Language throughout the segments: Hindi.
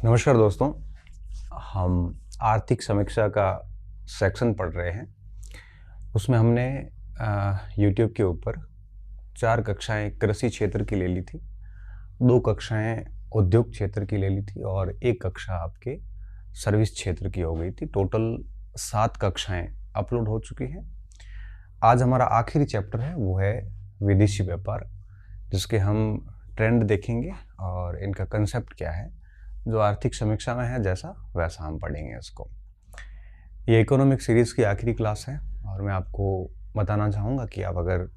नमस्कार दोस्तों। हम आर्थिक समीक्षा का सेक्शन पढ़ रहे हैं। उसमें हमने यूट्यूब के ऊपर 4 कक्षाएं कृषि क्षेत्र की ले ली थी, 2 कक्षाएं उद्योग क्षेत्र की ले ली थी और 1 कक्षा आपके सर्विस क्षेत्र की हो गई थी। टोटल 7 कक्षाएं अपलोड हो चुकी हैं। आज हमारा आखिरी चैप्टर है, वो है विदेशी व्यापार, जिसके हम ट्रेंड देखेंगे और इनका कंसेप्ट क्या है। जो आर्थिक समीक्षा में है जैसा वैसा हम पढ़ेंगे इसको। ये इकोनॉमिक सीरीज़ की आखिरी क्लास है और मैं आपको बताना चाहूँगा कि आप अगर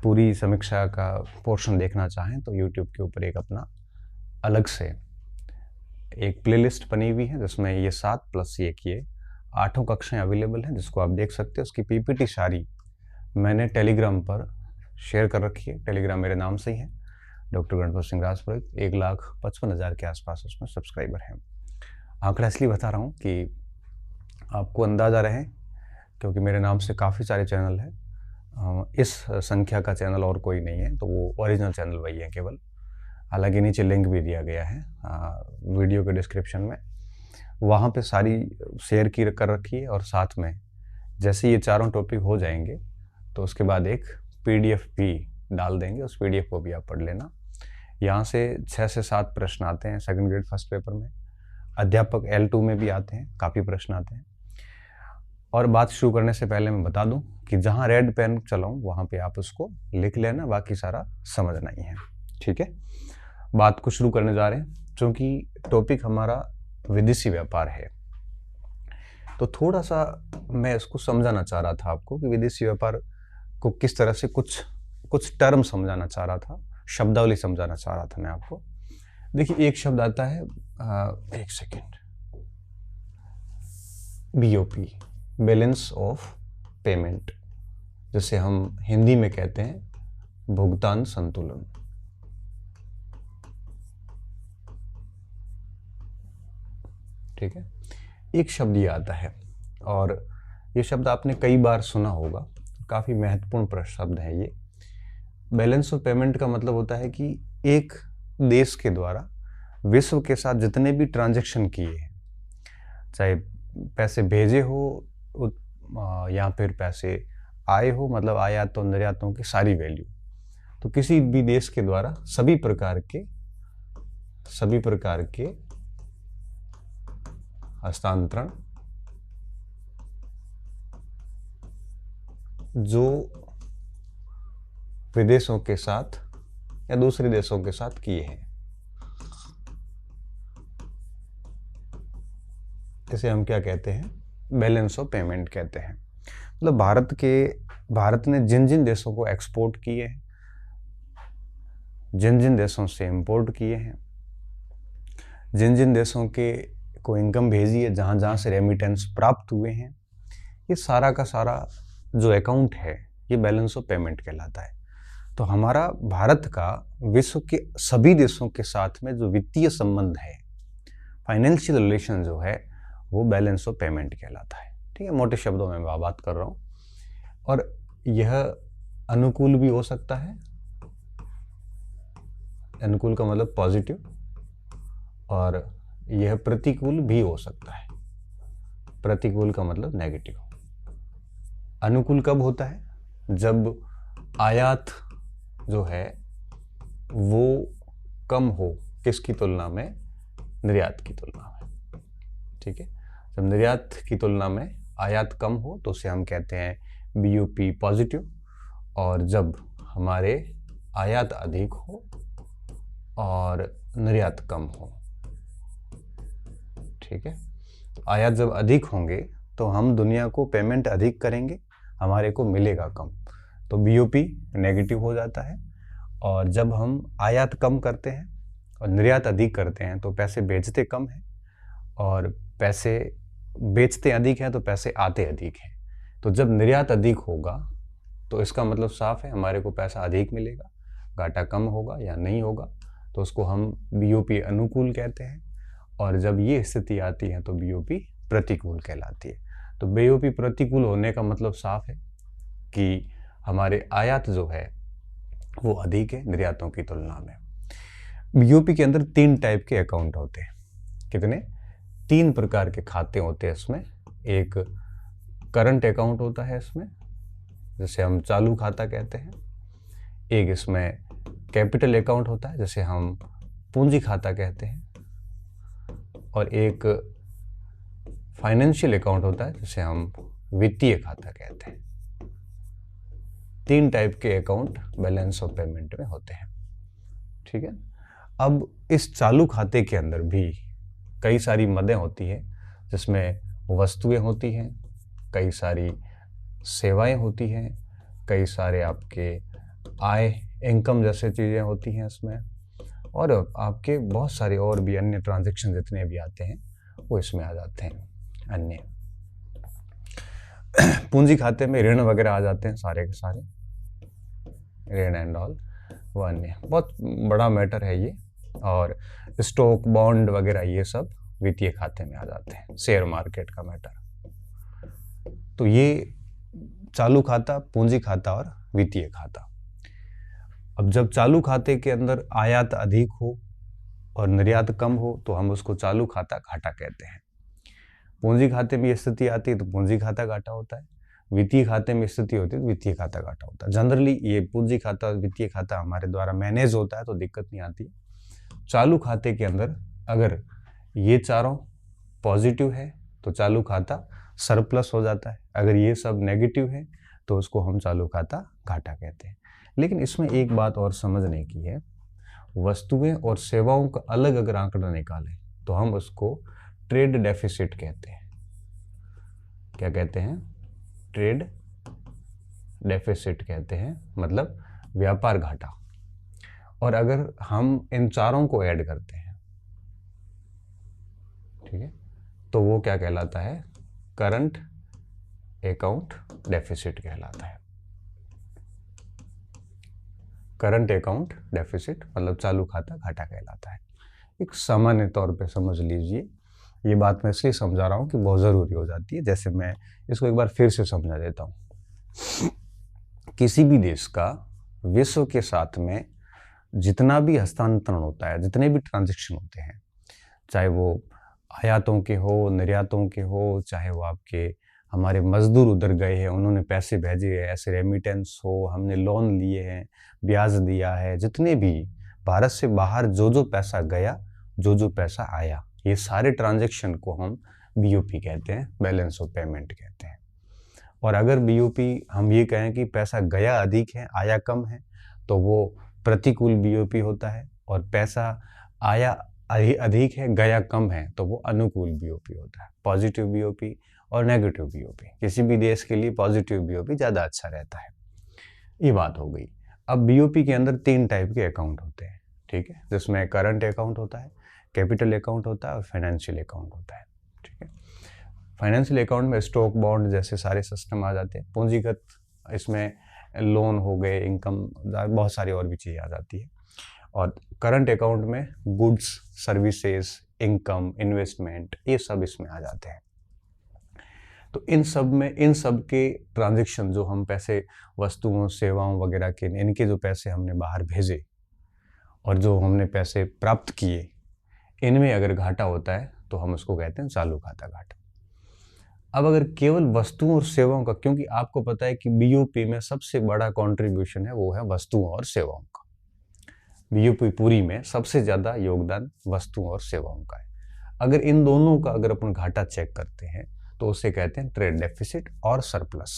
पूरी समीक्षा का पोर्शन देखना चाहें तो यूट्यूब के ऊपर एक अपना अलग से एक प्लेलिस्ट बनी हुई है, जिसमें ये 7 प्लस ये 8 कक्षाएँ अवेलेबल हैं, जिसको आप देख सकते हैं। उसकी पीपीटी सारी मैंने टेलीग्राम पर शेयर कर रखी है। टेलीग्राम मेरे नाम से ही है, डॉक्टर गणपत सिंह राजपुरोहित। 1,55,000 के आसपास उसमें सब्सक्राइबर हैं। आंकड़ा इसलिए बता रहा हूँ कि आपको अंदाज़ा रहे, क्योंकि मेरे नाम से काफ़ी सारे चैनल हैं। इस संख्या का चैनल और कोई नहीं है, तो वो ओरिजिनल चैनल वही है केवल। हालांकि नीचे लिंक भी दिया गया है वीडियो के डिस्क्रिप्शन में, वहाँ पे सारी शेयर की कर रखी है। और साथ में जैसे ये चारों टॉपिक हो जाएंगे तो उसके बाद एक PDF भी डाल देंगे, उस PDF को भी आप पढ़ लेना। यहाँ से 6 से 7 प्रश्न आते हैं सेकंड ग्रेड फर्स्ट पेपर में। अध्यापक L2 में भी आते हैं, काफ़ी प्रश्न आते हैं। और बात शुरू करने से पहले मैं बता दूं कि जहाँ रेड पेन चलाऊं वहाँ पे आप उसको लिख लेना, बाकी सारा समझना ही है, ठीक है। बात को शुरू करने जा रहे हैं। चूँकि टॉपिक हमारा विदेशी व्यापार है, तो थोड़ा सा मैं इसको समझाना चाह रहा था आपको कि विदेशी व्यापार को किस तरह से कुछ टर्म समझाना चाह रहा था, शब्दावली समझाना चाह रहा था मैं आपको। देखिए, एक शब्द आता है, एक second, BOP, balance of payment, जिसे हम हिंदी में कहते हैं भुगतान संतुलन। ठीक है, एक शब्द ये आता है और ये शब्द आपने कई बार सुना होगा, काफ़ी महत्वपूर्ण शब्द है ये। बैलेंस ऑफ पेमेंट का मतलब होता है कि एक देश के द्वारा विश्व के साथ जितने भी ट्रांजैक्शन किए हैं, चाहे पैसे भेजे हो या फिर पैसे आए हो, मतलब आयातों निर्यातों की सारी वैल्यू, तो किसी भी देश के द्वारा सभी प्रकार के हस्तांतरण जो विदेशों के साथ या दूसरे देशों के साथ किए हैं, इसे हम क्या कहते हैं, बैलेंस ऑफ पेमेंट कहते हैं। मतलब भारत ने जिन जिन देशों को एक्सपोर्ट किए हैं, जिन जिन देशों से इंपोर्ट किए हैं, जिन जिन देशों के को इनकम भेजी है, जहाँ जहाँ से रेमिटेंस प्राप्त हुए हैं, ये सारा का सारा जो अकाउंट है ये बैलेंस ऑफ पेमेंट कहलाता है। तो हमारा भारत का विश्व के सभी देशों के साथ में जो वित्तीय संबंध है, फाइनेंशियल रिलेशन जो है, वो बैलेंस ऑफ पेमेंट कहलाता है। ठीक है, मोटे शब्दों में मैं बात कर रहा हूँ। और यह अनुकूल भी हो सकता है, अनुकूल का मतलब पॉजिटिव, और यह प्रतिकूल भी हो सकता है, प्रतिकूल का मतलब नेगेटिव। अनुकूल कब होता है? जब आयात जो है वो कम हो, किसकी तुलना में? निर्यात की तुलना में। ठीक है, जब निर्यात की तुलना में आयात कम हो तो उसे हम कहते हैं BOP पॉजिटिव, और जब हमारे आयात अधिक हो और निर्यात कम हो। ठीक है, आयात जब अधिक होंगे तो हम दुनिया को पेमेंट अधिक करेंगे, हमारे को मिलेगा कम, तो BOP नेगेटिव हो जाता है। और जब हम आयात कम करते हैं और निर्यात अधिक करते हैं तो पैसे बेचते कम हैं, और पैसे बेचते अधिक हैं तो पैसे आते अधिक हैं। तो जब निर्यात अधिक होगा तो इसका मतलब साफ है, हमारे को पैसा अधिक मिलेगा, घाटा कम होगा या नहीं होगा, तो उसको हम BOP अनुकूल कहते हैं। और जब ये स्थिति आती है तो BOP प्रतिकूल कहलाती है। तो BOP प्रतिकूल होने का मतलब साफ है कि हमारे आयात जो है वो अधिक है निर्यातों की तुलना में। BOP के अंदर 3 टाइप के अकाउंट होते हैं। कितने? 3 प्रकार के खाते होते हैं इसमें। एक करंट अकाउंट होता है इसमें, जिसे हम चालू खाता कहते हैं। एक इसमें कैपिटल अकाउंट होता है, जिसे हम पूंजी खाता कहते हैं। और एक फाइनेंशियल अकाउंट होता है, जिसे हम वित्तीय खाता कहते हैं। 3 टाइप के अकाउंट बैलेंस ऑफ पेमेंट में होते हैं, ठीक है। अब इस चालू खाते के अंदर भी कई सारी मदें होती हैं, जिसमें वस्तुएं होती हैं, कई सारी सेवाएं होती हैं, कई सारे आपके आय इनकम जैसे चीज़ें होती हैं इसमें, और आपके बहुत सारे और भी अन्य ट्रांजैक्शन जितने भी आते हैं वो इसमें आ जाते हैं। अन्य पूंजी खाते में ऋण वगैरह आ जाते हैं, सारे के सारे ऋण एंड ऑल, वो अन्य बहुत बड़ा मैटर है ये। और स्टॉक बॉन्ड वगैरह ये सब वित्तीय खाते में आ जाते हैं, शेयर मार्केट का मैटर। तो ये चालू खाता, पूंजी खाता और वित्तीय खाता। अब जब चालू खाते के अंदर आयात अधिक हो और निर्यात कम हो तो हम उसको चालू खाता घाटा कहते हैं। पूंजी खाते में स्थिति आती है तो पूंजी खाता घाटा होता है। वित्तीय खाते में स्थिति होती है तो वित्तीय खाता घाटा होता है। जनरली ये पूंजी खाता और वित्तीय खाता हमारे द्वारा मैनेज होता है तो दिक्कत नहीं आती। चालू खाते के अंदर अगर ये चारों पॉजिटिव है तो चालू खाता सरप्लस हो जाता है, अगर ये सब नेगेटिव है तो उसको हम चालू खाता घाटा कहते हैं। लेकिन इसमें एक बात और समझने की है, वस्तुएं और सेवाओं का अलग अगर आंकड़ा निकालें तो हम उसको ट्रेड डेफिसिट कहते हैं। क्या कहते हैं? ट्रेड डेफिसिट कहते हैं, मतलब व्यापार घाटा। और अगर हम इन चारों को ऐड करते हैं, ठीक है, तो वो क्या कहलाता है? करंट अकाउंट डेफिसिट कहलाता है। करंट अकाउंट डेफिसिट मतलब चालू खाता घाटा कहलाता है। एक सामान्य तौर पे समझ लीजिए, ये बात मैं इसलिए समझा रहा हूँ कि बहुत ज़रूरी हो जाती है। जैसे मैं इसको एक बार फिर से समझा देता हूँ। किसी भी देश का विश्व के साथ में जितना भी हस्तांतरण होता है, जितने भी ट्रांजैक्शन होते हैं, चाहे वो आयातों के हो, निर्यातों के हो, चाहे वो आपके हमारे मजदूर उधर गए हैं, उन्होंने पैसे भेजे हैं, ऐसे रेमिटेंस हो, हमने लोन लिए हैं, ब्याज दिया है, जितने भी भारत से बाहर जो पैसा गया, जो पैसा आया, ये सारे ट्रांजैक्शन को हम बीओपी कहते हैं, बैलेंस ऑफ पेमेंट कहते हैं। और अगर बीओपी हम ये कहें कि पैसा गया अधिक है, आया कम है, तो वो प्रतिकूल बीओपी होता है। और पैसा आया अधिक है, गया कम है, तो वो अनुकूल बीओपी होता है, पॉजिटिव बीओपी और नेगेटिव बीओपी। किसी भी देश के लिए पॉजिटिव बीओपी ज़्यादा अच्छा रहता है। ये बात हो गई। अब बीओपी के अंदर 3 टाइप के अकाउंट होते हैं, ठीक है, जिसमें करंट अकाउंट होता है, कैपिटल अकाउंट होता है और फाइनेंशियल अकाउंट होता है, ठीक है। फाइनेंशियल अकाउंट में स्टॉक बॉन्ड जैसे सारे सिस्टम आ जाते हैं। पूंजीगत इसमें लोन हो गए, इनकम, बहुत सारी और भी चीज़ें आ जाती है। और करंट अकाउंट में गुड्स, सर्विसेज, इनकम, इन्वेस्टमेंट, ये सब इसमें आ जाते हैं। तो इन सब के ट्रांजैक्शन, जो हम पैसे वस्तुओं, सेवाओं वगैरह के, इनके जो पैसे हमने बाहर भेजे और जो हमने पैसे प्राप्त किए, इनमें अगर घाटा होता है तो हम उसको कहते हैं चालू खाता घाटा। अब अगर केवल वस्तुओं और सेवाओं का, क्योंकि आपको पता है कि बीओपी में सबसे बड़ा कंट्रीब्यूशन है वो है वस्तुओं और सेवाओं का। बीओपी पूरी में सबसे ज़्यादा योगदान वस्तुओं और सेवाओं का है। अगर इन दोनों का अगर अपन घाटा चेक करते हैं तो उसे कहते हैं ट्रेड डेफिसिट और सरप्लस।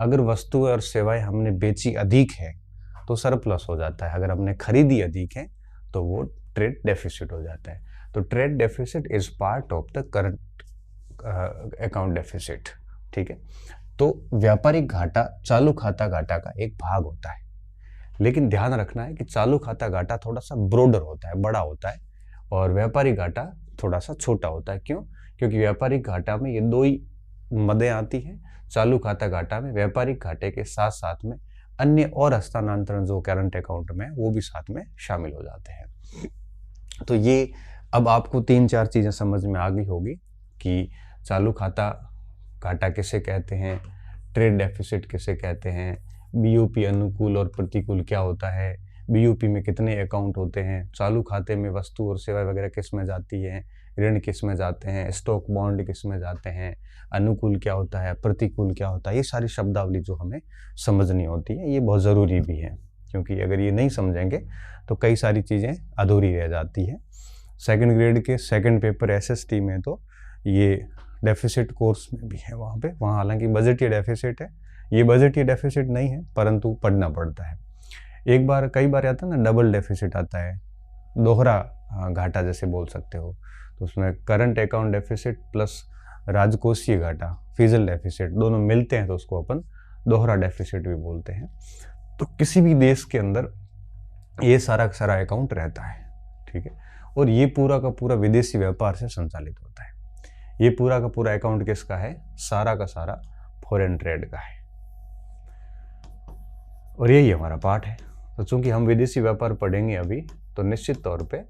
अगर वस्तुएं और सेवाएं हमने बेची अधिक है तो सरप्लस हो जाता है, अगर हमने खरीदी अधिक है तो वो ट्रेड डेफिसिट हो जाता है। तो trade deficit is part of the current account deficit, ठीक है। तो व्यापारिक घाटा चालू खाता घाटा का एक भाग होता है, लेकिन ध्यान रखना है कि चालू खाता घाटा थोड़ा सा ब्रॉडर होता है, बड़ा होता है, और व्यापारिक घाटा थोड़ा सा छोटा होता है। क्यों? क्योंकि व्यापारिक घाटा में ये 2 ही मदें आती हैं। चालू खाता घाटा में व्यापारिक घाटे के साथ साथ में अन्य और हस्तांतरण जो करंट अकाउंट में वो भी साथ में शामिल हो जाते हैं। तो ये अब आपको 3-4 चीज़ें समझ में आ गई होगी कि चालू खाता घाटा किसे कहते हैं, ट्रेड डेफिसिट किसे कहते हैं, बीओपी अनुकूल और प्रतिकूल क्या होता है, बीयूपी में कितने अकाउंट होते हैं, चालू खाते में वस्तु और सेवा वगैरह किस में जाती है, ऋण किस में जाते हैं, स्टॉक बॉन्ड किस में जाते हैं, अनुकूल क्या होता है, प्रतिकूल क्या होता है, ये सारी शब्दावली जो हमें समझनी होती है, ये बहुत ज़रूरी भी है, क्योंकि अगर ये नहीं समझेंगे तो कई सारी चीज़ें अधूरी रह जाती है। सेकंड ग्रेड के सेकंड पेपर एसएसटी में तो ये डेफिसिट कोर्स में भी है, वहाँ हालांकि बजटीय डेफिसिट है, ये बजटीय डेफिसिट नहीं है परंतु पढ़ना पड़ता है। कई बार आता है ना, डबल डेफिसिट आता है, दोहरा घाटा जैसे बोल सकते हो, तो उसमें करंट अकाउंट डेफिसिट प्लस राजकोषीय घाटा, फिजिकल डेफिसिट दोनों मिलते हैं तो उसको अपन दोहरा डेफिसिट भी बोलते हैं। तो किसी भी देश के अंदर ये सारा अकाउंट रहता है, ठीक है, और ये पूरा का पूरा विदेशी व्यापार से संचालित होता है। ये पूरा का पूरा अकाउंट किसका है? सारा का सारा फॉरेन ट्रेड का है, और यही हमारा पार्ट है। तो चूंकि हम विदेशी व्यापार पढ़ेंगे अभी, तो निश्चित तौर पे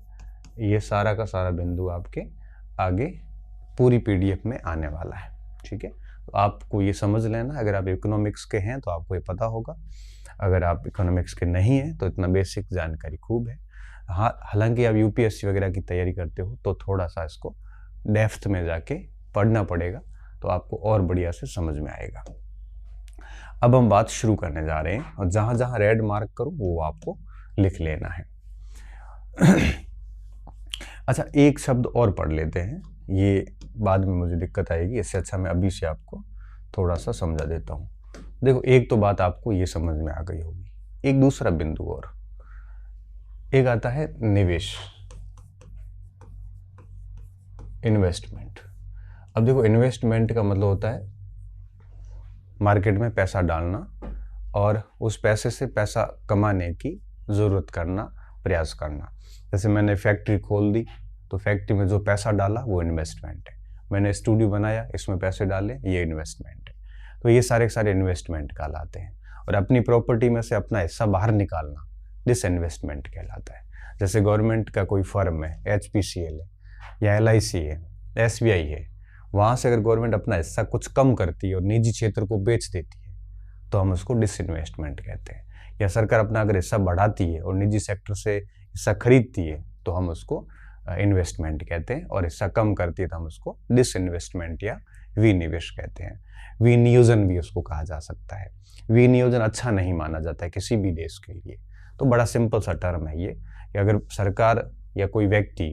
ये सारा का सारा बिंदु आपके आगे पूरी पीडीएफ में आने वाला है, ठीक है। तो आपको ये समझ लेना, अगर आप इकोनॉमिक्स के हैं तो आपको ये पता होगा, अगर आप इकोनॉमिक्स के नहीं हैं तो इतना बेसिक जानकारी खूब है। हाँ, हालांकि आप यूपीएससी वगैरह की तैयारी करते हो तो थोड़ा सा इसको डेप्थ में जाके पढ़ना पड़ेगा, तो आपको और बढ़िया से समझ में आएगा। अब हम बात शुरू करने जा रहे हैं, और जहाँ जहाँ रेड मार्क करूँ वो आपको लिख लेना है। अच्छा, एक शब्द और पढ़ लेते हैं, ये बाद में मुझे दिक्कत आएगी, इससे अच्छा मैं अभी से आपको थोड़ा सा समझा देता हूँ। देखो, एक तो बात आपको ये समझ में आ गई होगी, एक दूसरा बिंदु और, एक आता है निवेश, इन्वेस्टमेंट। अब देखो, इन्वेस्टमेंट का मतलब होता है मार्केट में पैसा डालना और उस पैसे से पैसा कमाने की ज़रूरत करना, प्रयास करना। जैसे मैंने फैक्ट्री खोल दी तो फैक्ट्री में जो पैसा डाला वो इन्वेस्टमेंट है। मैंने स्टूडियो बनाया, इसमें पैसे डाले, ये इन्वेस्टमेंट है। तो ये सारे इन्वेस्टमेंट कहलाते हैं। और अपनी प्रॉपर्टी में से अपना हिस्सा बाहर निकालना डिसइन्वेस्टमेंट कहलाता है। जैसे गवर्नमेंट का कोई फर्म है, HPCL है या LIC है, SBI है, वहाँ से अगर गवर्नमेंट अपना हिस्सा कुछ कम करती है और निजी क्षेत्र को बेच देती है तो हम उसको डिसइन्वेस्टमेंट कहते हैं। या सरकार अपना अगर हिस्सा बढ़ाती है और निजी सेक्टर से हिस्सा खरीदती है तो हम उसको इन्वेस्टमेंट कहते हैं, और हिस्सा कम करती है तो हम उसको डिसइन्वेस्टमेंट या विनिवेश कहते हैं। विनियोजन भी उसको कहा जा सकता है। विनियोजन अच्छा नहीं माना जाता है किसी भी देश के लिए। तो बड़ा सिंपल सा टर्म है ये, कि अगर सरकार या कोई व्यक्ति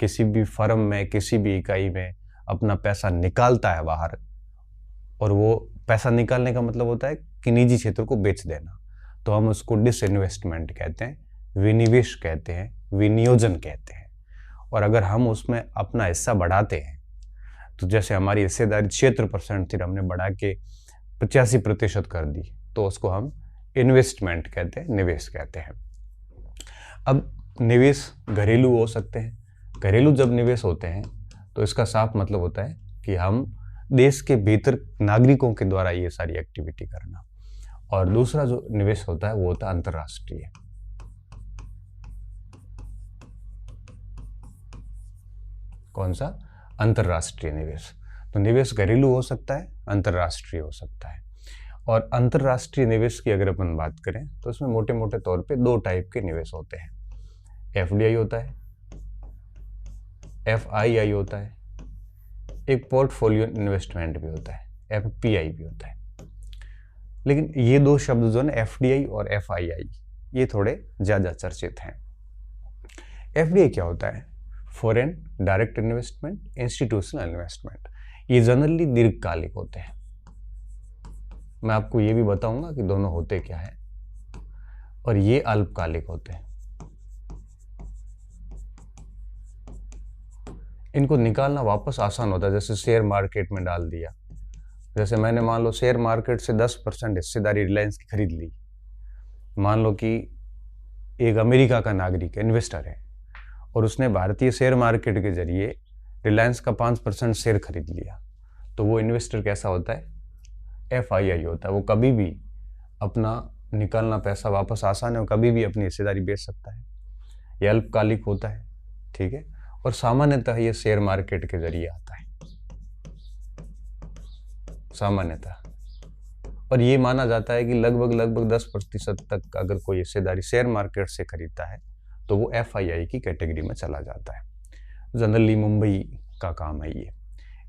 किसी भी फर्म में, किसी भी इकाई में अपना पैसा निकालता है बाहर, और वो पैसा निकालने का मतलब होता है कि निजी क्षेत्र को बेच देना, तो हम उसको डिसइन्वेस्टमेंट कहते हैं, विनिवेश कहते हैं, विनियोजन कहते हैं। और अगर हम उसमें अपना हिस्सा बढ़ाते हैं, तो जैसे हमारी हिस्सेदारी 76% थी, हमने बढ़ा के 85% कर दी, तो उसको हम इन्वेस्टमेंट कहते हैं, निवेश कहते हैं। अब निवेश घरेलू हो सकते हैं। घरेलू जब निवेश होते हैं तो इसका साफ मतलब होता है कि हम देश के भीतर नागरिकों के द्वारा ये सारी एक्टिविटी करना। और दूसरा जो निवेश होता है वो होता है अंतर्राष्ट्रीय। कौन सा? अंतर्राष्ट्रीय निवेश। तो निवेश घरेलू हो सकता है, अंतर्राष्ट्रीय हो सकता है। और अंतर्राष्ट्रीय निवेश की अगर अपन बात करें तो इसमें मोटे मोटे तौर पे दो टाइप के निवेश होते हैं। FDI होता है, FII होता है, एक पोर्टफोलियो इन्वेस्टमेंट भी होता है, FPI भी होता है। लेकिन ये दो शब्द जो है FDI और FII, ये थोड़े ज़्यादा चर्चित हैं। FDI क्या होता है? Foreign direct investment, institutional investment. ये जनरली दीर्घकालिक होते हैं। मैं आपको ये भी बताऊंगा कि दोनों होते क्या है। और ये अल्पकालिक होते हैं। इनको निकालना वापस आसान होता है। जैसे शेयर मार्केट में डाल दिया, जैसे मैंने मान लो शेयर मार्केट से 10% हिस्सेदारी रिलायंस की खरीद ली। मान लो कि एक अमेरिका का नागरिक इन्वेस्टर है और उसने भारतीय शेयर मार्केट के जरिए रिलायंस का 5% शेयर खरीद लिया, तो वो इन्वेस्टर कैसा होता है? FII होता है। वो कभी भी अपना निकालना पैसा वापस आसान है, वो कभी भी अपनी हिस्सेदारी बेच सकता है। ये अल्पकालिक होता है, ठीक है। और सामान्यतः ये शेयर मार्केट के जरिए आता है, सामान्यतः। और ये माना जाता है कि लगभग 10% तक अगर कोई हिस्सेदारी शेयर मार्केट से खरीदता है तो वो FII की कैटेगरी में चला जाता है। जनरली मुंबई का काम है ये।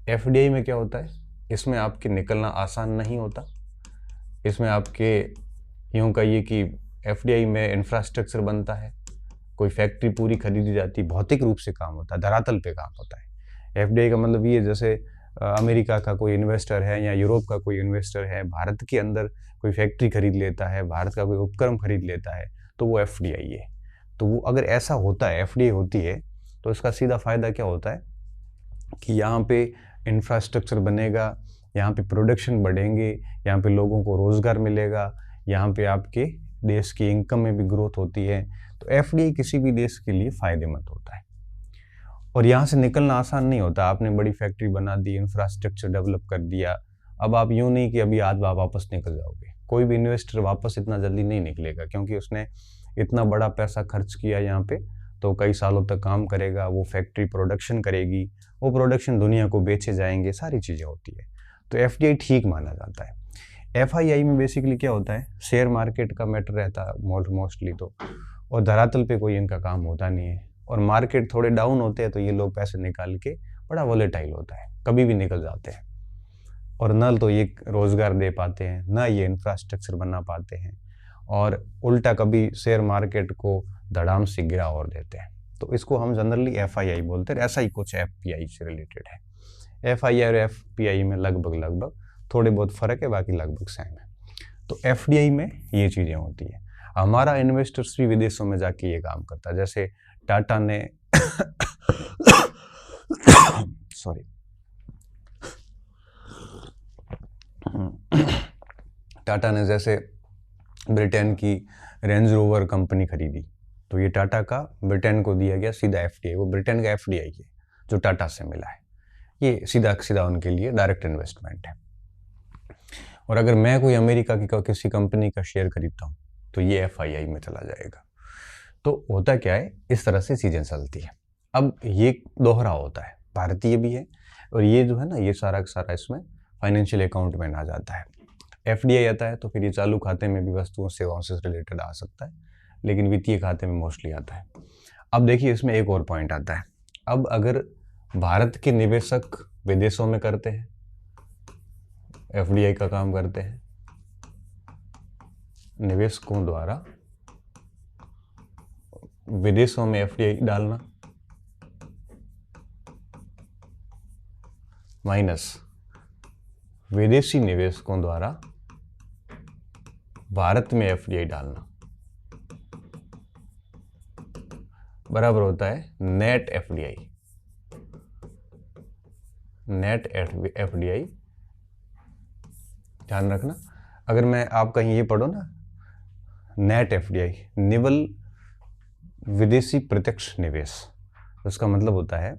FDI में क्या होता है, इसमें आपके निकलना आसान नहीं होता। इसमें आपके यूँ कहिए कि FDI में इंफ्रास्ट्रक्चर बनता है, कोई फैक्ट्री पूरी खरीदी जाती, भौतिक रूप से काम होता है, धरातल पे काम होता है। FDI का मतलब ये, जैसे अमेरिका का कोई इन्वेस्टर है या यूरोप का कोई इन्वेस्टर है, भारत के अंदर कोई फैक्ट्री खरीद लेता है, भारत का कोई उपक्रम खरीद लेता है, तो वो FDI है। तो वो अगर ऐसा होता है, FDI होती है, तो इसका सीधा फायदा क्या होता है कि यहाँ पे इंफ्रास्ट्रक्चर बनेगा, यहाँ पे प्रोडक्शन बढ़ेंगे, यहाँ पे लोगों को रोज़गार मिलेगा, यहाँ पे आपके देश की इनकम में भी ग्रोथ होती है। तो FDI किसी भी देश के लिए फ़ायदेमंद होता है। और यहाँ से निकलना आसान नहीं होता। आपने बड़ी फैक्ट्री बना दी, इंफ्रास्ट्रक्चर डेवलप कर दिया, अब आप यूँ नहीं कि अभी आज वापस निकल जाओगे। कोई भी इन्वेस्टर वापस इतना जल्दी नहीं निकलेगा, क्योंकि उसने इतना बड़ा पैसा खर्च किया यहाँ पे, तो कई सालों तक काम करेगा, वो फैक्ट्री प्रोडक्शन करेगी, वो प्रोडक्शन दुनिया को बेचे जाएंगे, सारी चीज़ें होती है। तो FDI ठीक माना जाता है। FII में बेसिकली क्या होता है, शेयर मार्केट का मैटर रहता है मोस्टली तो, और धरातल पे कोई इनका काम होता नहीं है, और मार्केट थोड़े डाउन होते हैं तो ये लोग पैसे निकाल के, बड़ा वोलेटाइल होता है, कभी भी निकल जाते हैं, और न तो ये रोज़गार दे पाते हैं, ना ये इंफ्रास्ट्रक्चर बना पाते हैं, और उल्टा कभी शेयर मार्केट को धड़ाम से गिरा और देते हैं। तो इसको हम जनरली FII बोलते हैं। ऐसा ही कुछ FPI से रिलेटेड है। FII और FPI में लगभग थोड़े बहुत फ़र्क है, बाकी लगभग सेम है। तो FDI में ये चीज़ें होती है। हमारा इन्वेस्टर्स भी विदेशों में जाके ये काम करता है। जैसे टाटा ने सॉरी टाटा ने जैसे ब्रिटेन की रेंज रोवर कंपनी खरीदी, तो ये टाटा का ब्रिटेन को दिया गया सीधा FDI। वो ब्रिटेन का FDI है जो टाटा से मिला है। ये सीधा उनके लिए डायरेक्ट इन्वेस्टमेंट है। और अगर मैं कोई अमेरिका की किसी कंपनी का शेयर खरीदता हूँ तो ये FII में चला जाएगा। तो होता क्या है, इस तरह से चीज़ें चलती है। अब ये दोहरा होता है, भारतीय भी है, और ये जो है ना, ये सारा का सारा इसमें फाइनेंशियल अकाउंट में आ जाता है। FDI आता है तो फिर ये चालू खाते में भी वस्तुओं सेवाओं से रिलेटेड आ सकता है, लेकिन वित्तीय खाते में मोस्टली आता है। अब देखिए, इसमें एक और पॉइंट आता है। अब अगर भारत के निवेशक विदेशों में करते हैं, FDI का काम करते हैं, निवेशकों द्वारा विदेशों में FDI डालना, माइनस विदेशी निवेशकों द्वारा भारत में FDI डालना, बराबर होता है नेट FDI। नेट FDI ध्यान रखना। अगर मैं आप कहीं ये पढ़ो ना, नेट FDI, निवल विदेशी प्रत्यक्ष निवेश, उसका मतलब होता है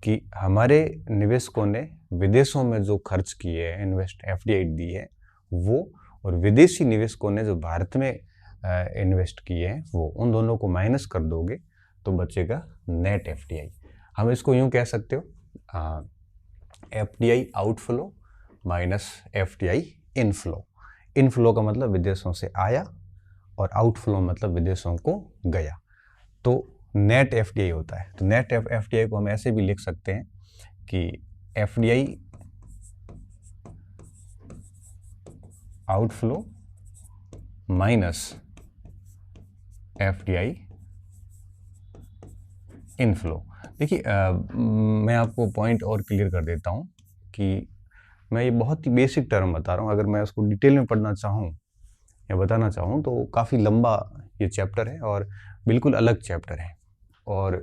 कि हमारे निवेशकों ने विदेशों में जो खर्च किए हैं, FDI दी है वो, और विदेशी निवेशकों ने जो भारत में इन्वेस्ट किए हैं वो, उन दोनों को माइनस कर दोगे तो बचेगा नेट FDI। हम इसको यूँ कह सकते हो, FDI outflow minus FDI inflow. Inflow का मतलब विदेशों से आया, और आउटफ्लो मतलब विदेशों को गया, तो नेट FDI होता है। तो नेट FDI को हम ऐसे भी लिख सकते हैं कि FDI outflow minus FDI inflow. देखिए, मैं आपको पॉइंट और क्लियर कर देता हूँ कि मैं ये बहुत ही बेसिक टर्म बता रहा हूँ। अगर मैं उसको डिटेल में पढ़ना चाहूँ या बताना चाहूँ तो काफ़ी लंबा ये चैप्टर है, और बिल्कुल अलग चैप्टर है, और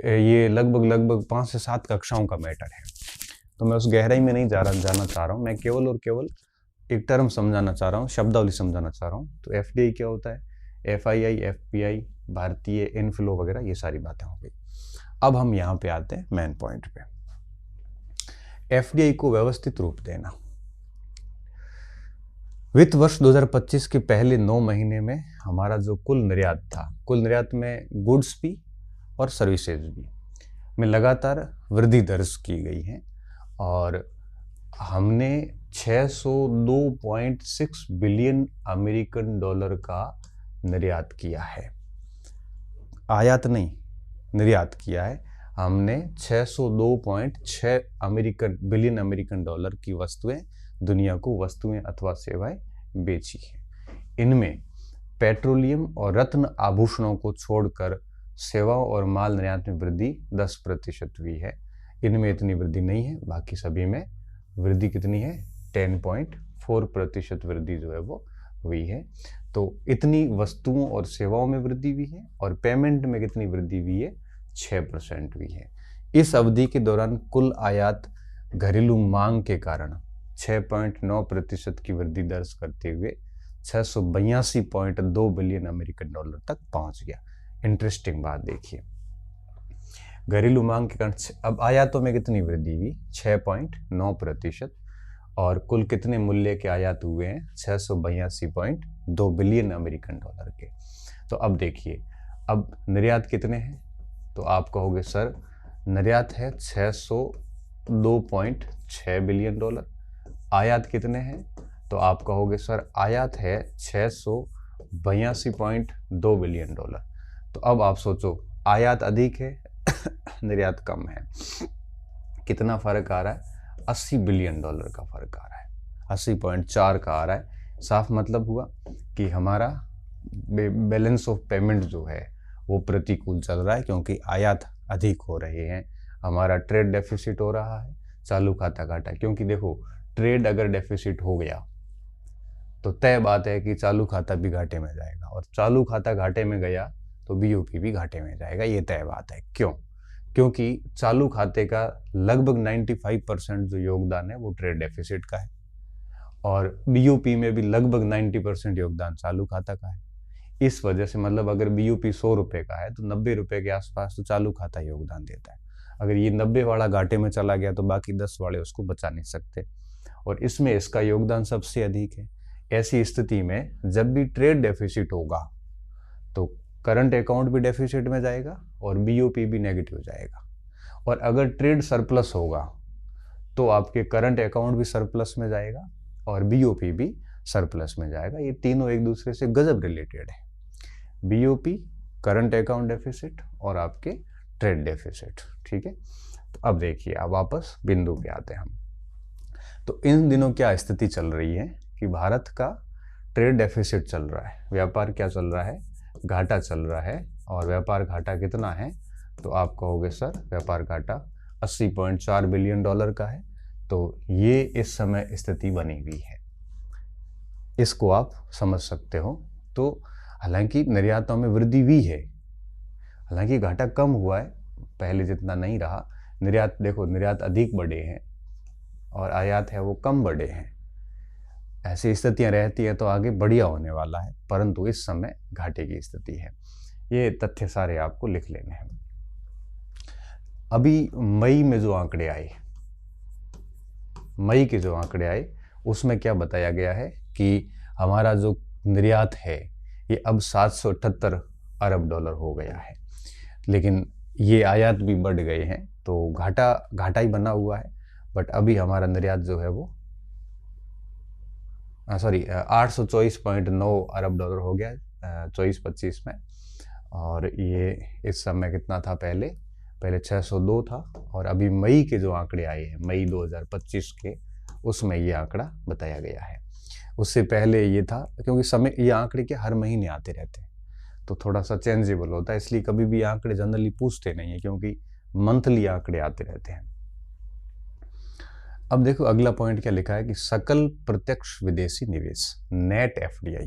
ये लगभग 5 से 7 कक्षाओं का मैटर है। तो मैं उस गहराई में नहीं जाना चाह रहा हूँ। मैं केवल और केवल एक टर्म समझाना चाह रहा हूँ, शब्दावली समझाना चाह रहा हूँ। तो FDI क्या होता है, FII, FPI, भारतीय इनफ्लो वगैरह, ये सारी बातें हो गई। अब हम यहाँ पे आते हैं मेन पॉइंट पे। FDI को व्यवस्थित रूप देना। वित्त वर्ष 2025 के पहले 9 महीने में हमारा जो कुल निर्यात था, कुल निर्यात में गुड्स भी और सर्विसेज भी में लगातार वृद्धि दर्ज की गई है, और हमने 602.6 बिलियन अमेरिकन डॉलर का निर्यात किया है। आयात नहीं, निर्यात किया है हमने। 602.6 बिलियन अमेरिकन डॉलर की वस्तुएं दुनिया को वस्तुएं अथवा सेवाएं बेची है। इनमें पेट्रोलियम और रत्न आभूषणों को छोड़कर सेवाओं और माल निर्यात में वृद्धि 10% हुई है। इनमें इतनी वृद्धि नहीं है, बाकी सभी में वृद्धि कितनी है? 10.4% वृद्धि जो है वो हुई है। तो इतनी वस्तुओं और सेवाओं में वृद्धि हुई है और पेमेंट में कितनी वृद्धि हुई है? 6% हुई है। इस अवधि के दौरान कुल आयात घरेलू मांग के कारण 6.9% की वृद्धि दर्ज करते हुए 682.2 बिलियन अमेरिकन डॉलर तक पहुंच गया। इंटरेस्टिंग बात देखिए, घरेलू मांग के कारण अब आयातों में कितनी वृद्धि हुई? 6.9%। और कुल कितने मूल्य के आयात हुए हैं? 682.2 बिलियन अमेरिकन डॉलर के। तो अब देखिए, अब निर्यात कितने हैं? तो आप कहोगे सर निर्यात है 602.6 बिलियन डॉलर। आयात कितने हैं? तो आप कहोगे सर आयात है 682.2 बिलियन डॉलर। तो अब आप सोचो, आयात अधिक है निर्यात कम है, कितना फर्क आ रहा है? 80 बिलियन डॉलर का फर्क आ रहा है, 80.4 का आ रहा है। साफ मतलब हुआ कि हमारा बैलेंस ऑफ पेमेंट जो है वो प्रतिकूल चल रहा है, क्योंकि आयात अधिक हो रहे हैं, हमारा ट्रेड डेफिसिट हो रहा है, चालू खाता घाटा। क्योंकि देखो, ट्रेड अगर डेफिसिट हो गया तो तय बात है कि चालू खाता भी घाटे में जाएगा, और चालू खाता घाटे में गया तो बीओपी भी घाटे में जाएगा, ये तय बात है। क्यों? क्योंकि चालू खाते का लगभग 95% जो योगदान है वो ट्रेड डेफिसिट का है, और बीओपी में भी लगभग 90% योगदान चालू खाता का है। इस वजह से मतलब अगर बीओपी 100 रुपये का है तो 90 रुपये के आसपास तो चालू खाता योगदान देता है। अगर ये 90 वाला घाटे में चला गया तो बाकी 10 वाले उसको बचा नहीं सकते, और इसमें इसका योगदान सबसे अधिक है। ऐसी स्थिति में जब भी ट्रेड डेफिसिट होगा तो करंट अकाउंट भी डेफिसिट में जाएगा और बीओपी भी नेगेटिव जाएगा, और अगर ट्रेड सरप्लस होगा तो आपके करंट अकाउंट भी सरप्लस में जाएगा और बीओपी भी सरप्लस में जाएगा। ये तीनों एक दूसरे से गजब रिलेटेड है, बीओपी, करंट अकाउंट डेफिसिट और आपके ट्रेड डेफिसिट। ठीक है, तो अब देखिए, अब वापस बिंदु पे आते हैं हम। तो इन दिनों क्या स्थिति चल रही है कि भारत का ट्रेड डेफिसिट चल रहा है, व्यापार क्या चल रहा है? घाटा चल रहा है। और व्यापार घाटा कितना है? तो आप कहोगे सर व्यापार घाटा 80.4 बिलियन डॉलर का है। तो ये इस समय स्थिति बनी हुई है, इसको आप समझ सकते हो। तो हालांकि निर्यातों में वृद्धि हुई है, हालांकि घाटा कम हुआ है, पहले जितना नहीं रहा। निर्यात देखो, निर्यात अधिक बढ़े हैं और आयात है वो कम बढ़े हैं। ऐसी स्थितियां रहती है तो आगे बढ़िया होने वाला है, परंतु इस समय घाटे की स्थिति है। ये तथ्य सारे आपको लिख लेने हैं। अभी मई में जो आंकड़े आए, मई के जो आंकड़े आए उसमें क्या बताया गया है कि हमारा जो निर्यात है ये अब 778 अरब डॉलर हो गया है, लेकिन ये आयात भी बढ़ गए हैं, तो घाटा ही बना हुआ है। बट अभी हमारा निर्यात जो है वो 824.9 अरब डॉलर हो गया 24-25 में, और ये इस समय कितना था? पहले 602 था, और अभी मई के जो आंकड़े आए हैं, मई 2025 के, उसमें ये आंकड़ा बताया गया है। उससे पहले ये था, क्योंकि समय ये आंकड़े के हर महीने आते रहते हैं तो थोड़ा सा चेंजेबल होता है, इसलिए कभी भी आंकड़े जनरली पूछते नहीं है, क्योंकि मंथली आंकड़े आते रहते हैं। अब देखो अगला पॉइंट क्या लिखा है कि सकल प्रत्यक्ष विदेशी निवेश, नेट एफडीआई।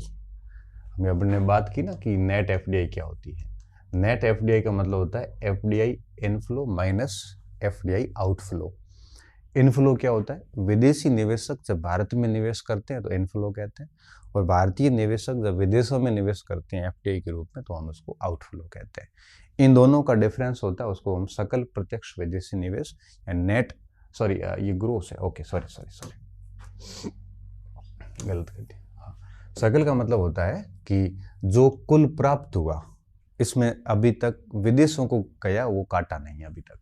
हमने अपने बात की ना कि नेट एफडीआई क्या होती है। नेट एफडीआई का मतलब होता है FDI inflow minus FDI outflow. Inflow क्या होता है? विदेशी निवेशक जब भारत में निवेश करते हैं तो इनफ्लो कहते हैं, और भारतीय निवेशक जब विदेशों में निवेश करते हैं एफडीआई के रूप में तो हम उसको आउटफ्लो कहते हैं। इन दोनों का डिफरेंस होता है, उसको हम सकल प्रत्यक्ष विदेशी निवेश या नेट, सॉरी ये ग्रोस है, ओके सॉरी गलत कर दी। हाँ, सकल का मतलब होता है कि जो कुल प्राप्त हुआ, इसमें अभी तक विदेशों को गया वो काटा नहीं है अभी तक।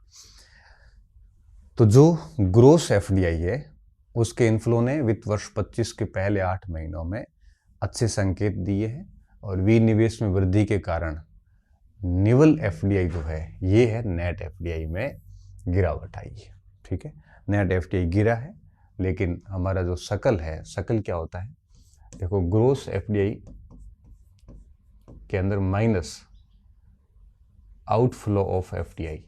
तो जो ग्रोस एफडीआई है उसके इन्फ्लो ने वित्त वर्ष 25 के पहले 8 महीनों में अच्छे संकेत दिए हैं और विनिवेश में वृद्धि के कारण निवल एफडीआई जो है ये है नेट एफडीआई में गिरावट आई है। ठीक है, नेट एफडीआई गिरा है, लेकिन हमारा जो सकल है, सकल क्या होता है, देखो ग्रोस एफडीआई के अंदर माइनस आउटफ्लो ऑफ एफडीआई,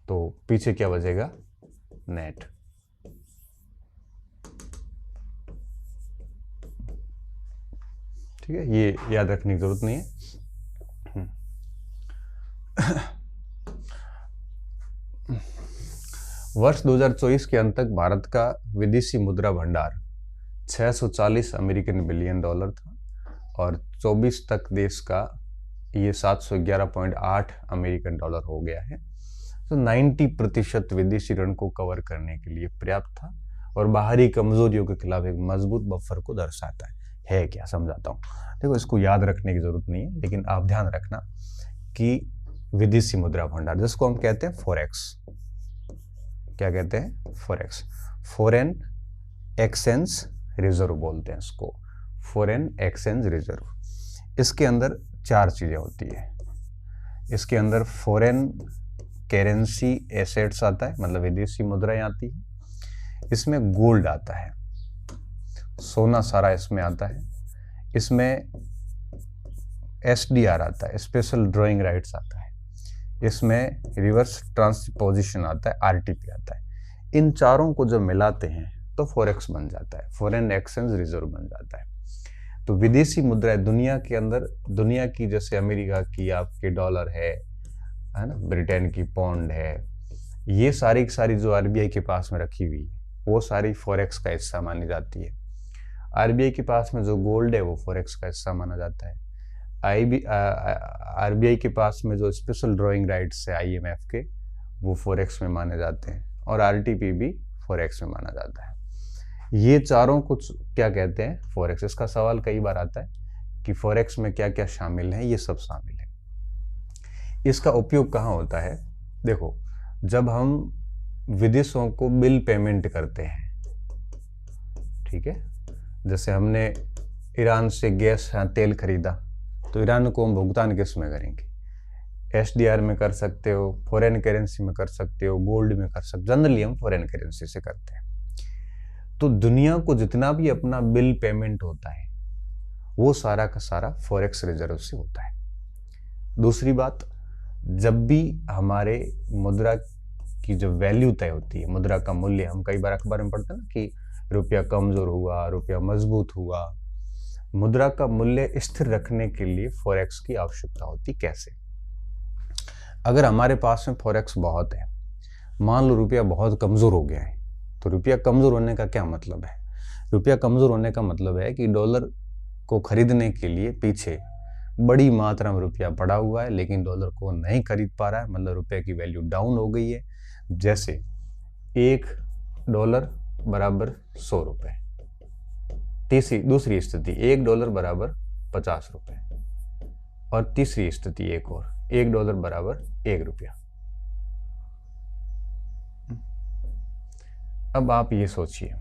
तो पीछे क्या बचेगा, नेट। ठीक है, ये याद रखने की जरूरत नहीं है। वर्ष 2024 के अंत तक भारत का विदेशी मुद्रा भंडार 640 अमेरिकन बिलियन डॉलर था और 24 तक देश का ये 711.8 अमेरिकन डॉलर हो गया है। तो 90% विदेशी ऋण को कवर करने के लिए पर्याप्त था और बाहरी कमजोरियों के खिलाफ एक मजबूत बफर को दर्शाता है क्या, समझाता हूँ। देखो, इसको याद रखने की जरूरत नहीं है, लेकिन आप ध्यान रखना कि विदेशी मुद्रा भंडार जिसको हम कहते हैं फॉरेक्स, क्या कहते हैं, फॉरेक्स, फॉरेन एक्सचेंज रिजर्व बोलते हैं इसको, फॉरेन एक्सचेंज रिजर्व। इसके अंदर 4 चीजें होती है। इसके अंदर फॉरेन करेंसी एसेट्स आता है, मतलब विदेशी मुद्राएं आती है। इसमें गोल्ड आता है, सोना सारा इसमें आता है। इसमें एसडीआर आता है, स्पेशल ड्रॉइंग राइट्स आता है। इसमें रिवर्स ट्रांसपोजिशन आता है, आरटीपी आता है। इन चारों को जब मिलाते हैं तो फॉरेक्स बन जाता है, फॉरेन एक्सचेंज रिजर्व बन जाता है। तो विदेशी मुद्राएं दुनिया के अंदर, दुनिया की जैसे अमेरिका की आपके डॉलर है ना, ब्रिटेन की पौंड है, ये सारी की सारी जो आरबीआई के पास में रखी हुई है वो सारी फॉरेक्स का हिस्सा मानी जाती है। आरबीआई के पास में जो गोल्ड है वो फॉरेक्स का हिस्सा माना जाता है। आरबीआई के पास में जो स्पेशल ड्रॉइंग राइट्स है आईएमएफ के, वो फॉरेक्स में माने जाते हैं और आरटीपी भी फॉरेक्स में माना जाता है। ये चारों कुछ क्या कहते हैं, फॉरेक्स। इसका सवाल कई बार आता है कि फॉरेक्स में क्या क्या शामिल है, ये सब शामिल है। इसका उपयोग कहाँ होता है, देखो जब हम विदेशों को बिल पेमेंट करते हैं, ठीक है, जैसे हमने ईरान से गैस या तेल खरीदा तो ईरान को हम भुगतान किस में करेंगे, एसडीआर में कर सकते हो, फॉरेन करेंसी में कर सकते हो, गोल्ड में कर सकते, जनरली हम फॉरेन करेंसी से करते हैं। तो दुनिया को जितना भी अपना बिल पेमेंट होता है वो सारा का सारा फॉरेक्स रिजर्व से होता है। दूसरी बात, जब भी हमारे मुद्रा की जो वैल्यू तय होती है, मुद्रा का मूल्य, हम कई बार अखबार में पढ़ते हैं ना कि रुपया कमजोर हुआ, रुपया मजबूत हुआ, मुद्रा का मूल्य स्थिर रखने के लिए फॉरेक्स की आवश्यकता होती। कैसे, अगर हमारे पास में फॉरेक्स बहुत है, मान लो रुपया बहुत कमजोर हो गया है, तो रुपया कमजोर होने का क्या मतलब है, रुपया कमजोर होने का मतलब है कि डॉलर को खरीदने के लिए पीछे बड़ी मात्रा में रुपया पड़ा हुआ है लेकिन डॉलर को नहीं खरीद पा रहा है, मतलब रुपये की वैल्यू डाउन हो गई है। जैसे $1 बराबर 100 रुपये, दूसरी स्थिति $1 बराबर 50 रुपये, और तीसरी स्थिति एक और, $1 बराबर 1 रुपया। अब आप ये सोचिए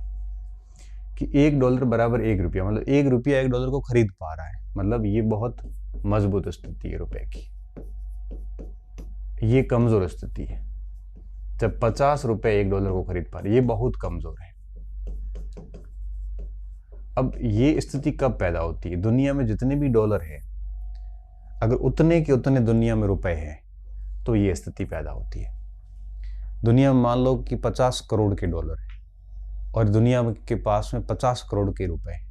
कि $1 बराबर 1 रुपया, मतलब 1 रुपया $1 को खरीद पा रहा है, मतलब ये बहुत मजबूत स्थिति है रुपए की। ये कमजोर स्थिति है जब 50 रुपए $1 को खरीद पा रहे, ये बहुत कमजोर है। अब ये स्थिति कब पैदा होती है, दुनिया में जितने भी डॉलर है अगर उतने के उतने दुनिया में रुपए हैं तो ये स्थिति पैदा होती है। दुनिया में मान लो कि 50 करोड़ के डॉलर है और दुनिया के पास में 50 करोड़ के रुपए हैं,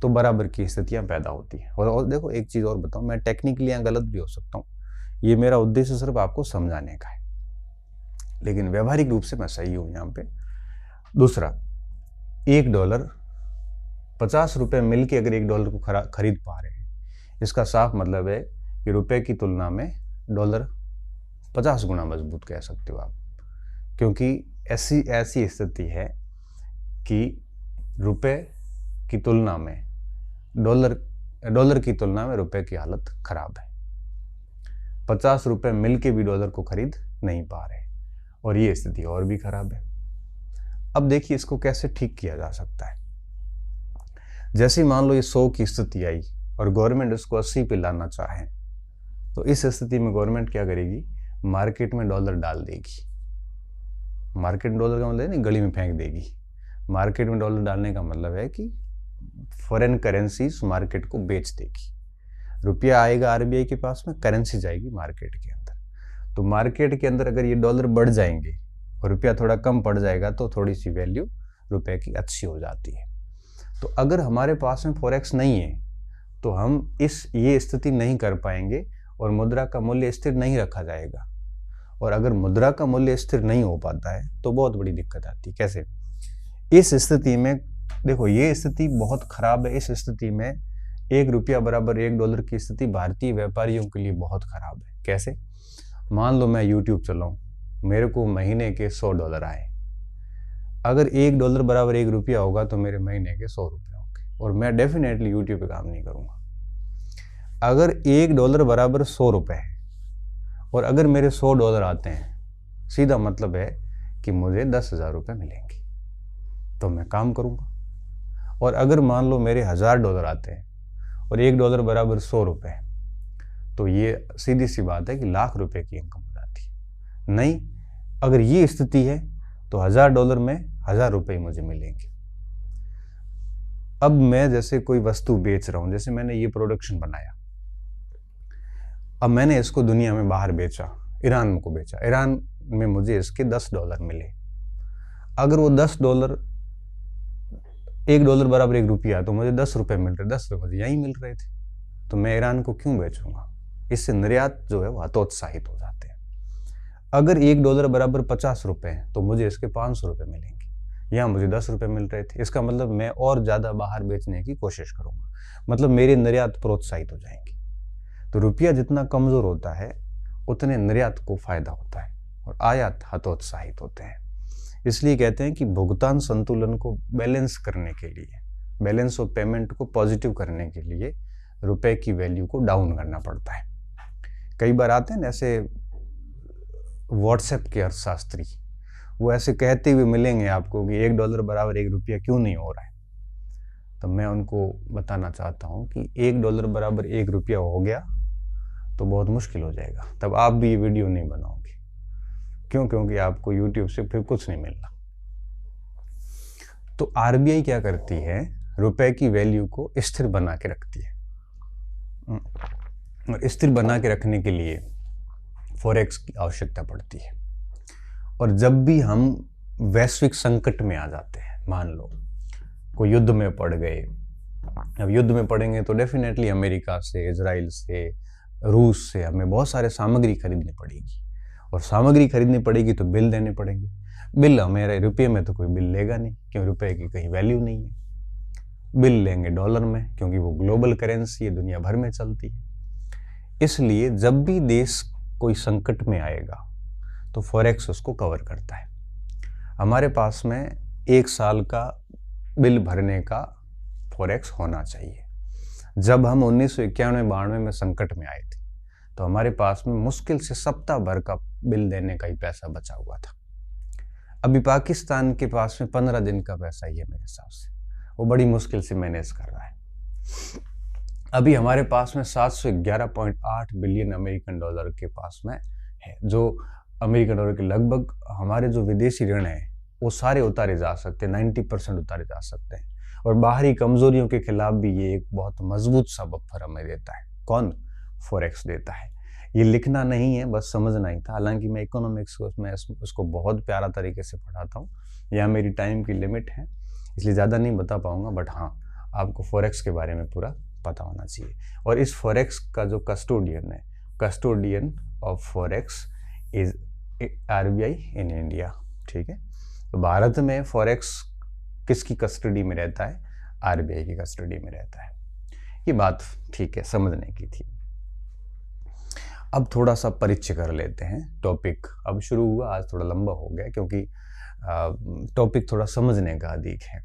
तो बराबर की स्थितियां पैदा होती हैं। और देखो एक चीज और बताऊं, मैं टेक्निकली यहाँ गलत भी हो सकता हूँ, ये मेरा उद्देश्य सिर्फ आपको समझाने का है, लेकिन व्यवहारिक रूप से मैं सही हूं यहाँ पे। दूसरा, $1 50 रुपए मिलके अगर $1 को खरीद पा रहे हैं, इसका साफ मतलब है कि रुपए की तुलना में डॉलर 50 गुना मजबूत कह सकते हो आप, क्योंकि ऐसी स्थिति है कि रुपए की तुलना में डॉलर की तुलना में रुपए की हालत खराब है। 50 रुपए मिलके भी डॉलर को खरीद नहीं पा रहे, और ये स्थिति और भी खराब है। अब देखिए इसको कैसे ठीक किया जा सकता है। जैसे मान लो ये 100 की स्थिति आई और गवर्नमेंट इसको 80 पे लाना चाहे, तो इस स्थिति में गवर्नमेंट क्या करेगी, मार्केट में डॉलर डाल देगी। मार्केट में डॉलर का मतलब है नहीं गली में फेंक देगी। मार्केट में डॉलर डालने का मतलब है कि फॉरेन करेंसीज मार्केट को बेच देगी। रुपया आएगा आरबीआई के पास में, करेंसी जाएगी मार्केट के अंदर। तो मार्केट के अंदर अगर ये डॉलर बढ़ जाएंगे और रुपया थोड़ा कम पड़ जाएगा तो थोड़ी सी वैल्यू रुपए की अच्छी हो जाती है। तो अगर हमारे पास में फॉरेक्स नहीं है तो हम ये स्थिति नहीं कर पाएंगे और मुद्रा का मूल्य स्थिर नहीं रखा जाएगा। और अगर मुद्रा का मूल्य स्थिर नहीं हो पाता है तो बहुत बड़ी दिक्कत आती है। कैसे? इस स्थिति में देखो, ये स्थिति बहुत खराब है। इस स्थिति में 1 रुपया बराबर 1 डॉलर की स्थिति भारतीय व्यापारियों के लिए बहुत खराब है। कैसे? मान लो मैं यूट्यूब चलाऊं, मेरे को महीने के $100 आए। अगर 1 डॉलर बराबर 1 रुपया होगा तो मेरे महीने के 100 रुपये होंगे और मैं डेफिनेटली यूट्यूब पे काम नहीं करूंगा। अगर 1 डॉलर बराबर 100 रुपये है और अगर मेरे $100 आते हैं, सीधा मतलब है कि मुझे 10,000 रुपये मिलेंगे तो मैं काम करूंगा। और अगर मान लो मेरे $1,000 आते हैं और 1 डॉलर बराबर 100 रुपये, तो ये सीधी सी बात है कि लाख रुपए की इनकम हो जाती है। नहीं, अगर ये स्थिति है तो $1,000 में 1,000 रुपये मुझे मिलेंगे। अब मैं जैसे कोई वस्तु बेच रहा हूं, जैसे मैंने ये प्रोडक्शन बनाया, अब मैंने इसको दुनिया में बाहर बेचा, ईरान को बेचा, ईरान में मुझे इसके $10 मिले। अगर वो $10, 1 डॉलर बराबर 1 रुपया, तो मुझे 10 रुपये मिल रहे, 10 रुपये मुझे यहीं मिल रहे थे, तो मैं ईरान को क्यों बेचूंगा? इससे निर्यात जो है वो हतोत्साहित हो जाते हैं। अगर 1 डॉलर बराबर 50 रुपये है तो मुझे इसके 500 रुपये मिलेंगे, यहाँ मुझे 10 रुपये मिल रहे थे। इसका मतलब मैं और ज़्यादा बाहर बेचने की कोशिश करूँगा, मतलब मेरे निर्यात प्रोत्साहित हो जाएंगे। तो रुपया जितना कमज़ोर होता है उतने निर्यात को फायदा होता है और आयात हतोत्साहित होते हैं। इसलिए कहते हैं कि भुगतान संतुलन को बैलेंस करने के लिए, बैलेंस ऑफ पेमेंट को पॉजिटिव करने के लिए रुपए की वैल्यू को डाउन करना पड़ता है। कई बार आते हैं ऐसे व्हाट्सएप के अर्थशास्त्री, वो ऐसे कहते हुए मिलेंगे आपको कि 1 डॉलर बराबर 1 रुपया क्यों नहीं हो रहा है। तो मैं उनको बताना चाहता हूँ कि 1 डॉलर बराबर 1 रुपया हो गया तो बहुत मुश्किल हो जाएगा, तब आप भी ये वीडियो नहीं बनाओगे। क्यों? क्योंकि आपको यूट्यूब से फिर कुछ नहीं मिलना। तो आरबीआई क्या करती है, रुपए की वैल्यू को स्थिर बना के रखती है, और स्थिर बना के रखने के लिए फॉरेक्स की आवश्यकता पड़ती है। और जब भी हम वैश्विक संकट में आ जाते हैं, मान लो कोई युद्ध में पड़ गए, अब युद्ध में पड़ेंगे तो डेफिनेटली अमेरिका से, इजराइल से, रूस से हमें बहुत सारे सामग्री खरीदनी पड़ेगी, और सामग्री खरीदनी पड़ेगी तो बिल देने पड़ेंगे। बिल हमारे रुपये में तो कोई बिल लेगा नहीं, क्योंकि रुपये की कहीं वैल्यू नहीं है। बिल लेंगे डॉलर में, क्योंकि वो ग्लोबल करेंसी है, दुनिया भर में चलती है। इसलिए जब भी देश कोई संकट में आएगा तो फॉरेक्स उसको कवर करता है। हमारे पास में 1 साल का बिल भरने का फॉरेक्स होना चाहिए। जब हम 1991-92 में संकट में आए थे तो हमारे पास में मुश्किल से सप्ताह भर का बिल देने का ही पैसा बचा हुआ था। अभी पाकिस्तान के पास में 15 दिन का पैसा ही है मेरे हिसाब से, वो बड़ी मुश्किल से मैनेज कर रहा है। अभी हमारे पास में 711.8 बिलियन अमेरिकन डॉलर के पास में है, जो अमेरिकन डॉलर के लगभग हमारे जो विदेशी ऋण है वो सारे उतारे जा सकते हैं, 90% उतारे जा सकते हैं। और बाहरी कमजोरियों के खिलाफ भी ये एक बहुत मजबूत सा बफर हमें देता है। कौन? फॉरेक्स देता है। ये लिखना नहीं है, बस समझना ही था। हालांकि मैं इकोनॉमिक्स को मैं उसको बहुत प्यारा तरीके से पढ़ाता हूँ, या मेरी टाइम की लिमिट है इसलिए ज़्यादा नहीं बता पाऊँगा, बट हाँ आपको फॉरेक्स के बारे में पूरा पता होना चाहिए। और इस फॉरेक्स का जो कस्टोडियन है, custodian of forex is RBI in India. ठीक है, तो भारत में फॉरेक्स किसकी कस्टडी में रहता है? आरबीआई की कस्टडी में रहता है। ये बात ठीक है, समझने की थी। अब थोड़ा सा परिचय कर लेते हैं। टॉपिक अब शुरू हुआ, आज थोड़ा लंबा हो गया क्योंकि टॉपिक थोड़ा समझने का अधिक है।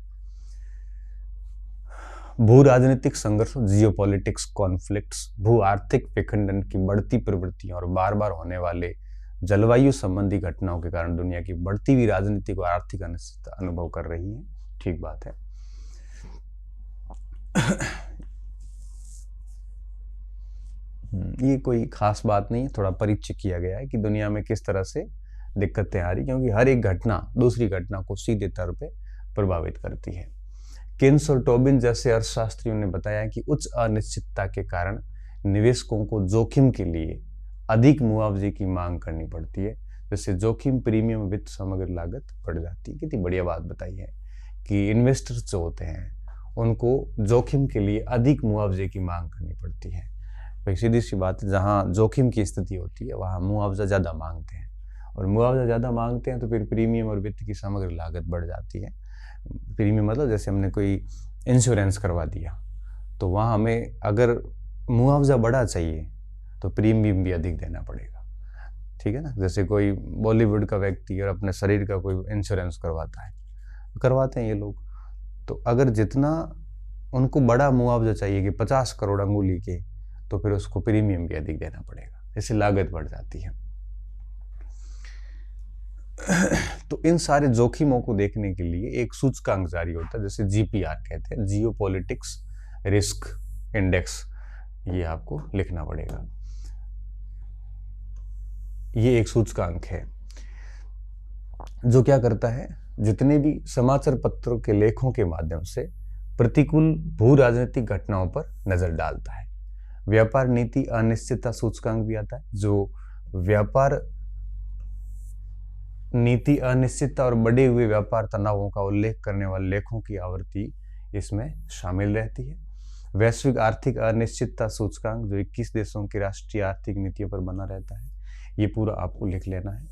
भू राजनीतिक संघर्ष, जियोपॉलिटिक्स कॉन्फ्लिक्ट्स, भू आर्थिक विखंडन की बढ़ती प्रवृत्तियां और बार बार होने वाले जलवायु संबंधी घटनाओं के कारण दुनिया की बढ़ती हुई राजनीतिक और आर्थिक अनिश्चितता अनुभव कर रही है। ठीक बात है। ये कोई खास बात नहीं है, थोड़ा परिचय किया गया है कि दुनिया में किस तरह से दिक्कतें आ रही, क्योंकि हर एक घटना दूसरी घटना को सीधे तौर पे प्रभावित करती है। किन्स और टोबिन जैसे अर्थशास्त्रियों ने बताया कि उच्च अनिश्चितता के कारण निवेशकों को जोखिम के लिए अधिक मुआवजे की मांग करनी पड़ती है, जिससे जोखिम प्रीमियम वित्त समग्र लागत बढ़ जाती है। कितनी बढ़िया बात बताई है कि इन्वेस्टर्स जो होते हैं उनको जोखिम के लिए अधिक मुआवजे की मांग करनी पड़ती है। भाई सीधी सी बात है, जहाँ जोखिम की स्थिति होती है वहाँ मुआवजा ज़्यादा मांगते हैं, और मुआवजा ज़्यादा मांगते हैं तो फिर प्रीमियम और वित्त की समग्र लागत बढ़ जाती है। प्रीमियम मतलब जैसे हमने कोई इंश्योरेंस करवा दिया तो वहाँ हमें अगर मुआवजा बढ़ा चाहिए तो प्रीमियम भी अधिक देना पड़ेगा। ठीक है ना। जैसे कोई बॉलीवुड का व्यक्ति और अपने शरीर का कोई इंश्योरेंस करवाते हैं ये लोग, तो अगर जितना उनको बड़ा मुआवजा चाहिए कि 50 करोड़ अंगुली के, तो फिर उसको प्रीमियम भी अधिक देना पड़ेगा, इससे लागत बढ़ जाती है। तो इन सारे जोखिमों को देखने के लिए एक सूचकांक जारी होता है, जैसे जीपीआर कहते हैं, जियोपॉलिटिक्स रिस्क इंडेक्स। ये आपको लिखना पड़ेगा। ये एक सूचकांक है जो क्या करता है, जितने भी समाचार पत्रों के लेखों के माध्यम से प्रतिकूल भू राजनीतिक घटनाओं पर नजर डालता है। व्यापार नीति अनिश्चितता सूचकांक भी आता है, जो व्यापार नीति अनिश्चितता और बढ़े हुए व्यापार तनावों का उल्लेख करने वाले लेखों की आवृत्ति इसमें शामिल रहती है। वैश्विक आर्थिक अनिश्चितता सूचकांक जो 21 देशों की राष्ट्रीय आर्थिक नीतियों पर बना रहता है, ये पूरा आपको लिख लेना है।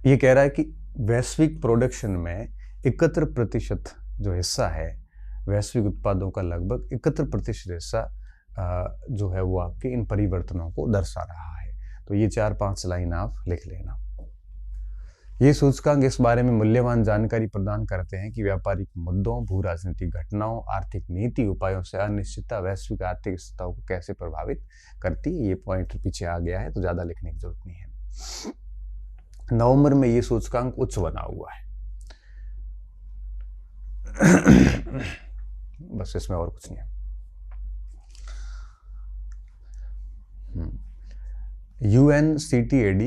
ये कह रहा है कि वैश्विक प्रोडक्शन में 71% जो हिस्सा है, वैश्विक उत्पादों का लगभग 71% हिस्सा जो है वो आपके इन परिवर्तनों को दर्शा रहा है। तो ये 4-5 लाइन आप लिख लेना। ये सूचकांक इस बारे में मूल्यवान जानकारी प्रदान करते हैं कि व्यापारिक मुद्दों, भू राजनीतिक घटनाओं, आर्थिक नीति उपायों से अनिश्चितता वैश्विक आर्थिक स्थितियों को कैसे प्रभावित करती है। ये पॉइंट पीछे आ गया है तो ज्यादा लिखने की जरूरत नहीं है। नवंबर में ये सूचकांक उच्च बना हुआ है। बस इसमें और कुछ नहीं है। UNCTAD,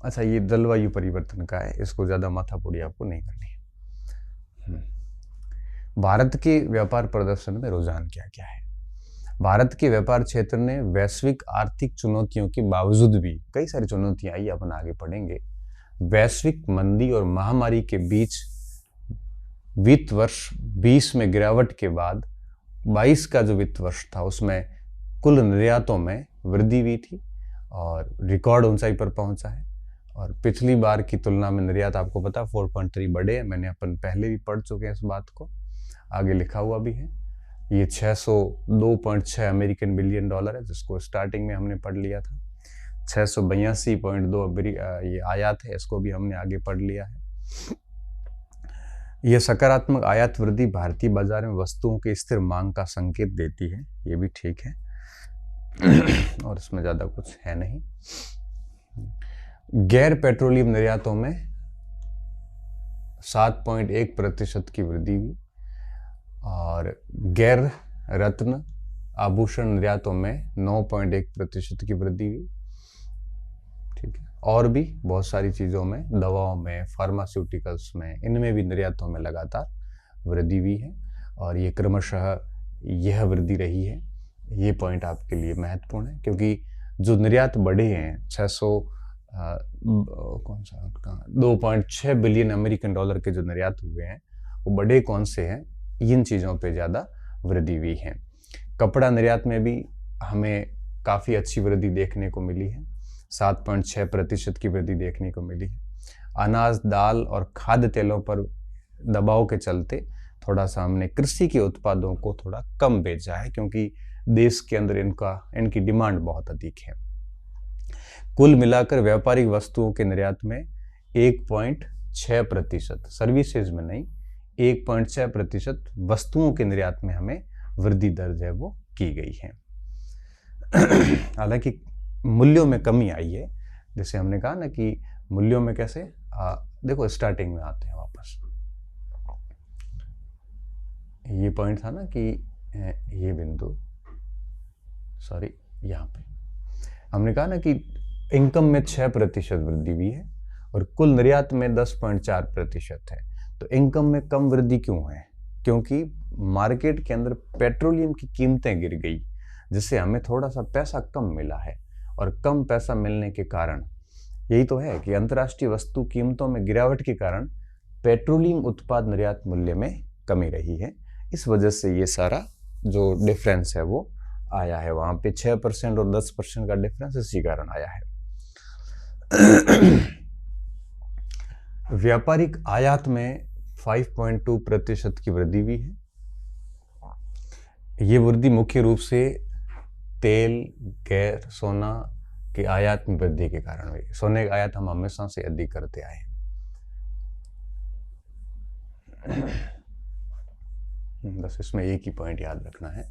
अच्छा ये जलवायु परिवर्तन का है, इसको ज्यादा माथापौड़ी आपको नहीं करनी है। भारत के व्यापार प्रदर्शन में रुझान क्या क्या है। भारत के व्यापार क्षेत्र ने वैश्विक आर्थिक चुनौतियों के बावजूद भी, कई सारी चुनौतियां आई, अपन आगे पढ़ेंगे, वैश्विक मंदी और महामारी के बीच वित्त वर्ष 20 में गिरावट के बाद 22 का जो वित्त वर्ष था उसमें कुल निर्यातों में वृद्धि हुई थी और रिकॉर्ड ऊंचाई पर पहुंचा है। और पिछली बार की तुलना में निर्यात आपको पता 4.3 बढ़े हैं। मैंने अपन पहले भी पढ़ चुके हैं इस बात को, आगे लिखा हुआ भी है। ये 602.6 अमेरिकन बिलियन डॉलर है, जिसको स्टार्टिंग में हमने पढ़ लिया था। 682.2 ये आयात है, इसको भी हमने आगे पढ़ लिया है। यह सकारात्मक आयात वृद्धि भारतीय बाजार में वस्तुओं की स्थिर मांग का संकेत देती है, ये भी ठीक है और इसमें ज़्यादा कुछ है नहीं। गैर पेट्रोलियम निर्यातों में 7.1% की वृद्धि हुई और गैर रत्न आभूषण निर्यातों में 9.1% की वृद्धि हुई। ठीक है। और भी बहुत सारी चीज़ों में, दवाओं में, फार्मास्यूटिकल्स में, इनमें भी निर्यातों में लगातार वृद्धि हुई है और ये क्रमशः यह वृद्धि रही है। ये पॉइंट आपके लिए महत्वपूर्ण है क्योंकि जो निर्यात बढ़े हैं 2.6 बिलियन अमेरिकन डॉलर के जो निर्यात हुए हैं वो बढ़े कौन से हैं, इन चीज़ों पे ज़्यादा वृद्धि हुई है। कपड़ा निर्यात में भी हमें काफ़ी अच्छी वृद्धि देखने को मिली है, 7.6% की वृद्धि देखने को मिली है। अनाज, दाल और खाद्य तेलों पर दबाव के चलते थोड़ा सा हमने कृषि के उत्पादों को थोड़ा कम बेचा है क्योंकि देश के अंदर इनकी डिमांड बहुत अधिक है। कुल मिलाकर व्यापारिक वस्तुओं के निर्यात में 1.6%, सर्विसेज में नहीं, 1.6% वस्तुओं के निर्यात में हमें वृद्धि दर्ज है वो की गई है। हालांकि मूल्यों में कमी आई है, जैसे हमने कहा ना कि मूल्यों में कैसे, देखो स्टार्टिंग में आते हैं वापस, ये पॉइंट था ना कि ये बिंदु, सॉरी यहाँ पे हमने कहा ना कि इनकम में 6% वृद्धि हुई है और कुल निर्यात में 10.4% है। तो इनकम में कम वृद्धि क्यों है? क्योंकि मार्केट के अंदर पेट्रोलियम की कीमतें गिर गई, जिससे हमें थोड़ा सा पैसा कम मिला है, और कम पैसा मिलने के कारण यही तो है कि अंतर्राष्ट्रीय वस्तु कीमतों में गिरावट के कारण पेट्रोलियम उत्पाद निर्यात मूल्य में कमी रही है। इस वजह से ये सारा जो डिफरेंस है वो आया है, वहां पे 6% और 10% का डिफरेंस इसी कारण आया है। व्यापारिक आयात में 5.2% की वृद्धि हुई है। ये वृद्धि मुख्य रूप से तेल, गैर, सोना के आयात में वृद्धि के कारण हुई। सोने का आयात हम हमेशा से अधिक करते आए हैं। बस इसमें एक ही पॉइंट याद रखना है,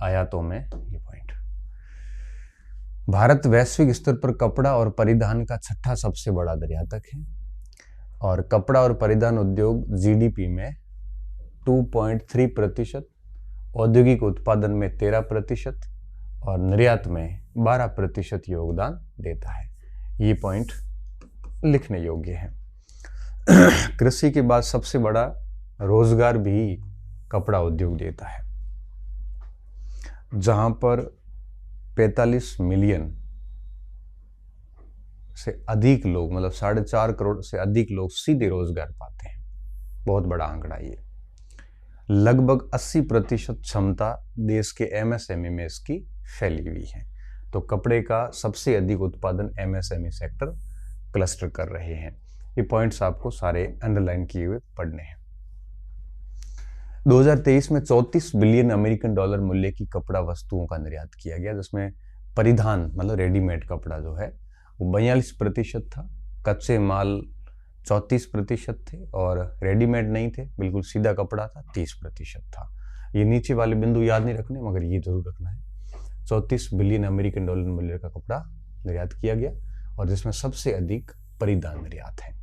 आयातों में ये पॉइंट। भारत वैश्विक स्तर पर कपड़ा और परिधान का छठा सबसे बड़ा निर्यातक है, और कपड़ा और परिधान उद्योग जीडीपी में 2.3%, औद्योगिक उत्पादन में 13% और निर्यात में 12% योगदान देता है। ये पॉइंट लिखने योग्य है। कृषि के बाद सबसे बड़ा रोजगार भी कपड़ा उद्योग देता है, जहां पर 45 मिलियन से अधिक लोग, मतलब 4.5 करोड़ से अधिक लोग सीधे रोजगार पाते हैं। बहुत बड़ा आंकड़ा ये। लगभग 80% क्षमता देश के एमएसएमई में इसकी फैली हुई है। तो कपड़े का सबसे अधिक उत्पादन एमएसएमई सेक्टर क्लस्टर कर रहे हैं। ये पॉइंट्स आपको सारे अंडरलाइन किए हुए पढ़ने हैं। 2023 में 34 बिलियन अमेरिकन डॉलर मूल्य की कपड़ा वस्तुओं का निर्यात किया गया, जिसमें परिधान मतलब रेडीमेड कपड़ा जो है वो 42% था, कच्चे माल 34% थे और रेडीमेड नहीं थे, बिल्कुल सीधा कपड़ा था 30% था। ये नीचे वाले बिंदु याद नहीं रखने, मगर ये जरूर रखना है। 34 बिलियन अमेरिकन डॉलर मूल्य का कपड़ा निर्यात किया गया, और जिसमें सबसे अधिक परिधान निर्यात है।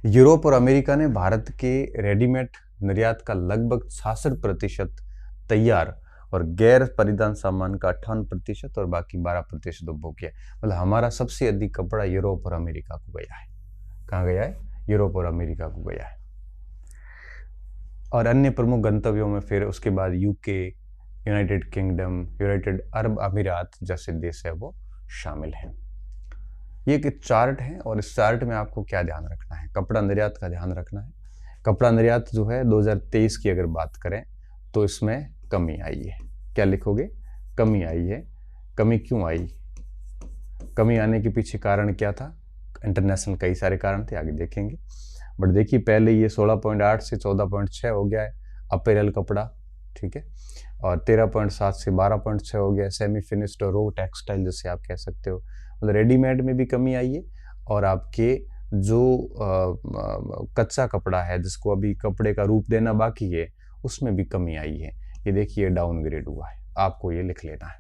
यूरोप और अमेरिका ने भारत के रेडीमेड निर्यात का लगभग 66% तैयार और गैर परिधान सामान का 58% और बाकी 12% उपभोग किया। मतलब हमारा सबसे अधिक कपड़ा यूरोप और अमेरिका को गया है। कहाँ गया है? यूरोप और अमेरिका को गया है। और अन्य प्रमुख गंतव्यों में फिर उसके बाद UK, United kingdom, United Arab अमीरात जैसे देश है वो शामिल हैं। ये एक चार्ट है, और इस चार्ट में आपको क्या ध्यान रखना है? कपड़ा निर्यात का ध्यान रखना है। कपड़ा निर्यात जो है 2023 की अगर बात करें तो इसमें कमी आई है। क्या लिखोगे? कमी आई है। कमी क्यों आई? कमी आने के पीछे कारण क्या था? इंटरनेशनल कई सारे कारण थे, आगे देखेंगे। बट देखिए पहले ये 16.8 से 14.6 हो गया है अपैरल कपड़ा, ठीक है, और 13.7 से 12.6 हो गया सेमी फिनिश्ड और रो टेक्सटाइल जैसे आप कह सकते हो। मतलब रेडीमेड में भी कमी आई है, और आपके जो कच्चा कपड़ा है जिसको अभी कपड़े का रूप देना बाकी है उसमें भी कमी आई है। ये देखिए डाउनग्रेड हुआ है, आपको ये लिख लेना है।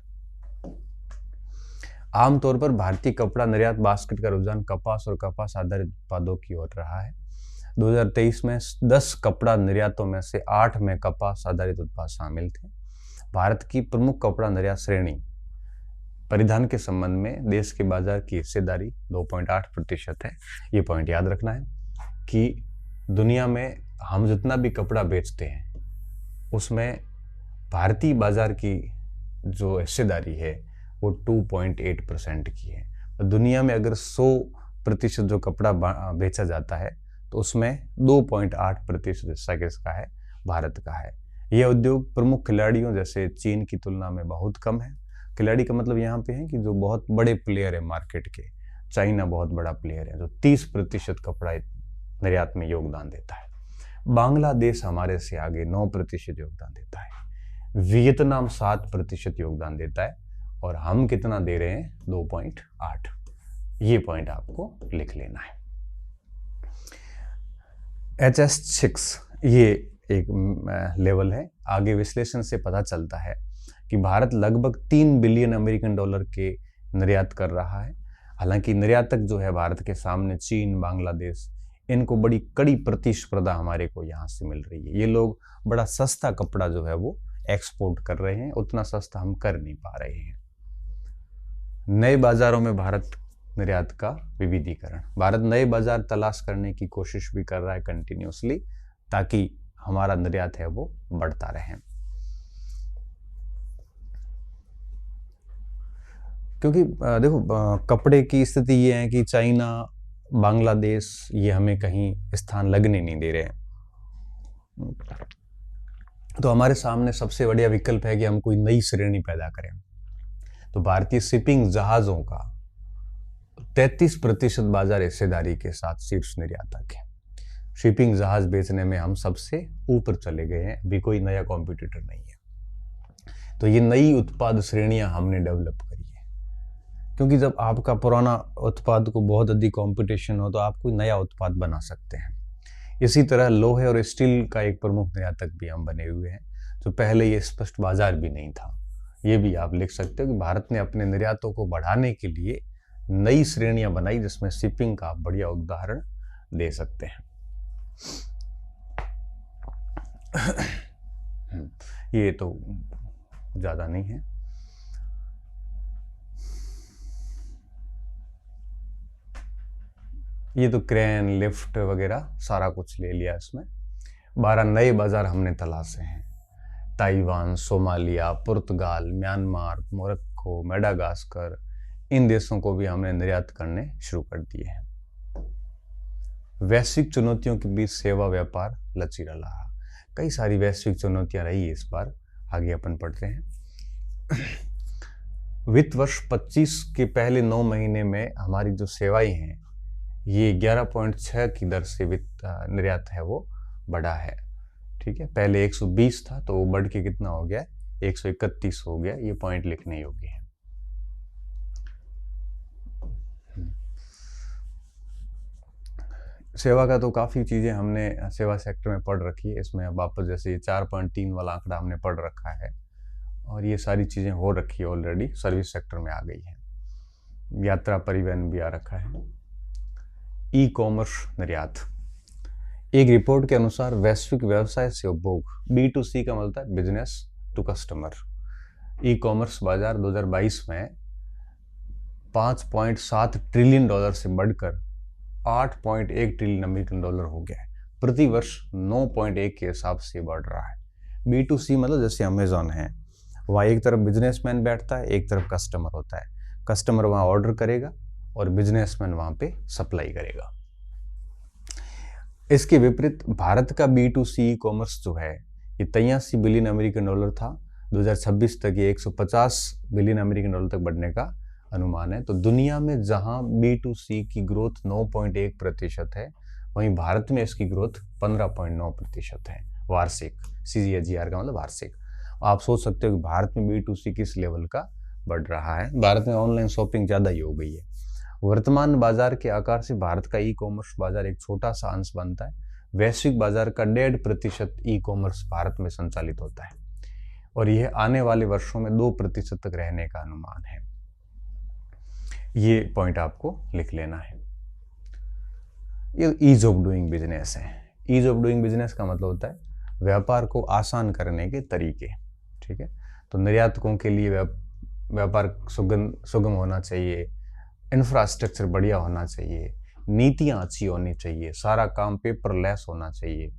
आमतौर पर भारतीय कपड़ा निर्यात बास्केट का रुझान कपास और कपास आधारित उत्पादों की ओर रहा है। 2023 में 10 कपड़ा निर्यातों में से 8 में कपास आधारित उत्पाद शामिल थे। भारत की प्रमुख कपड़ा निर्यात श्रेणी परिधान के संबंध में देश के बाजार की हिस्सेदारी 2.8% है। ये पॉइंट याद रखना है कि दुनिया में हम जितना भी कपड़ा बेचते हैं उसमें भारतीय बाजार की जो हिस्सेदारी है वो 2.8% की है। दुनिया में अगर 100% जो कपड़ा बेचा जाता है तो उसमें 2.8% हिस्सा किसका है? भारत का है। यह उद्योग प्रमुख खिलाड़ियों जैसे चीन की तुलना में बहुत कम है। खिलाड़ी का मतलब यहाँ पे है कि जो बहुत बड़े प्लेयर है मार्केट के। चाइना बहुत बड़ा प्लेयर है जो 30% कपड़ा निर्यात में योगदान देता है। बांग्लादेश हमारे से आगे 9% योगदान देता है। वियतनाम 7% योगदान देता है, और हम कितना दे रहे हैं? 2.8। ये पॉइंट आपको लिख लेना है। HS6 ये एक लेवल है। आगे विश्लेषण से पता चलता है कि भारत लगभग 3 बिलियन अमेरिकन डॉलर के निर्यात कर रहा है। हालांकि निर्यातक जो है भारत के सामने चीन, बांग्लादेश, इनको बड़ी कड़ी प्रतिस्पर्धा हमारे को यहाँ से मिल रही है। ये लोग बड़ा सस्ता कपड़ा जो है वो एक्सपोर्ट कर रहे हैं, उतना सस्ता हम कर नहीं पा रहे हैं। नए बाजारों में भारत निर्यात का विविधीकरण, भारत नए बाजार तलाश करने की कोशिश भी कर रहा है कंटिन्यूसली, ताकि हमारा निर्यात है वो बढ़ता रहे। क्योंकि देखो कपड़े की स्थिति ये है कि चाइना, बांग्लादेश ये हमें कहीं स्थान लगने नहीं दे रहे हैं। तो हमारे सामने सबसे बढ़िया विकल्प है कि हम कोई नई श्रेणी पैदा करें। तो भारतीय शिपिंग जहाजों का 33% बाजार हिस्सेदारी के साथ शीर्ष निर्यातक है। शिपिंग जहाज बेचने में हम सबसे ऊपर चले गए हैं, अभी कोई नया कॉम्पिटिटर नहीं है। तो ये नई उत्पाद श्रेणियां हमने डेवलप करी है, क्योंकि जब आपका पुराना उत्पाद को बहुत अधिक कंपटीशन हो तो आप कोई नया उत्पाद बना सकते हैं। इसी तरह लोहे और स्टील का एक प्रमुख निर्यातक भी हम बने हुए हैं, तो पहले ये स्पष्ट बाजार भी नहीं था। ये भी आप लिख सकते हो कि भारत ने अपने निर्यातों को बढ़ाने के लिए नई श्रेणियां बनाई, जिसमें शिपिंग का आप बढ़िया उदाहरण दे सकते हैं। ये तो ज्यादा नहीं है। ये तो क्रेन, लिफ्ट वगैरह सारा कुछ ले लिया इसमें। 12 नए बाजार हमने तलाशे हैं। ताइवान, सोमालिया, पुर्तगाल, म्यांमार, मोरक्को, मेडागास्कर, इन देशों को भी हमने निर्यात करने शुरू कर दिए हैं। वैश्विक चुनौतियों के बीच सेवा व्यापार लचीला रहा। कई सारी वैश्विक चुनौतियां रही है इस बार, आगे अपन पढ़ते हैं। वित्त वर्ष 25 के पहले 9 महीने में हमारी जो सेवाएं हैं ये 11.6 की दर से वित्त निर्यात है वो बढ़ा है। ठीक है, पहले 120 था तो वो बढ़ के कितना हो गया, 131 हो गया। ये पॉइंट लिखने योग्य है। सेवा का तो काफ़ी चीज़ें हमने सेवा सेक्टर में पढ़ रखी है। इसमें वापस जैसे ये 4.3 वाला आंकड़ा हमने पढ़ रखा है, और ये सारी चीज़ें हो रखी है ऑलरेडी, सर्विस सेक्टर में आ गई है। यात्रा परिवहन भी आ रखा है। ई कॉमर्स निर्यात, एक रिपोर्ट के अनुसार वैश्विक व्यवसाय से उपभोग, B2C का मतलब है business to customer, e commerce बाजार 2022 में 5.7 ट्रिलियन डॉलर से बढ़कर 8.1 ट्रिलियन अमेरिकन डॉलर हो गया है। प्रति वर्ष 9.1 के हिसाब से बढ़ रहा है। B2C मतलब जैसे अमेजॉन है, वहाँ एक तरफ बिजनेसमैन बैठता है, एक तरफ कस्टमर होता है। कस्टमर वहाँ ऑर्डर करेगा और बिजनेसमैन वहाँ पे सप्लाई करेगा। इसके विपरीत भारत का B2C कॉमर्स जो है ये 83 बिलियन अमेरिकन डॉलर था। 2026 तक ये 150 बिलियन अमेरिकन डॉलर तक बढ़ने का अनुमान है। तो दुनिया में जहां B2C की ग्रोथ 9.1% है, वहीं भारत में इसकी ग्रोथ 15.9% है वार्षिक। CAGR का मतलब वार्षिक। आप सोच सकते हो कि भारत में B2C किस लेवल का बढ़ रहा है। भारत में ऑनलाइन शॉपिंग ज़्यादा ही हो गई है। वर्तमान बाजार के आकार से भारत का ई कॉमर्स बाजार एक छोटा सा अंश बनता है। वैश्विक बाजार का 1.5% ई कॉमर्स भारत में संचालित होता है, और यह आने वाले वर्षों में 2% तक रहने का अनुमान है। ये पॉइंट आपको लिख लेना है। ये ईज ऑफ डूइंग बिजनेस है। ईज ऑफ डूइंग बिजनेस का मतलब होता है व्यापार को आसान करने के तरीके। ठीक है, तो निर्यातकों के लिए व्यापार सुगम होना चाहिए, इंफ्रास्ट्रक्चर बढ़िया होना चाहिए, नीतियाँ अच्छी होनी चाहिए, सारा काम पेपरलेस होना चाहिए,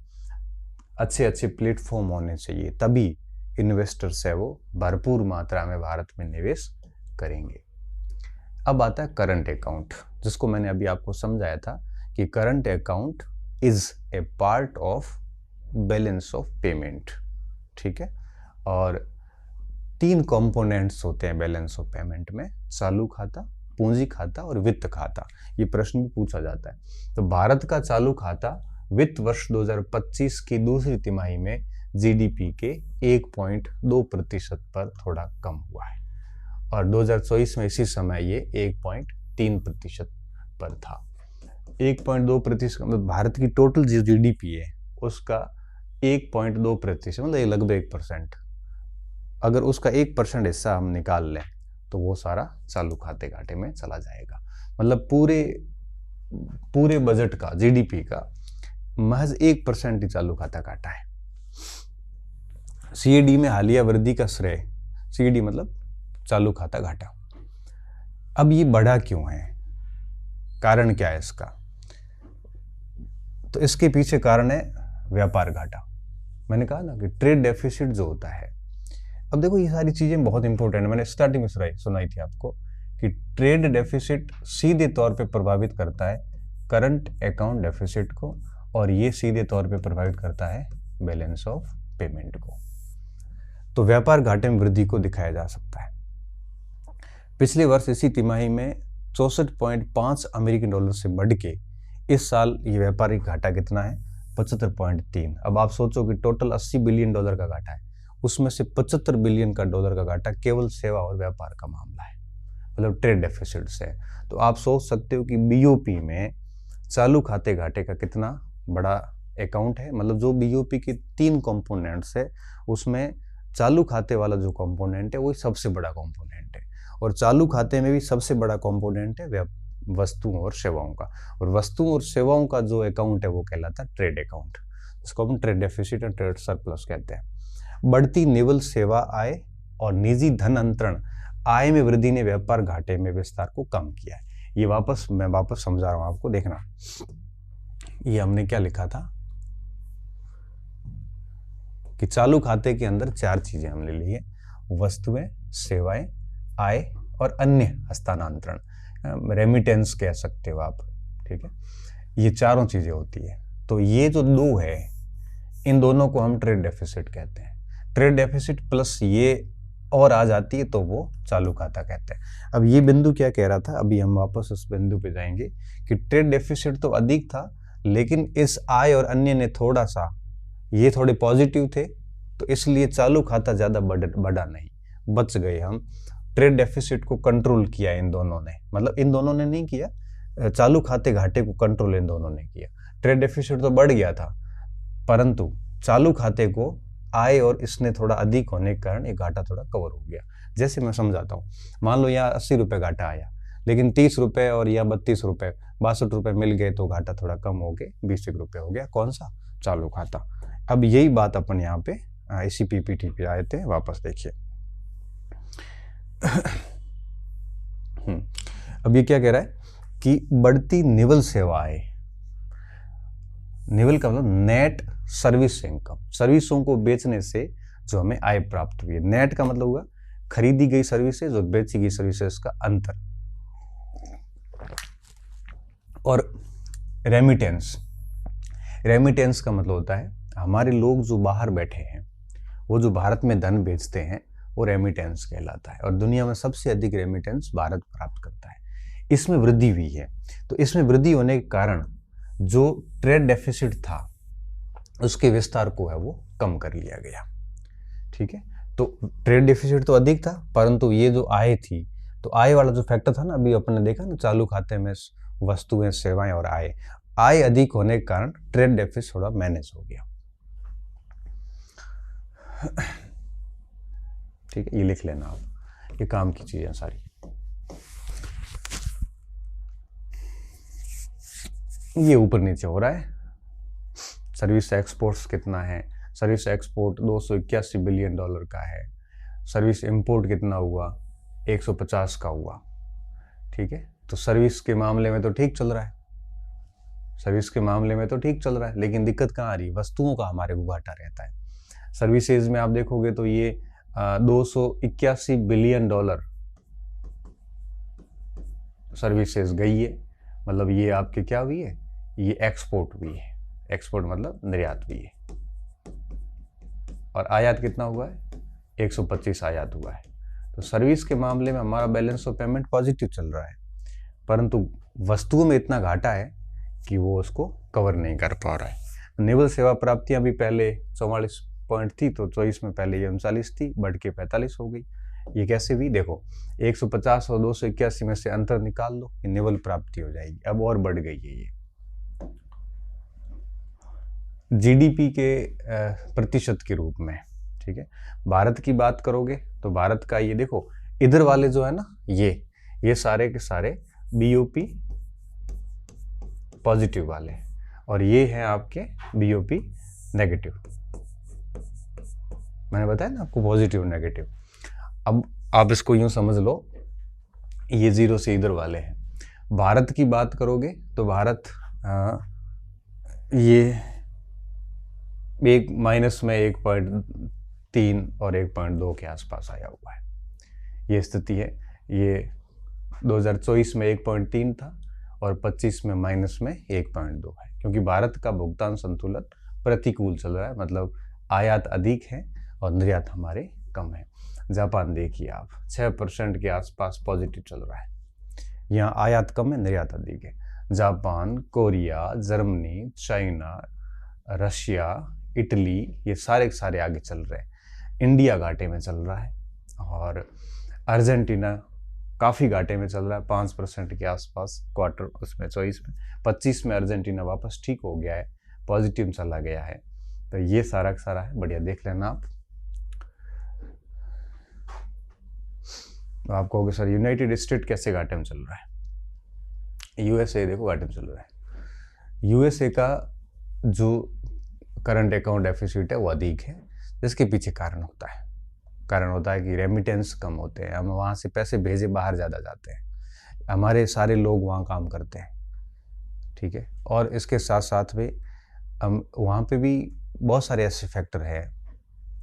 अच्छे अच्छे प्लेटफॉर्म होने चाहिए, तभी इन्वेस्टर्स है वो भरपूर मात्रा में भारत में निवेश करेंगे। अब आता है करंट अकाउंट, जिसको मैंने अभी आपको समझाया था कि current account is a part of balance of payment. ठीक है, और 3 कंपोनेंट्स होते हैं बैलेंस ऑफ पेमेंट में, चालू खाता, पूंजी खाता और वित्त खाता। ये प्रश्न भी पूछा जाता है। तो भारत का चालू खाता वित्त वर्ष 2025 की दूसरी तिमाही में जीडीपी के 1.2% पर थोड़ा कम हुआ है, और 2024 में इसी समय ये 1.3% पर था। 1.2% मतलब भारत की टोटल जो जीडीपी है उसका 1.2% मतलब लगभग 1%। अगर उसका 1% हिस्सा हम निकाल लें तो वो सारा चालू खाते घाटे में चला जाएगा। मतलब पूरे बजट का, जीडीपी का महज 1% ही चालू खाता घाटा है। सीएडी में हालिया वृद्धि का श्रेय, सीएडी मतलब चालू खाता घाटा, अब ये बढ़ा क्यों है, कारण क्या है इसका? तो इसके पीछे कारण है व्यापार घाटा। मैंने कहा ना कि ट्रेड डेफिसिट जो होता है, अब देखो ये सारी चीजें बहुत इंपॉर्टेंट है। मैंने स्टार्टिंग में सुनाई थी आपको कि ट्रेड डेफिसिट सीधे तौर पे प्रभावित करता है करंट अकाउंट डेफिसिट को, और ये सीधे तौर पे प्रभावित करता है बैलेंस ऑफ पेमेंट को। तो व्यापार घाटे में वृद्धि को दिखाया जा सकता है। पिछले वर्ष इसी तिमाही में 64.5 अमेरिकन डॉलर से बढ़ के इस साल ये व्यापारिक घाटा कितना है? 75.3। अब आप सोचो कि टोटल 80 बिलियन डॉलर का घाटा है, उसमें से 75 बिलियन का डॉलर का घाटा केवल सेवा और व्यापार का मामला है, मतलब ट्रेड डेफिसिट से। तो आप सोच सकते हो कि बीओपी में चालू खाते घाटे का कितना बड़ा अकाउंट है। मतलब जो बीओपी के 3 कंपोनेंट्स है, उसमें चालू खाते वाला जो कंपोनेंट है वो सबसे बड़ा कंपोनेंट है, और चालू खाते में भी सबसे बड़ा कंपोनेंट है वस्तुओं और सेवाओं का, और वस्तुओं और सेवाओं का जो अकाउंट है वो कहलाता है ट्रेड अकाउंट, जिसको हम ट्रेड डेफिसिट और ट्रेड सरप्लस कहते हैं। बढ़ती निवल सेवा आय और निजी धन अंतरण आय में वृद्धि ने व्यापार घाटे में विस्तार को कम किया है। ये मैं वापस समझा रहा हूं आपको, देखना ये हमने क्या लिखा था कि चालू खाते के अंदर 4 चीजें हमने ली है, वस्तुएं, सेवाएं, आय और अन्य हस्तांतरण, रेमिटेंस कह सकते हो आप, ठीक है। ये चारों चीजें होती है। तो ये जो 2 है, इन दोनों को हम ट्रेड डेफिसिट कहते हैं। ट्रेड डेफिसिट प्लस ये और आ जाती है तो वो चालू खाता कहते हैं। अब ये बिंदु क्या कह रहा था, अभी हम वापस उस बिंदु पे जाएंगे कि ट्रेड डेफिसिट तो अधिक था, लेकिन इस आय और अन्य ने थोड़ा सा, ये थोड़े पॉजिटिव थे, तो इसलिए चालू खाता ज्यादा बढ़ा नहीं, बच गए हम। ट्रेड डेफिसिट को कंट्रोल किया इन दोनों ने, मतलब इन दोनों ने नहीं किया, चालू खाते घाटे को कंट्रोल इन दोनों ने किया। ट्रेड डेफिसिट तो बढ़ गया था, परंतु चालू खाते को आय और इसने थोड़ा अधिक होने के कारण ये घाटा थोड़ा कवर हो गया। जैसे मैं समझाता हूँ, मान लो यहाँ 80 रुपये घाटा आया, लेकिन 30 रुपये और या 32 रुपये, 62 रुपये मिल गए, तो घाटा थोड़ा कम हो गया, 20 रुपये हो गया। कौन सा? चालू खाता। अब यही बात अपन यहाँ पे इसी पीपीटी पे आए थे, वापस देखिए। अब ये क्या कह रहा है कि बढ़ती निवल सेवाएं, निवल का मतलब नेट सर्विस इनकम, सर्विसों को बेचने से जो हमें आय प्राप्त हुई है। नेट का मतलब हुआ खरीदी गई सर्विसेज और बेची गई सर्विसेज का अंतर। और रेमिटेंस, रेमिटेंस का मतलब होता है हमारे लोग जो बाहर बैठे हैं, वो जो भारत में धन बेचते हैं, वो रेमिटेंस कहलाता है, और दुनिया में सबसे अधिक रेमिटेंस भारत प्राप्त करता है। इसमें वृद्धि हुई है, तो इसमें वृद्धि होने के कारण जो ट्रेड डेफिसिट था उसके विस्तार को है वो कम कर लिया गया, ठीक है। तो ट्रेड डेफिसिट तो अधिक था, परंतु ये जो आय थी, तो आय वाला जो फैक्टर था ना, अभी अपन ने देखा ना, चालू खाते में वस्तुएं, सेवाएं और आय अधिक होने के कारण ट्रेड डेफिसिट थोड़ा मैनेज हो गया, ठीक है। ये लिख लेना आप, ये काम की चीजें सारी। ये ऊपर नीचे हो रहा है। सर्विस एक्सपोर्ट्स कितना है? सर्विस एक्सपोर्ट 281 बिलियन डॉलर का है। सर्विस इंपोर्ट कितना हुआ? 150 का हुआ, ठीक है। तो सर्विस के मामले में तो ठीक चल रहा है, सर्विस के मामले में तो ठीक चल रहा है, लेकिन दिक्कत कहाँ आ रही है? वस्तुओं का हमारे को घाटा रहता है। सर्विसेज में आप देखोगे तो ये 281 बिलियन डॉलर सर्विसेज गई है, मतलब ये आपके क्या हुई है? ये एक्सपोर्ट हुई है। एक्सपोर्ट मतलब निर्यात हुई है। और आयात कितना हुआ है? 125 आयात हुआ है। तो सर्विस के मामले में हमारा बैलेंस ऑफ पेमेंट पॉजिटिव चल रहा है, परंतु वस्तुओं में इतना घाटा है कि वो उसको कवर नहीं कर पा रहा है। निवल सेवा प्राप्तियां भी पहले 44 पॉइंट थी, तो 24 में पहले ये 39 थी, बढ़ के 45 हो गई। ये कैसे हुई? देखो, 150 और 281 में से अंतर निकाल लो, ये निवल प्राप्ति हो जाएगी। अब और बढ़ गई है ये। जीडीपी के प्रतिशत के रूप में ठीक है। भारत की बात करोगे तो भारत का ये देखो, इधर वाले जो है ना, ये सारे के सारे बीओपी पॉजिटिव वाले, और ये हैं आपके बीओपी नेगेटिव। मैंने बताया ना आपको पॉजिटिव नेगेटिव। अब आप इसको यूं समझ लो, ये 0 से इधर वाले हैं। भारत की बात करोगे तो भारत ये एक माइनस में 1.3 और 1.2 के आसपास आया हुआ है, ये स्थिति है। ये 2024 में 1.3 था और 25 में माइनस में 1.2 है, क्योंकि भारत का भुगतान संतुलन प्रतिकूल चल रहा है, मतलब आयात अधिक है और निर्यात हमारे कम है। जापान देखिए आप, 6% के आसपास पॉजिटिव चल रहा है, यहाँ आयात कम है, निर्यात अधिक है। Japan, Korea, Germany, China, Russia, Italy, ये सारे के सारे आगे चल रहे हैं। इंडिया घाटे में चल रहा है और अर्जेंटीना काफ़ी घाटे में चल रहा है, 5% के आसपास क्वार्टर उसमें 24 में। 25 में अर्जेंटीना वापस ठीक हो गया है, पॉजिटिव चला गया है। तो ये सारा का सारा है, बढ़िया देख लेना आप। तो आप कहोगे सर यूनाइटेड स्टेट कैसे घाटे में चल रहा है? यूएसए देखो घाटे में चल रहा है। यूएसए का जो करंट अकाउंट डेफिसिट है वो अधिक है, जिसके पीछे कारण होता है कि रेमिटेंस कम होते हैं, हम वहाँ से पैसे भेजे बाहर ज़्यादा जाते हैं, हमारे सारे लोग वहाँ काम करते हैं, ठीक है। और इसके साथ साथ भी हम वहाँ पे भी बहुत सारे ऐसे फैक्टर हैं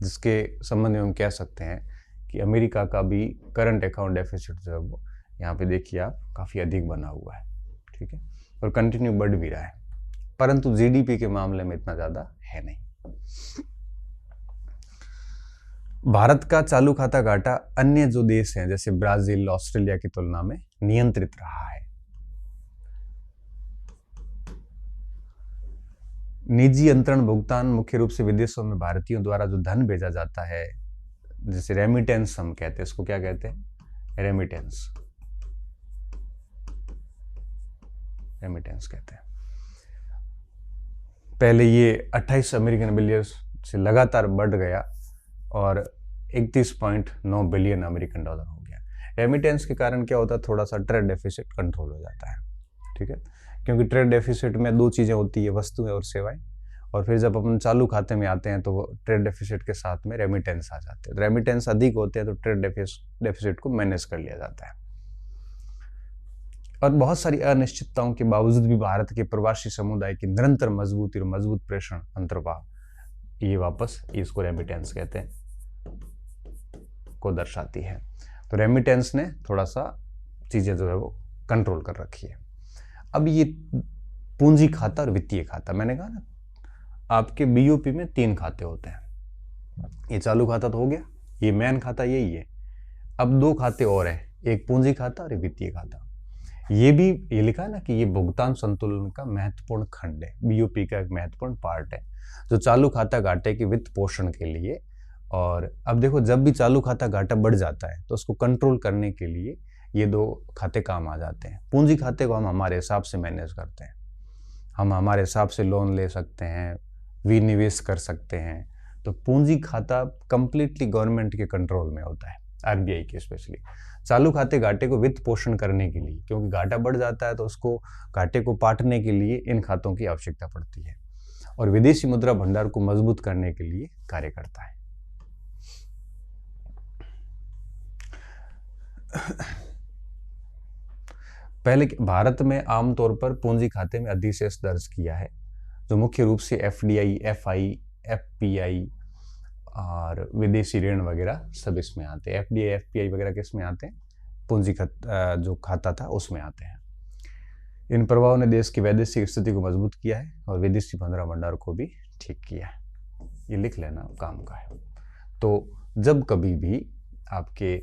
जिसके संबंध में हम कह सकते हैं कि अमेरिका का भी करंट अकाउंट डेफिसिट जो है वो यहाँ पे देखिए आप काफ़ी अधिक बना हुआ है, ठीक है, और कंटिन्यू बढ़ भी रहा है, परंतु जीडीपी के मामले में इतना ज़्यादा है नहीं। भारत का चालू खाता घाटा अन्य जो देश हैं जैसे ब्राजील, ऑस्ट्रेलिया की तुलना में नियंत्रित रहा है। निजी अंतरण भुगतान मुख्य रूप से विदेशों में भारतीयों द्वारा जो धन भेजा जाता है, जैसे रेमिटेंस हम कहते हैं, इसको क्या कहते हैं? रेमिटेंस कहते हैं। पहले ये 28 अमेरिकन बिलियन से लगातार बढ़ गया और 31.9 बिलियन अमेरिकन डॉलर हो गया। रेमिटेंस के कारण क्या होता है, थोड़ा सा ट्रेड डेफिसिट कंट्रोल हो जाता है, ठीक है, क्योंकि ट्रेड डेफिसिट में दो चीज़ें होती है, वस्तुएं और सेवाएं, और फिर जब अपन चालू खाते में आते हैं तो ट्रेड डेफिसिट के साथ में रेमिटेंस आ जाते हैं। रेमिटेंस अधिक होते हैं तो ट्रेड डेफिसिट को मैनेज कर लिया जाता है। और बहुत सारी अनिश्चितताओं के बावजूद भी भारत के प्रवासी समुदाय की निरंतर मजबूती और मजबूत प्रेषण अंतर्वाह, ये वापस इसको रेमिटेंस कहते हैं, को दर्शाती है। तो रेमिटेंस ने थोड़ा सा चीजें जो है वो कंट्रोल कर रखी है। अब ये पूंजी खाता और वित्तीय खाता, मैंने कहा ना आपके बीओपी में 3 खाते होते हैं। ये चालू खाता तो हो गया, ये मेन खाता यही है। अब 2 खाते और हैं, एक पूंजी खाता और एक वित्तीय खाता। ये भी ये लिखा है ना कि ये भुगतान संतुलन का महत्वपूर्ण खंड है, बीओपी का एक महत्वपूर्ण पार्ट है जो चालू खाता घाटे के वित्त पोषण के लिए। और अब देखो जब भी चालू खाता घाटा बढ़ जाता है तो उसको कंट्रोल करने के लिए ये 2 खाते काम आ जाते हैं। पूंजी खाते को हम हमारे हिसाब से मैनेज करते हैं, हम हमारे हिसाब से लोन ले सकते हैं, विनिवेश कर सकते हैं। तो पूंजी खाता कंप्लीटली गवर्नमेंट के कंट्रोल में होता है, आरबीआई के स्पेशली। चालू खाते घाटे को वित्त पोषण करने के लिए, क्योंकि घाटा बढ़ जाता है तो उसको घाटे को पाटने के लिए इन खातों की आवश्यकता पड़ती है, और विदेशी मुद्रा भंडार को मजबूत करने के लिए कार्य करता है। पहले भारत में आमतौर पर पूंजी खाते में अधिशेष दर्ज किया है, जो मुख्य रूप से एफडीआई, एफआई, एफपीआई और विदेशी ऋण वगैरह सब इसमें आते हैं। एफडीआई, एफपीआई वगैरह किस में आते हैं? पूंजी जो खाता था उसमें आते हैं। इन प्रभावों ने देश की वैदेशिक स्थिति को मजबूत किया है और विदेशी मुद्रा भंडार को भी ठीक किया है। ये लिख लेना काम का है। तो जब कभी भी आपके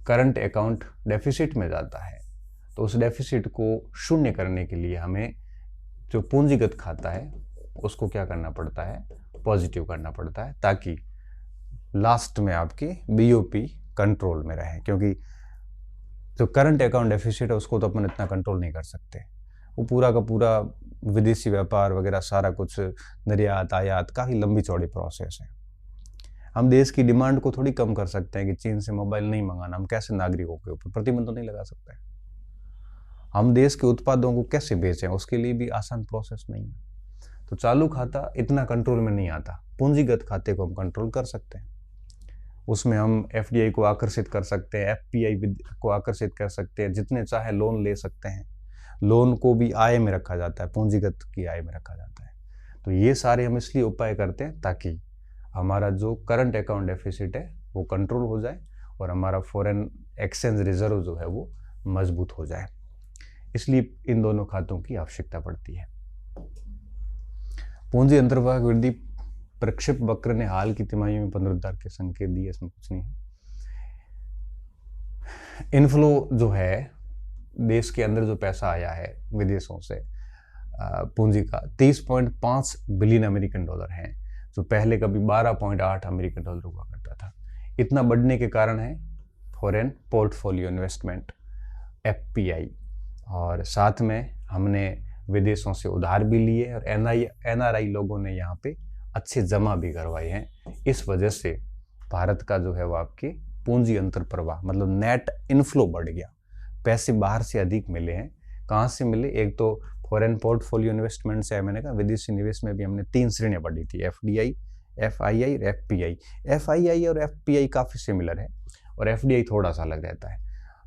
करंट अकाउंट डेफिसिट में जाता है तो उस डेफिसिट को शून्य करने के लिए हमें जो पूंजीगत खाता है उसको क्या करना पड़ता है? पॉजिटिव करना पड़ता है, ताकि लास्ट में आपकी बीओपी कंट्रोल में रहे। क्योंकि जो करंट अकाउंट डेफिसिट है उसको तो अपन इतना कंट्रोल नहीं कर सकते, वो पूरा का पूरा विदेशी व्यापार वगैरह सारा कुछ, निर्यात आयात, काफ़ी लंबी चौड़ी प्रोसेस है। हम देश की डिमांड को थोड़ी कम कर सकते हैं कि चीन से मोबाइल नहीं मंगाना। हम कैसे नागरिकों के ऊपर प्रतिबंध तो नहीं लगा सकते। हम देश के उत्पादों को कैसे बेचें, उसके लिए भी आसान प्रोसेस नहीं है। तो चालू खाता इतना कंट्रोल में नहीं आता। पूंजीगत खाते को हम कंट्रोल कर सकते हैं। उसमें हम एफडीआई को आकर्षित कर सकते हैं, एफपीआई को आकर्षित कर सकते हैं, जितने चाहे लोन ले सकते हैं। लोन को भी आय में रखा जाता है, पूंजीगत की आय में रखा जाता है। तो ये सारे हम इसलिए उपाय करते हैं ताकि हमारा जो करंट अकाउंट डेफिसिट है वो कंट्रोल हो जाए और हमारा फॉरेन एक्सचेंज रिजर्व जो है वो मजबूत हो जाए। इसलिए इन दोनों खातों की आवश्यकता पड़ती है। पूंजी अंतर्वाह वृद्धि प्रक्षेप वक्र ने हाल की तिमाही में पुनरुद्धार के संकेत दिए, इसमें कुछ नहीं है। इनफ्लो जो है, देश के अंदर जो पैसा आया है विदेशों से पूंजी का 30.5 बिलियन अमेरिकन डॉलर है, जो पहले कभी 12.8 अमेरिकन डॉलर हुआ करता था। इतना बढ़ने के कारण है फॉरेन पोर्टफोलियो इन्वेस्टमेंट, एफपीआई, और साथ में हमने विदेशों से उधार भी लिए और एनआरआई लोगों ने यहाँ पे अच्छे जमा भी करवाए हैं। इस वजह से भारत का जो है वो आपके पूंजी अंतर प्रवाह मतलब नेट इनफ्लो बढ़ गया। पैसे बाहर से अधिक मिले हैं। कहाँ से मिले? एक तो फॉरेन पोर्टफोलियो इन्वेस्टमेंट से, मैंने कहा विदेशी निवेश में भी हमने 3 श्रेणियां पढ़ी थी, एफडीआई, एफआईआई और एफपीआई। एफआईआई और एफपीआई काफ़ी सिमिलर है और एफडीआई थोड़ा सा अलग रहता है।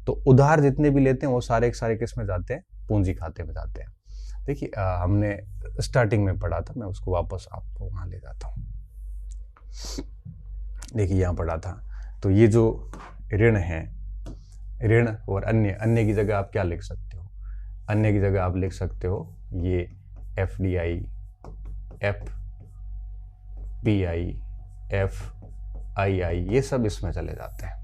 तो उधार जितने भी लेते हैं वो सारे के सारे किस में जाते हैं? पूंजी खाते में जाते हैं। देखिए हमने स्टार्टिंग में पढ़ा था, मैं उसको वापस आपको वहाँ ले जाता हूँ। देखिए यहाँ पढ़ा था, तो ये जो ऋण है, ऋण और अन्य की जगह आप क्या लिख सकते हो? अन्य की जगह आप लिख सकते हो ये एफडीआई, एफपीआई, एफआईआई, ये सब इसमें चले जाते हैं।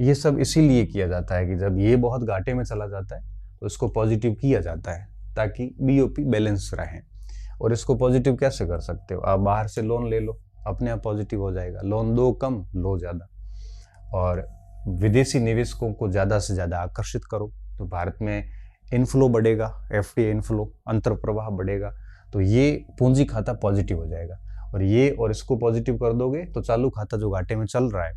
ये सब इसीलिए किया जाता है कि जब ये बहुत घाटे में चला जाता है तो इसको पॉजिटिव किया जाता है ताकि बीओपी बैलेंस रहे। और इसको पॉजिटिव कैसे कर सकते हो? आप बाहर से लोन ले लो, अपने आप पॉजिटिव हो जाएगा। लोन दो कम, लो ज़्यादा, और विदेशी निवेशकों को ज़्यादा से ज़्यादा आकर्षित करो तो भारत में इनफ्लो बढ़ेगा, एफडीआई इनफ्लो, अंतर प्रवाह बढ़ेगा, तो ये पूंजी खाता पॉजिटिव हो जाएगा। और ये और इसको पॉजिटिव कर दोगे तो चालू खाता जो घाटे में चल रहा है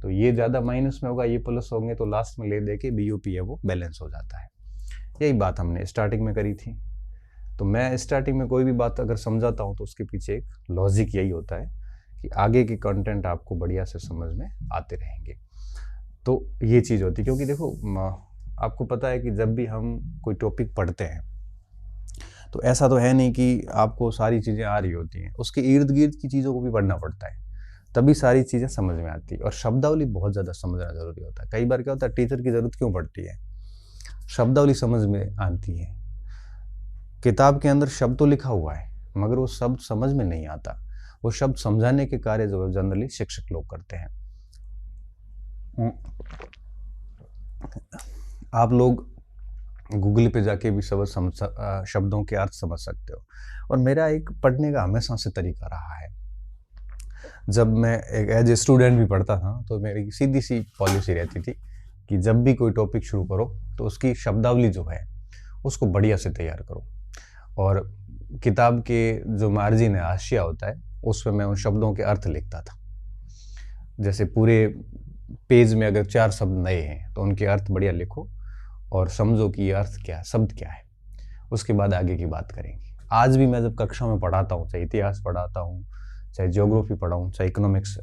तो ये ज़्यादा माइनस में होगा, ये प्लस होंगे, तो लास्ट में ले दे के बीओपी है वो बैलेंस हो जाता है। यही बात हमने स्टार्टिंग में करी थी। तो मैं स्टार्टिंग में कोई भी बात अगर समझाता हूँ तो उसके पीछे एक लॉजिक यही होता है कि आगे की कंटेंट आपको बढ़िया से समझ में आते रहेंगे। तो ये चीज़ होती है, क्योंकि देखो आपको पता है कि जब भी हम कोई टॉपिक पढ़ते हैं तो ऐसा तो है नहीं कि आपको सारी चीज़ें आ रही होती हैं, उसके इर्द गिर्द की चीज़ों को भी पढ़ना पड़ता है, तभी सारी चीज़ें समझ में आती है। और शब्दावली बहुत ज़्यादा समझना जरूरी होता है। कई बार क्या होता है, टीचर की ज़रूरत क्यों पड़ती है? शब्दावली समझ में आती है। किताब के अंदर शब्द तो लिखा हुआ है मगर वो शब्द समझ में नहीं आता। वो शब्द समझाने के कार्य जो जनरली शिक्षक लोग करते हैं। आप लोग गूगल पे जाके भी शब्दों के अर्थ समझ सकते हो। और मेरा एक पढ़ने का हमेशा से तरीका रहा है, जब मैं एक एज ए स्टूडेंट भी पढ़ता था तो मेरी सीधी सी पॉलिसी रहती थी कि जब भी कोई टॉपिक शुरू करो तो उसकी शब्दावली जो है उसको बढ़िया से तैयार करो। और किताब के जो मार्जिन है, हाशिया होता है, उसमें मैं उन शब्दों के अर्थ लिखता था। जैसे पूरे पेज में अगर 4 शब्द नए हैं तो उनके अर्थ बढ़िया लिखो और समझो कि ये अर्थ क्या है, शब्द क्या है, उसके बाद आगे की बात करेंगे। आज भी मैं जब कक्षा में पढ़ाता हूँ, चाहे इतिहास पढ़ाता हूँ, चाहे ज्योग्राफी पढ़ाऊँ, चाहे इकोनॉमिक्स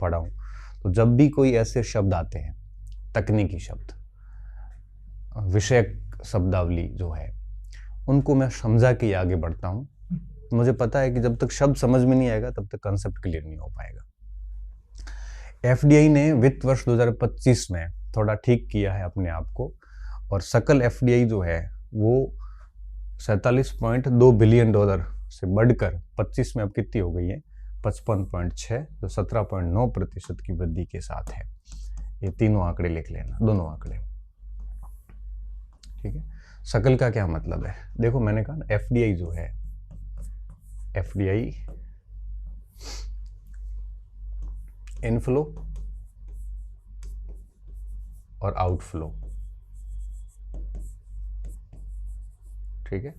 पढ़ाऊँ, तो जब भी कोई ऐसे शब्द आते हैं, तकनीकी शब्द, विषयक शब्दावली जो है, उनको मैं समझा के आगे बढ़ता हूँ। मुझे पता है कि जब तक शब्द समझ में नहीं आएगा तब तक कंसेप्ट क्लियर नहीं हो पाएगा। एफडीआई ने वित्त वर्ष 2025 में थोड़ा ठीक किया है अपने आप को, और सकल एफडीआई जो है वो 47.2 बिलियन डॉलर से बढ़कर 25 में अब कितनी हो गई है? 55.6, जो 17.9% की वृद्धि के साथ है। ये तीनों आंकड़े लिख लेना, दोनों आंकड़े, ठीक है। सकल का क्या मतलब है? देखो मैंने कहा एफडीआई जो है, एफडीआई इनफ्लो और आउटफ्लो, ठीक है।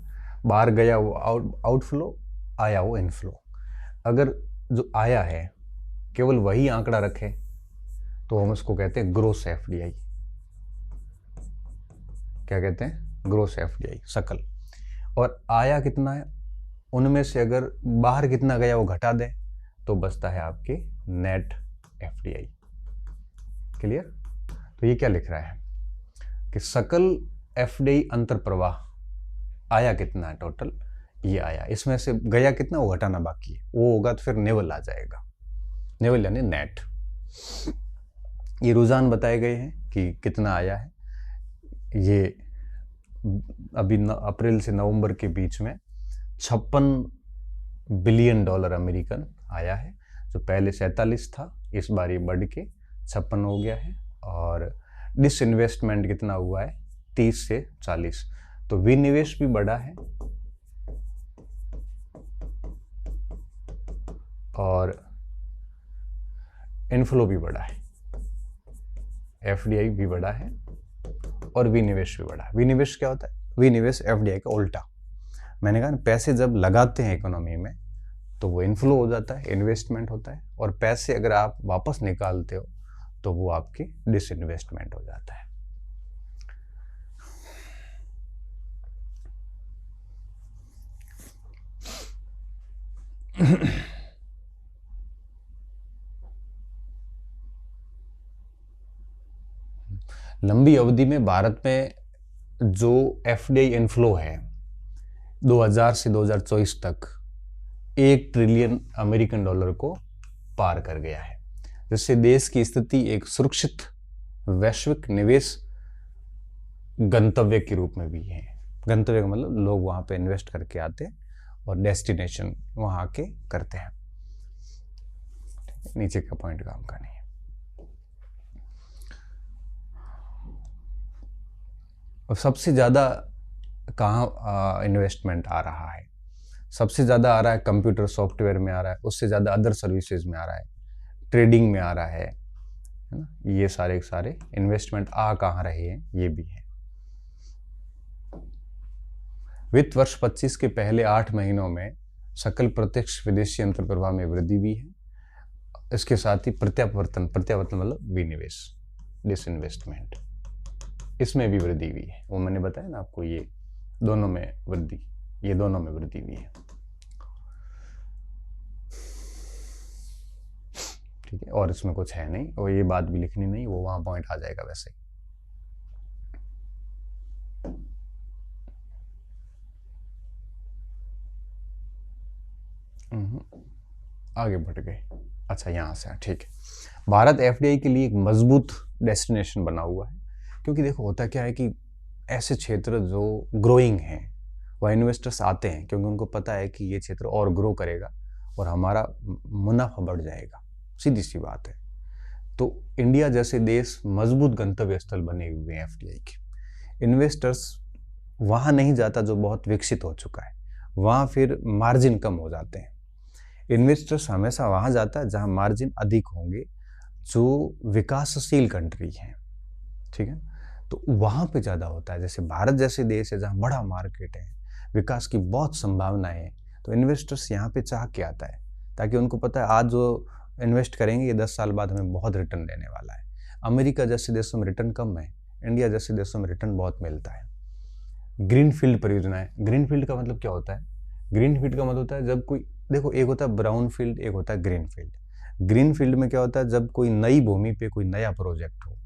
बाहर गया वो आउटफ्लो, आया वो इनफ्लो। अगर जो आया है केवल वही आंकड़ा रखे तो हम उसको कहते हैं ग्रोस एफडीआई। क्या कहते हैं? ग्रोस एफडीआई, सकल। और आया कितना है उनमें से अगर बाहर कितना गया वो घटा दें तो बचता है आपके नेट एफडीआई। क्लियर? तो ये क्या लिख रहा है कि सकल एफडीआई अंतर प्रवाह आया कितना है टोटल, ये आया, इसमें से गया कितना वो घटाना बाकी है, वो होगा तो फिर नेवल आ जाएगा। नेवल यानी नेट। ये रुझान बताए गए हैं कि कितना आया है। ये अभी अप्रैल से नवंबर के बीच में 56 बिलियन डॉलर अमेरिकन आया है, जो पहले 47 था, इस बार ये बढ़ के 56 हो गया है। और डिसइन्वेस्टमेंट कितना हुआ है? 30 से 40। तो विनिवेश भी बढ़ा है और इनफ्लो भी बढ़ा है, एफडीआई भी बढ़ा है और विनिवेश भी बढ़ा है। विनिवेश क्या होता है? विनिवेश एफडीआई का उल्टा। मैंने कहा पैसे जब लगाते हैं इकोनॉमी में तो वो इनफ्लो हो जाता है, इन्वेस्टमेंट होता है, और पैसे अगर आप वापस निकालते हो तो वो आपकी डिसइन्वेस्टमेंट हो जाता है। लंबी अवधि में भारत में जो एफडीआई इनफ्लो है 2000 से 2024 तक 1 ट्रिलियन अमेरिकन डॉलर को पार कर गया है, जिससे देश की स्थिति एक सुरक्षित वैश्विक निवेश गंतव्य के रूप में भी है। गंतव्य का मतलब लोग वहां पे इन्वेस्ट करके आते हैं और डेस्टिनेशन वहां के करते हैं। नीचे का पॉइंट काम का नहीं है। और सबसे ज़्यादा कहाँ इन्वेस्टमेंट आ रहा है? सबसे ज़्यादा आ रहा है कंप्यूटर सॉफ्टवेयर में आ रहा है, उससे ज़्यादा अदर सर्विसेज में आ रहा है, ट्रेडिंग में आ रहा है ना। ये सारे के सारे इन्वेस्टमेंट आ कहाँ रहे हैं, ये भी है। वित्त वर्ष 25 के पहले 8 महीनों में सकल प्रत्यक्ष विदेशी अंतर्प्रवाह में वृद्धि भी है। इसके साथ ही प्रत्यावर्तन मतलब विनिवेश, डिसइन्वेस्टमेंट, इसमें भी वृद्धि हुई है। वो मैंने बताया ना आपको, ये दोनों में वृद्धि, ये दोनों में वृद्धि हुई है। ठीक है, और इसमें कुछ है नहीं, और ये बात भी लिखनी नहीं, वो वहां पॉइंट आ जाएगा वैसे ही। आगे बढ़ गए। अच्छा, यहाँ से ठीक है। भारत एफडीआई के लिए एक मजबूत डेस्टिनेशन बना हुआ है, क्योंकि देखो होता क्या है कि ऐसे क्षेत्र जो ग्रोइंग हैं वह इन्वेस्टर्स आते हैं, क्योंकि उनको पता है कि ये क्षेत्र और ग्रो करेगा और हमारा मुनाफा बढ़ जाएगा। सीधी सी बात है। तो इंडिया जैसे देश मजबूत गंतव्य स्थल बने हुए हैं एफडीआई के। इन्वेस्टर्स वहाँ नहीं जाता जो बहुत विकसित हो चुका है, वहाँ फिर मार्जिन कम हो जाते हैं। इन्वेस्टर्स हमेशा वहाँ जाता है जहाँ मार्जिन अधिक होंगे, जो विकासशील कंट्री हैं। ठीक है, तो वहाँ पे ज़्यादा होता है। जैसे भारत जैसे देश है जहाँ बड़ा मार्केट है, विकास की बहुत संभावनाएं हैं, तो इन्वेस्टर्स यहाँ पे चाह के आता है, ताकि उनको पता है आज जो इन्वेस्ट करेंगे ये 10 साल बाद हमें बहुत रिटर्न देने वाला है। अमेरिका जैसे देशों में रिटर्न कम है, इंडिया जैसे देशों में रिटर्न बहुत मिलता है। ग्रीन फील्ड परियोजनाएं, ग्रीन फील्ड का मतलब क्या होता है? ग्रीन फील्ड का मतलब होता है जब कोई, देखो एक होता है ब्राउन फील्ड, एक होता है ग्रीन फील्ड। ग्रीन फील्ड में क्या होता है? जब कोई नई भूमि पे कोई नया प्रोजेक्ट हो।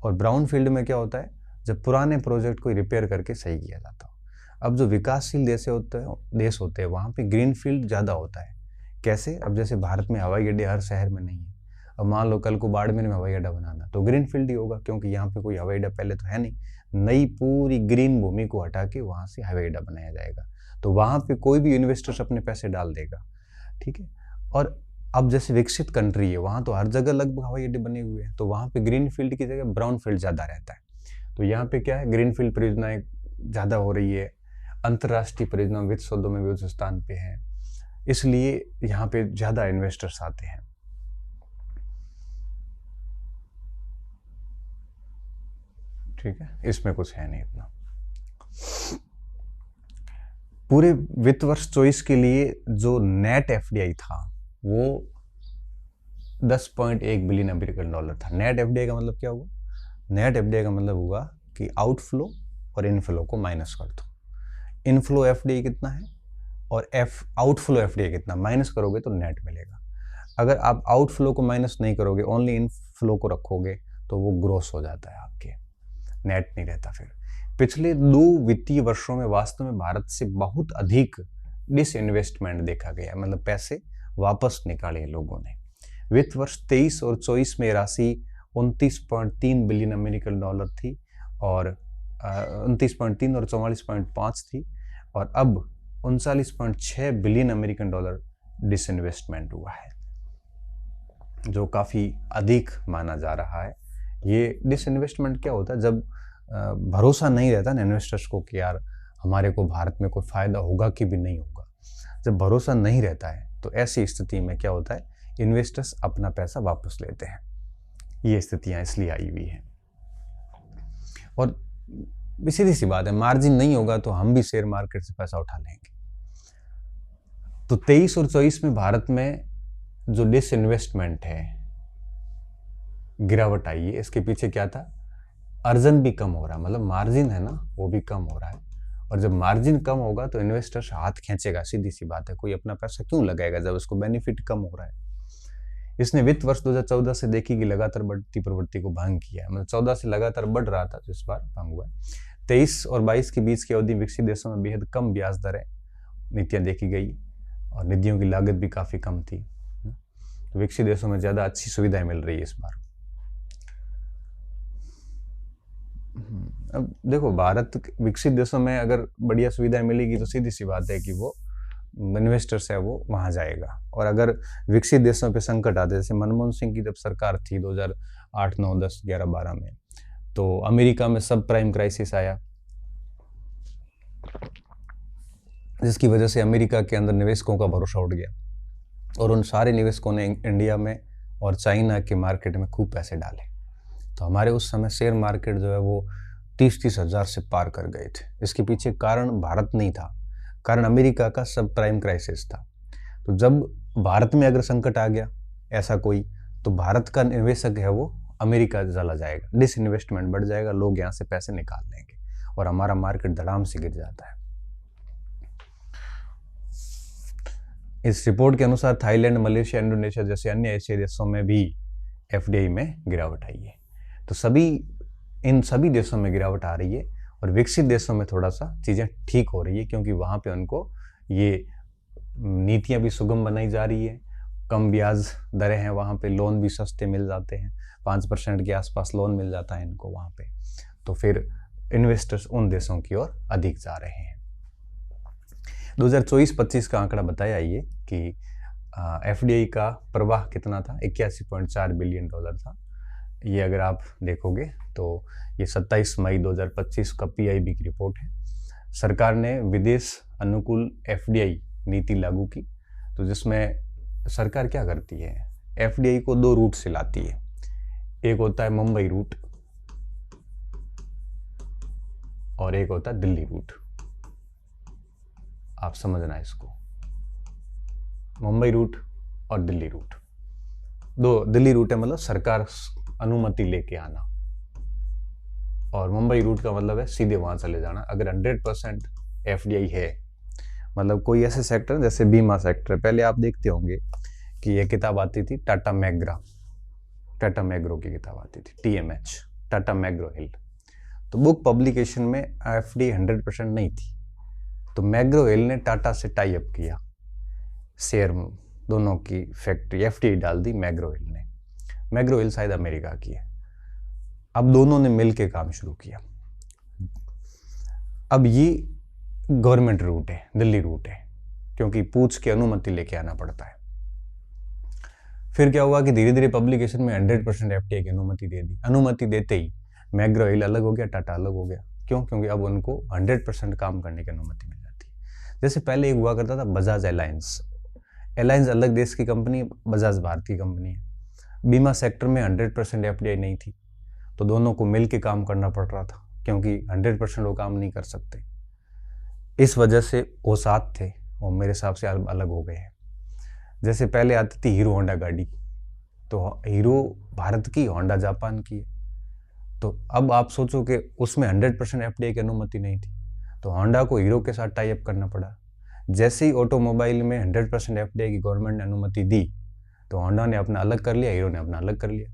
और ब्राउन फील्ड में क्या होता है? जब पुराने प्रोजेक्ट को रिपेयर करके सही किया जाता हो। अब जो विकासशील देश होते हैं वहाँ पे ग्रीन फील्ड ज़्यादा होता है। कैसे? अब जैसे भारत में हवाई अड्डे हर शहर में नहीं है। अब मान लो कल को बाड़मेर में हवाई अड्डा बनाना, तो ग्रीन फील्ड ही होगा, क्योंकि यहाँ पे कोई हवाई अड्डा पहले तो है नहीं। नई पूरी ग्रीन भूमि को हटा के वहाँ से हवाई अड्डा बनाया जाएगा, तो वहाँ पे कोई भी इन्वेस्टर्स अपने पैसे डाल देगा। ठीक है, और अब जैसे विकसित कंट्री है वहाँ तो हर जगह लगभग हवाई अड्डे बने हुए हैं, तो वहाँ पे ग्रीन फील्ड की जगह ब्राउन फील्ड ज़्यादा रहता है। तो यहाँ पे क्या है? ग्रीन फील्ड परियोजनाएं ज़्यादा हो रही है। अंतर्राष्ट्रीय परियोजना वित्त सौदों में भी उच्च स्थान पे है, इसलिए यहाँ पे ज़्यादा इन्वेस्टर्स आते हैं। ठीक है, इसमें कुछ है नहीं इतना। पूरे वित्त वर्ष 24 के लिए जो नेट एफडीआई था वो 10.1 बिलियन अमेरिकन डॉलर था। नेट एफडीआई का मतलब क्या हुआ? नेट एफडीआई का मतलब हुआ कि आउटफ्लो और इनफ्लो को माइनस कर दो। इनफ्लो एफडीआई कितना है और आउटफ्लो एफडीआई कितना, माइनस करोगे तो नेट मिलेगा। अगर आप आउटफ्लो को माइनस नहीं करोगे, ओनली इनफ्लो को रखोगे, तो वो ग्रोस हो जाता है आपके, नेट नहीं रहता। फिर पिछले 2 वित्तीय वर्षों में वास्तव में भारत से बहुत अधिक डिसइन्वेस्टमेंट देखा गया, मतलब पैसे वापस निकाले लोगों ने। वित्त वर्ष 23 और 24 में राशि 29.3 बिलियन अमेरिकन डॉलर थी और 29.3 और 44.5 थी, और अब 39.6 बिलियन अमेरिकन डॉलर डिसइन्वेस्टमेंट हुआ है, जो काफ़ी अधिक माना जा रहा है। ये डिसइन्वेस्टमेंट क्या होता है? जब भरोसा नहीं रहता ना इन्वेस्टर्स को कि यार हमारे को भारत में कोई फ़ायदा होगा कि भी नहीं होगा, जब भरोसा नहीं रहता है तो ऐसी स्थिति में क्या होता है, इन्वेस्टर्स अपना पैसा वापस लेते हैं। ये स्थितियाँ इसलिए आई हुई हैं। और सीधी सी बात है, मार्जिन नहीं होगा तो हम भी शेयर मार्केट से पैसा उठा लेंगे। तो 23 और 24 में भारत में जो डिसइन्वेस्टमेंट है, गिरावट आई है, इसके पीछे क्या था? अर्जन भी कम हो रहा है, मतलब मार्जिन है ना वो भी कम हो रहा है। और जब मार्जिन कम होगा तो इन्वेस्टर्स हाथ खींचेगा, सीधी सी बात है। कोई अपना पैसा क्यों लगाएगा जब उसको बेनिफिट कम हो रहा है? इसने वित्त वर्ष 2014 से देखी कि लगातार बढ़ती प्रवृत्ति को भंग किया है, मतलब 14 से लगातार बढ़ रहा था, तो इस बार भंग हुआ है। 23 और 22 के बीच की अवधि विकसित देशों में बेहद कम ब्याज दरें नीतियाँ देखी गई और निधियों की लागत भी काफ़ी कम थी। तो विकसित देशों में ज़्यादा अच्छी सुविधाएं मिल रही है इस बार। अब देखो, भारत विकसित देशों में अगर बढ़िया सुविधाएं मिलेगी तो सीधी सी बात है कि वो इन्वेस्टर्स है वो वहाँ जाएगा। और अगर विकसित देशों पे संकट आते, जैसे मनमोहन सिंह की जब सरकार थी 2008, 9, 10, 11, 12 में, तो अमेरिका में सब प्राइम क्राइसिस आया, जिसकी वजह से अमेरिका के अंदर निवेशकों का भरोसा उठ गया और उन सारे निवेशकों ने इंडिया में और चाइना के मार्केट में खूब पैसे डाले। तो हमारे उस समय शेयर मार्केट जो है वो 30-30 हज़ार से पार कर गए थे। इसके पीछे कारण भारत नहीं था, कारण अमेरिका का सब प्राइम क्राइसिस था। तो जब भारत में अगर संकट आ गया ऐसा कोई, तो भारत का निवेशक है वो अमेरिका चला जाएगा, डिसइन्वेस्टमेंट बढ़ जाएगा, लोग यहाँ से पैसे निकाल लेंगे और हमारा मार्केट धड़ाम से गिर जाता है। इस रिपोर्ट के अनुसार थाईलैंड, मलेशिया, इंडोनेशिया जैसे अन्य एशियाई देशों में भी एफडीआई में गिरावट आई है। तो इन सभी देशों में गिरावट आ रही है और विकसित देशों में थोड़ा सा चीज़ें ठीक हो रही है, क्योंकि वहाँ पे उनको ये नीतियाँ भी सुगम बनाई जा रही है, कम ब्याज दरें हैं वहाँ पे, लोन भी सस्ते मिल जाते हैं, 5% के आसपास लोन मिल जाता है इनको वहाँ पे। तो फिर इन्वेस्टर्स उन देशों की ओर अधिक जा रहे हैं। 2024-25 का आंकड़ा बताया ये कि एफडीआई का प्रवाह कितना था, 81.4 बिलियन डॉलर था। ये अगर आप देखोगे तो ये 27 मई 2025 का पीआईबी की रिपोर्ट है। सरकार ने विदेश अनुकूल एफडीआई नीति लागू की, तो जिसमें सरकार क्या करती है, एफडीआई को 2 रूट से लाती है। एक होता है मुंबई रूट और एक होता है दिल्ली रूट। आप समझना इसको, मुंबई रूट और दिल्ली रूट। दिल्ली रूट है मतलब सरकार अनुमति लेके आना, और मुंबई रूट का मतलब है सीधे वहां चले जाना। अगर 100% एफडीआई है, मतलब कोई ऐसे सेक्टर जैसे बीमा सेक्टर, पहले आप देखते होंगे कि ये किताब आती थी टाटा मैग्रो की किताब आती थी, TMH, टाटा मैग्रो हिल। तो बुक पब्लिकेशन में एफडीआई 100% नहीं थी, तो मैग्रो हिल ने टाटा से टाई अप किया, शेयर दोनों की फैक्ट्री एफडीआई डाल दी मैग्रो हिल ने। मैग्रो हिल शायद अमेरिका की है। अब दोनों ने मिलकर काम शुरू किया। अब ये गवर्नमेंट रूट है, दिल्ली रूट है, क्योंकि पूछ के अनुमति लेके आना पड़ता है। फिर क्या हुआ कि धीरे धीरे पब्लिकेशन में 100% एफडीआई की अनुमति दे दी। अनुमति देते ही मैग्रो हिल अलग हो गया, टाटा अलग हो गया। क्यों? क्योंकि अब उनको 100% काम करने की अनुमति मिल जाती है। जैसे पहले एक हुआ करता था बजाज एलायंस अलग देश की कंपनी, बजाज भारत की कंपनी है। बीमा सेक्टर में 100% एफडीआई नहीं थी, तो दोनों को मिल के काम करना पड़ रहा था, क्योंकि 100% वो काम नहीं कर सकते। इस वजह से वो साथ थे और मेरे हिसाब से अलग हो गए हैं। जैसे पहले आती थी हीरो होंडा गाड़ी, तो हीरो भारत की, होंडा जापान की है। तो अब आप सोचो कि उसमें 100% एफडीआई की अनुमति नहीं थी, तो होंडा को हीरो के साथ टाई अप करना पड़ा। जैसे ही ऑटोमोबाइल में 100% एफडीआई की गवर्नमेंट ने अनुमति दी, तो होंडा ने अपना अलग कर लिया, हीरो ने अपना अलग कर लिया।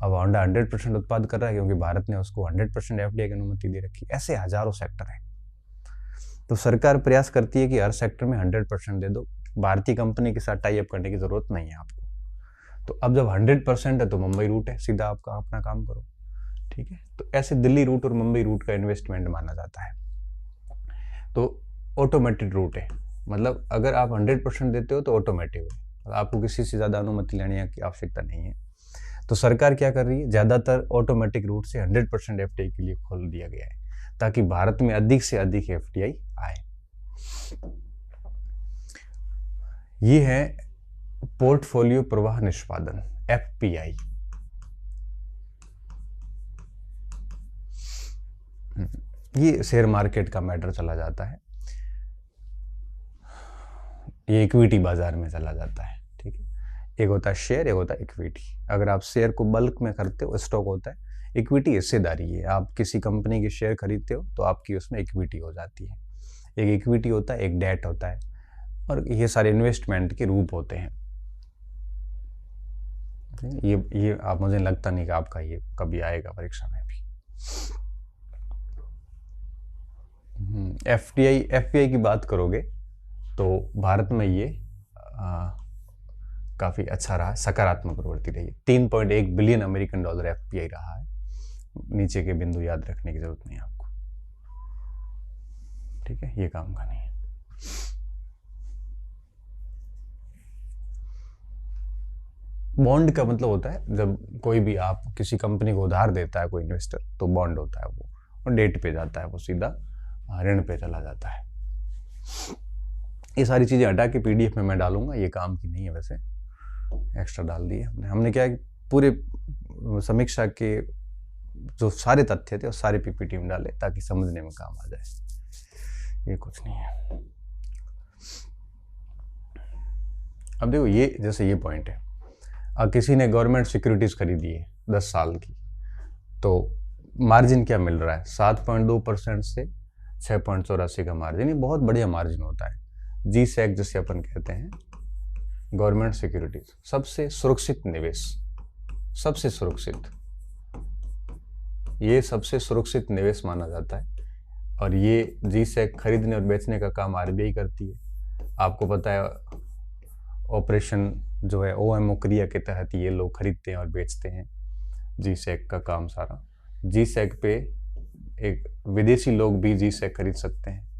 अब होंडा 100% उत्पाद कर रहा है क्योंकि भारत ने उसको 100% एफडीआई की अनुमति दे रखी। ऐसे हजारों सेक्टर हैं। तो सरकार प्रयास करती है कि हर सेक्टर में 100% दे दो, भारतीय कंपनी के साथ टाई अप करने की जरूरत नहीं है आपको। तो अब जब 100% है तो मुंबई रूट है, सीधा आपका अपना काम करो, ठीक है। तो ऐसे दिल्ली रूट और मुंबई रूट का इन्वेस्टमेंट माना जाता है। तो ऑटोमेटेड रूट है, मतलब अगर आप 100% देते हो तो ऑटोमेटिक है, आपको किसी से ज़्यादा अनुमति लेने की आवश्यकता नहीं है। तो सरकार क्या कर रही है, ज़्यादातर ऑटोमेटिक रूट से 100% एफडीआई के लिए खोल दिया गया है, ताकि भारत में अधिक से अधिक एफडीआई आए। ये है पोर्टफोलियो प्रवाह निष्पादन, एफपीआई। ये शेयर मार्केट का मैटर चला जाता है, ये इक्विटी बाजार में चला जाता है, ठीक है। एक होता है शेयर, एक होता है इक्विटी। अगर आप शेयर को बल्क में खरीदते हो, स्टॉक होता है। इक्विटी हिस्सेदारी है, आप किसी कंपनी के शेयर खरीदते हो तो आपकी उसमें इक्विटी हो जाती है। एक इक्विटी होता है, एक डेट होता है, और ये सारे इन्वेस्टमेंट के रूप होते हैं। ये आप, मुझे लगता नहीं कि आपका ये कभी आएगा परीक्षा में भी। एफपीआई की बात करोगे तो भारत में ये काफ़ी अच्छा रहा, सकारात्मक प्रवृत्ति रही। 3.1 बिलियन अमेरिकन डॉलर एफपीआई रहा है। नीचे के बिंदु याद रखने की जरूरत नहीं है आपको, ठीक है, ये काम का नहीं है। बॉन्ड का मतलब होता है जब कोई भी आप किसी कंपनी को उधार देता है कोई इन्वेस्टर, तो बॉन्ड होता है वो, और डेट पे जाता है, वो सीधा ऋण पे चला जाता है। ये सारी चीज़ें हटा के पीडीएफ में मैं डालूंगा, ये काम की नहीं है, वैसे एक्स्ट्रा डाल दिए हमने क्या है, पूरे समीक्षा के जो सारे तथ्य थे वो सारे पीपीटी में डाले ताकि समझने में काम आ जाए, ये कुछ नहीं है। अब देखो, ये जैसे ये पॉइंट है, अब किसी ने गवर्नमेंट सिक्योरिटीज खरीदी है 10 साल की, तो मार्जिन क्या मिल रहा है, 7.2% से 6.84 का मार्जिन। ये बहुत बढ़िया मार्जिन होता है। जी सैक जैसे अपन कहते हैं, गवर्नमेंट सिक्योरिटीज सबसे सुरक्षित निवेश, सबसे सुरक्षित, ये सबसे सुरक्षित निवेश माना जाता है। और ये जी सैक खरीदने और बेचने का काम आरबीआई करती है। आपको पता है, ऑपरेशन जो है ओएमओ क्रिया के तहत ये लोग खरीदते हैं और बेचते हैं, जी सैक का काम सारा। जी सैक पे एक विदेशी लोग भी जी सैक खरीद सकते हैं।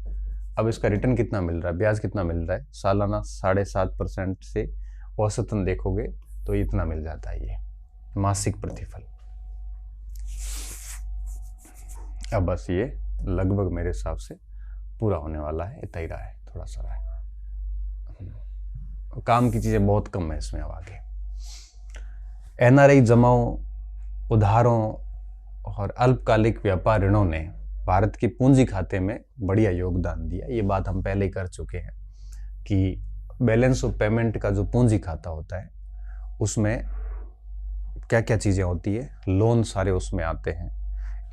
अब इसका रिटर्न कितना मिल रहा है, ब्याज कितना मिल रहा है, सालाना 7.5% से औसतन देखोगे तो इतना मिल जाता है, ये मासिक प्रतिफल। अब बस ये लगभग मेरे हिसाब से पूरा होने वाला है, इतना ही रहा है, थोड़ा सा रहा है, काम की चीज़ें बहुत कम है इसमें। अब आगे एनआरआई जमाओं, उधारों और अल्पकालिक व्यापार ऋणों ने भारत के पूंजी खाते में बढ़िया योगदान दिया। ये बात हम पहले कर चुके हैं कि बैलेंस ऑफ पेमेंट का जो पूंजी खाता होता है उसमें क्या क्या चीज़ें होती है, लोन सारे उसमें आते हैं,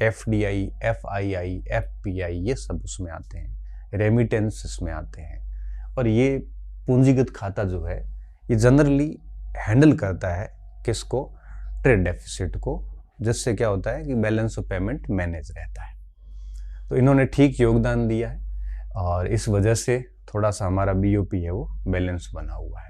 एफडीआई, एफआईआई, एफपीआई, ये सब उसमें आते हैं, रेमिटेंस इसमें आते हैं। और ये पूंजीगत खाता जो है ये जनरली हैंडल करता है किसको, ट्रेड डेफिसिट को, जिससे क्या होता है कि बैलेंस ऑफ पेमेंट मैनेज रहता है। तो इन्होंने ठीक योगदान दिया है और इस वजह से थोड़ा सा हमारा बीओपी है वो बैलेंस बना हुआ है।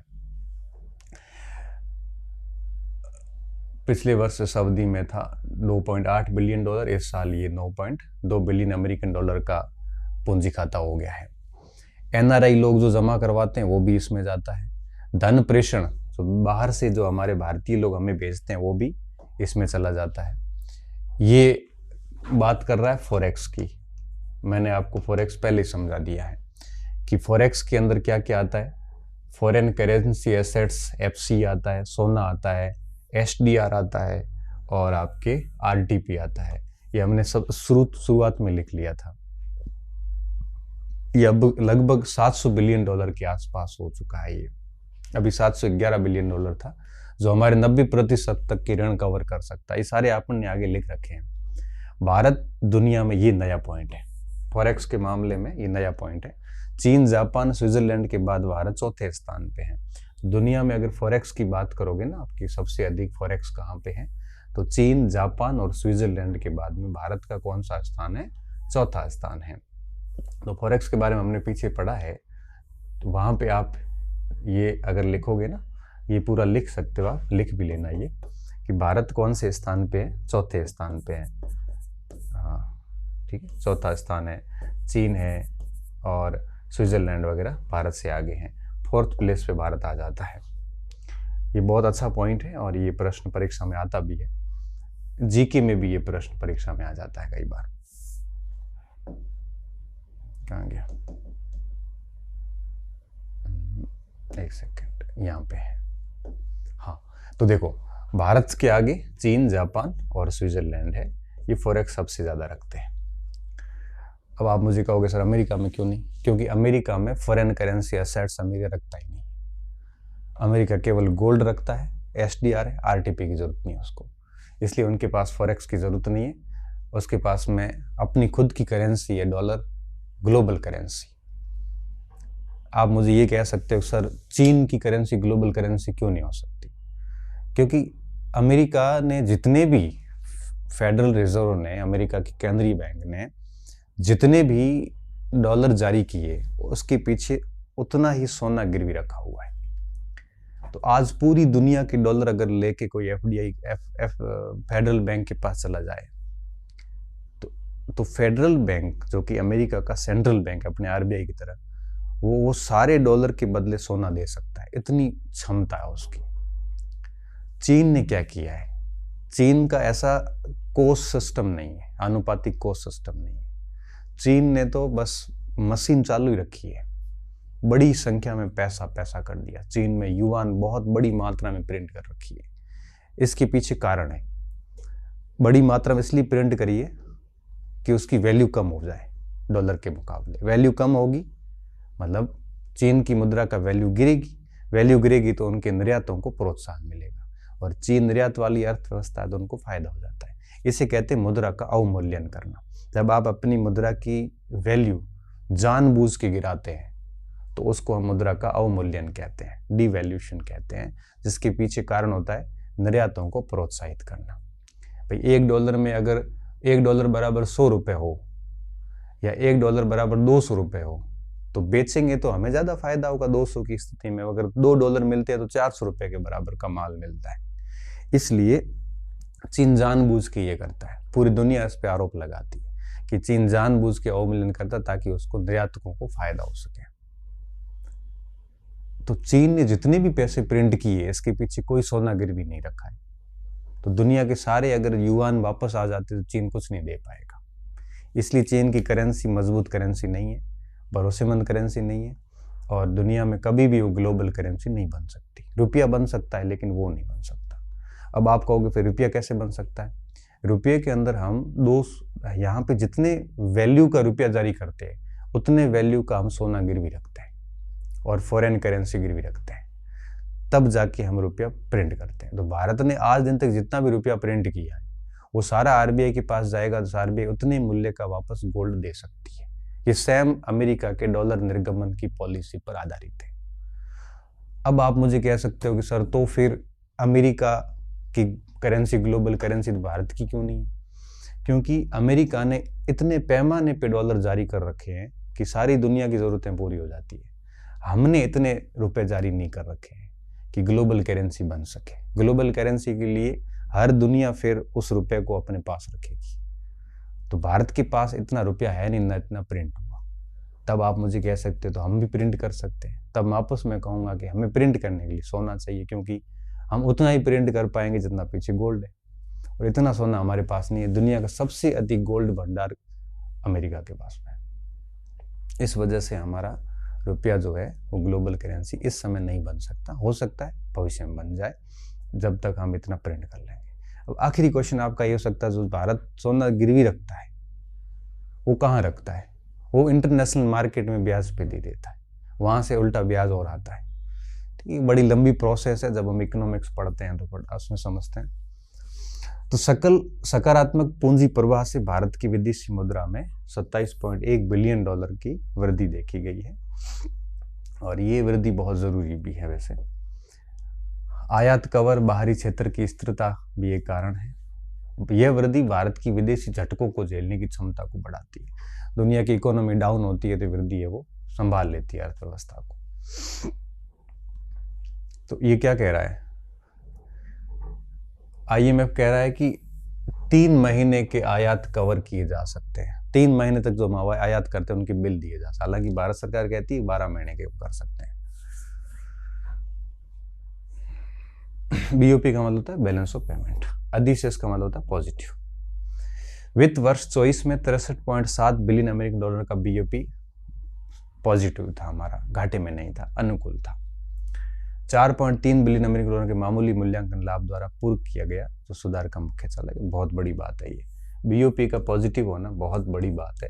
पिछले वर्ष इस अवधि में था 2.8 बिलियन डॉलर, इस साल ये 9.2 बिलियन अमेरिकन डॉलर का पूंजी खाता हो गया है। एनआरआई लोग जो जमा करवाते हैं वो भी इसमें जाता है। धन प्रेषण जो बाहर से जो हमारे भारतीय लोग हमें भेजते हैं वो भी इसमें चला जाता है। ये बात कर रहा है फॉरेक्स की। मैंने आपको फॉरेक्स पहले समझा दिया है कि फॉरेक्स के अंदर क्या क्या आता है। फॉरेन करेंसी एसेट्स, एफसी आता है, सोना आता है, एसडीआर आता है और आपके आरटीपी आता है। ये हमने सब शुरुआत में लिख लिया था। ये अब लगभग 700 बिलियन डॉलर के आसपास हो चुका है। ये अभी 711 बिलियन डॉलर था जो हमारे 90% तक की ऋण कवर कर सकता है। ये सारे अपन ने आगे लिख रखे हैं। भारत दुनिया में ये नया पॉइंट है, फॉरेक्स के मामले में ये नया पॉइंट है। चीन, जापान, स्विट्जरलैंड के बाद भारत चौथे स्थान पे है। दुनिया में अगर फॉरेक्स की बात करोगे ना, आपकी सबसे अधिक फॉरेक्स कहाँ पे है, तो चीन, जापान और स्विट्जरलैंड के बाद में भारत का कौन सा स्थान है? चौथा स्थान है। तो फॉरेक्स के बारे में हमने पीछे पढ़ा है, तो वहाँ पे आप ये अगर लिखोगे ना, ये पूरा लिख सकते हो आप, लिख भी लेना ये कि भारत कौन से स्थान पे है? चौथे स्थान पे है। हाँ ठीक है, चौथा स्थान है। चीन है और स्विट्जरलैंड वगैरह भारत से आगे हैं। 4th प्लेस पे भारत आ जाता है। ये बहुत अच्छा पॉइंट है और ये प्रश्न परीक्षा में आता भी है। जीके में भी ये प्रश्न परीक्षा में आ जाता है कई बार। कहाँ गया? एक सेकेंड, यहाँ पे है। हाँ, तो देखो भारत के आगे चीन, जापान और स्विट्जरलैंड है। ये फॉरेक्स सबसे ज़्यादा रखते हैं। अब आप मुझे कहोगे सर अमेरिका में क्यों नहीं? क्योंकि अमेरिका में फॉरेन करेंसी एसेट्स अमेरिका रखता ही नहीं। अमेरिका केवल गोल्ड रखता है, एसडीआर है, आरटीपी की जरूरत नहीं है उसको, इसलिए उनके पास फॉरेक्स की जरूरत नहीं है। उसके पास में अपनी खुद की करेंसी है, डॉलर, ग्लोबल करेंसी। आप मुझे ये कह सकते हो सर चीन की करेंसी ग्लोबल करेंसी क्यों नहीं हो सकती? क्योंकि अमेरिका ने जितने भी, फेडरल रिजर्व ने, अमेरिका की केंद्रीय बैंक ने जितने भी डॉलर जारी किए, उसके पीछे उतना ही सोना गिरवी रखा हुआ है। तो आज पूरी दुनिया के डॉलर अगर लेके कोई एफडीआई फेडरल बैंक के पास चला जाए, तो फेडरल बैंक जो कि अमेरिका का सेंट्रल बैंक अपने आरबीआई की तरह, वो सारे डॉलर के बदले सोना दे सकता है, इतनी क्षमता है उसकी। चीन ने क्या किया है? चीन का ऐसा कोस्ट सिस्टम नहीं है, आनुपातिक कोस्ट सिस्टम नहीं है। चीन ने तो बस मशीन चालू ही रखी है, बड़ी संख्या में पैसा कर दिया। चीन में युआन बहुत बड़ी मात्रा में प्रिंट कर रखी है। इसके पीछे कारण है, बड़ी मात्रा में इसलिए प्रिंट करी है कि उसकी वैल्यू कम हो जाए डॉलर के मुकाबले। वैल्यू कम होगी मतलब चीन की मुद्रा का वैल्यू गिरेगी, वैल्यू गिरेगी तो उनके निर्यातों को प्रोत्साहन मिलेगा, और चीन निर्यात वाली अर्थव्यवस्था है तो उनको फायदा हो जाता है। इसे कहते हैं मुद्रा का अवमूल्यन करना। जब आप अपनी मुद्रा की वैल्यू जानबूझ के गिराते हैं तो उसको हम मुद्रा का अवमूल्यन कहते हैं, डिवैल्यूशन कहते हैं, जिसके पीछे कारण होता है निर्यातों को प्रोत्साहित करना। भाई $1 में अगर $1 बराबर 100 रुपये हो या $1 बराबर 200 रुपये हो, तो बेचेंगे तो हमें ज़्यादा फायदा होगा। 200 की स्थिति में अगर $2 मिलते हैं तो 400 रुपये के बराबर का माल मिलता है। इसलिए चीन जानबूझ के ये करता है, पूरी दुनिया इस पर आरोप लगाती है कि चीन जानबूझ के अवमूल्यन करता ताकि उसको निर्यातकों को फायदा हो सके। तो चीन ने जितने भी पैसे प्रिंट किए, इसके पीछे कोई सोना गिरवी नहीं रखा है। तो दुनिया के सारे अगर युआन वापस आ जाते तो चीन कुछ नहीं दे पाएगा। इसलिए चीन की करेंसी मजबूत करेंसी नहीं है, भरोसेमंद करेंसी नहीं है, और दुनिया में कभी भी वो ग्लोबल करेंसी नहीं बन सकती। रुपया बन सकता है लेकिन वो नहीं बन सकता। अब आप कहोगे फिर रुपया कैसे बन सकता है? रुपये के अंदर हम यहाँ पे जितने वैल्यू का रुपया जारी करते हैं उतने वैल्यू का हम सोना गिरवी रखते हैं और फॉरेन करेंसी गिरवी रखते हैं, तब जाके हम रुपया प्रिंट करते हैं। तो भारत ने आज दिन तक जितना भी रुपया प्रिंट किया है वो सारा आरबीआई के पास जाएगा, तो आरबीआई उतने मूल्य का वापस गोल्ड दे सकती है। ये सेम अमेरिका के डॉलर निर्गमन की पॉलिसी पर आधारित है। अब आप मुझे कह सकते हो कि सर तो फिर अमेरिका की करेंसी ग्लोबल करेंसी भारत की क्यों नहीं है? क्योंकि अमेरिका ने इतने पैमाने पे डॉलर जारी कर रखे हैं कि सारी दुनिया की ज़रूरतें पूरी हो जाती है। हमने इतने रुपए जारी नहीं कर रखे हैं कि ग्लोबल करेंसी बन सके। ग्लोबल करेंसी के लिए हर दुनिया फिर उस रुपए को अपने पास रखेगी। तो भारत के पास इतना रुपया है नहीं, ना इतना प्रिंट हुआ। तब आप मुझे कह सकते हो तो हम भी प्रिंट कर सकते हैं। तब मैं आपस में कहूँगा कि हमें प्रिंट करने के लिए सोना चाहिए, क्योंकि हम उतना ही प्रिंट कर पाएंगे जितना पीछे गोल्ड है, और इतना सोना हमारे पास नहीं है। दुनिया का सबसे अधिक गोल्ड भंडार अमेरिका के पास में है। इस वजह से हमारा रुपया जो है वो ग्लोबल करेंसी इस समय नहीं बन सकता। हो सकता है भविष्य में बन जाए, जब तक हम इतना प्रिंट कर लेंगे। अब आखिरी क्वेश्चन आपका ये हो सकता है, जो भारत सोना गिरवी रखता है वो कहाँ रखता है? वो इंटरनेशनल मार्केट में ब्याज पे दे देता है, वहाँ से उल्टा ब्याज और आता है। ठीक है, बड़ी लंबी प्रोसेस है, जब हम इकोनॉमिक्स पढ़ते हैं तो उसमें समझते हैं। तो सकारात्मक पूंजी प्रवाह से भारत की विदेशी मुद्रा में 27.1 बिलियन डॉलर की वृद्धि देखी गई है, और ये वृद्धि बहुत जरूरी भी है। वैसे आयात कवर बाहरी क्षेत्र की स्थिरता भी एक कारण है। यह वृद्धि भारत की विदेशी झटकों को झेलने की क्षमता को बढ़ाती है। दुनिया की इकोनॉमी डाउन होती है तो वृद्धि है वो संभाल लेती है अर्थव्यवस्था को। तो ये क्या कह रहा है, IMF कह रहा है कि 3 महीने के आयात कवर किए जा सकते हैं। 3 महीने तक जो हम आयात करते हैं उनके बिल दिए जा सकते हैं। हालांकि भारत सरकार कहती है 12 महीने के कर सकते हैं। BOP का मतलब होता है बैलेंस ऑफ पेमेंट, अधिशेष का मतलब होता है पॉजिटिव। वित्त वर्ष 24 में 63.7 बिलियन अमेरिकन डॉलर का BOP पॉजिटिव था, हमारा घाटे में नहीं था, अनुकूल था। 4.3 बिलियन अमेरिकन डॉलर के मामूली मूल्यांकन लाभ द्वारा पूर्व किया गया, जो सुधार का मुख्य चालक है। बहुत बड़ी बात है ये, BOP का पॉजिटिव होना बहुत बड़ी बात है।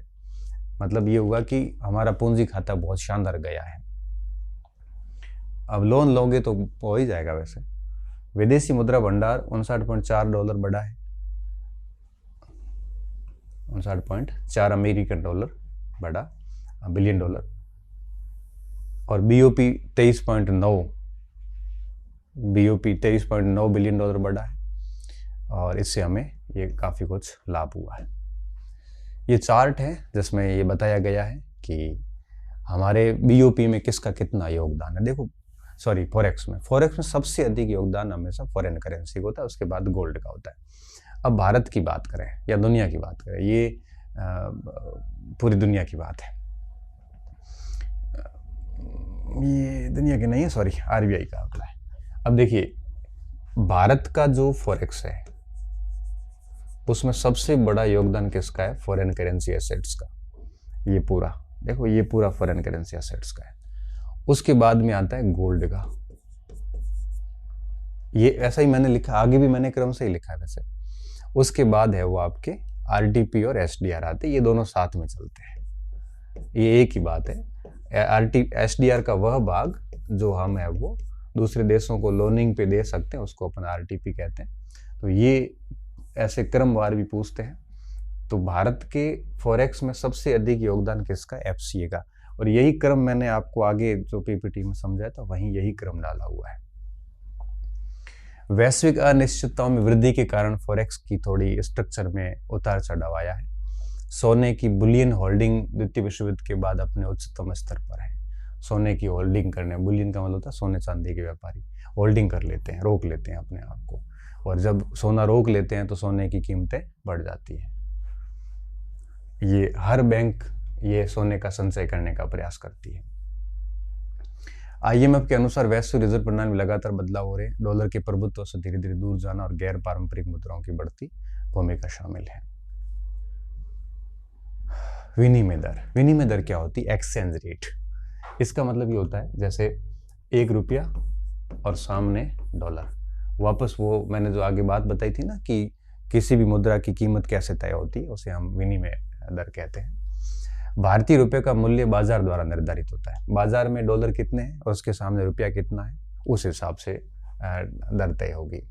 मतलब ये होगा कि हमारा पूंजी खाता बहुत शानदार गया है। अब लोन लोगे तो हो ही जाएगा। वैसे विदेशी मुद्रा भंडार 59.4 डॉलर बढ़ा है, 59.4 अमेरिकन डॉलर बढ़ा, बिलियन डॉलर। और BOP 23.9 बिलियन डॉलर बढ़ा है, और इससे हमें ये काफ़ी कुछ लाभ हुआ है। ये चार्ट है जिसमें ये बताया गया है कि हमारे BOP में किसका कितना योगदान है। देखो सॉरी, फॉरेक्स में सबसे अधिक योगदान हमेशा फॉरेन करेंसी का होता है, उसके बाद गोल्ड का होता है। अब भारत की बात करें या दुनिया की बात करें, ये पूरी दुनिया की बात है, ये दुनिया की नहीं है, सॉरी, RBI का आंकड़ा है। अब देखिए भारत का जो फॉरेक्स है उसमें सबसे बड़ा योगदान किसका है, फॉरेन करेंसी एसेट्स का। ये पूरा देखो, ये पूरा फॉरेन करेंसी एसेट्स का है। उसके बाद में आता है गोल्ड का। ये ऐसा ही मैंने लिखा, आगे भी मैंने क्रम से ही लिखा है वैसे। उसके बाद है वो आपके RTP और SDR आते, ये दोनों साथ में चलते हैं, ये एक ही बात है। SDR का वह भाग जो हम है वो दूसरे देशों को लोनिंग पे दे सकते हैं, उसको अपन RTP कहते हैं। तो ये ऐसे क्रमवार भी पूछते हैं। तो भारत के फॉरेक्स में सबसे अधिक योगदान किसका, FCA का। और यही क्रम मैंने आपको आगे जो PPT में समझाया था वहीं यही क्रम डाला हुआ है। वैश्विक अनिश्चितताओं में वृद्धि के कारण फॉरेक्स की थोड़ी स्ट्रक्चर में उतार चढ़ाव आया है। सोने की बुलियन होल्डिंग द्वितीय विश्व युद्ध के बाद अपने उच्चतम स्तर पर है। सोने की होल्डिंग करने, बुलियन का मतलब होता है सोने चांदी के व्यापारी होल्डिंग कर लेते हैं, रोक लेते हैं अपने आप को, और जब सोना रोक लेते हैं तो सोने की कीमतें बढ़ जाती हैं। ये हर बैंक ये सोने का संचय करने का प्रयास करती है। IMF के अनुसार वैश्विक रिजर्व प्रणाली में लगातार बदलाव हो रहे हैं। डॉलर के प्रभुत्व से धीरे धीरे दूर जाना और गैर पारंपरिक मुद्राओं की बढ़ती भूमिका शामिल है। विनिमय दर क्या होती है, एक्सचेंज रेट। इसका मतलब ये होता है जैसे 1 रुपया और सामने डॉलर, वापस वो मैंने जो आगे बात बताई थी ना कि किसी भी मुद्रा की कीमत कैसे तय होती है, उसे हम विनिमय दर कहते हैं। भारतीय रुपये का मूल्य बाजार द्वारा निर्धारित होता है। बाजार में डॉलर कितने हैं और उसके सामने रुपया कितना है, उस हिसाब से दर तय होगी।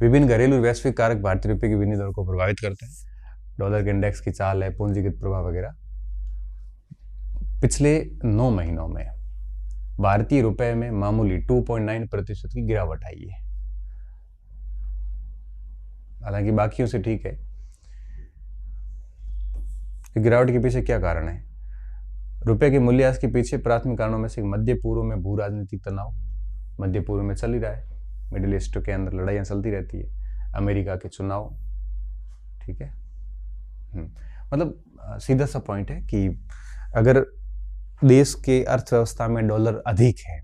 विभिन्न घरेलू वैश्विक कारक भारतीय रुपये की विनिमय दर को प्रभावित करते हैं। डॉलर के इंडेक्स की चाल है, पूंजीगत प्रभाव वगैरह। पिछले 9 महीनों में भारतीय रुपये में मामूली 2.9% की गिरावट आई है। हालांकि बाकियों से ठीक है। गिरावट के पीछे क्या कारण है? रुपए के मूल्यह्रास के पीछे प्राथमिक कारणों में से मध्य पूर्व में भू राजनीतिक तनाव मध्य पूर्व में चल ही रहा है। मिडिल ईस्ट के अंदर लड़ाइयाँ चलती रहती है, अमेरिका के चुनाव, ठीक है। मतलब सीधा सा पॉइंट है कि अगर देश के अर्थव्यवस्था में डॉलर अधिक है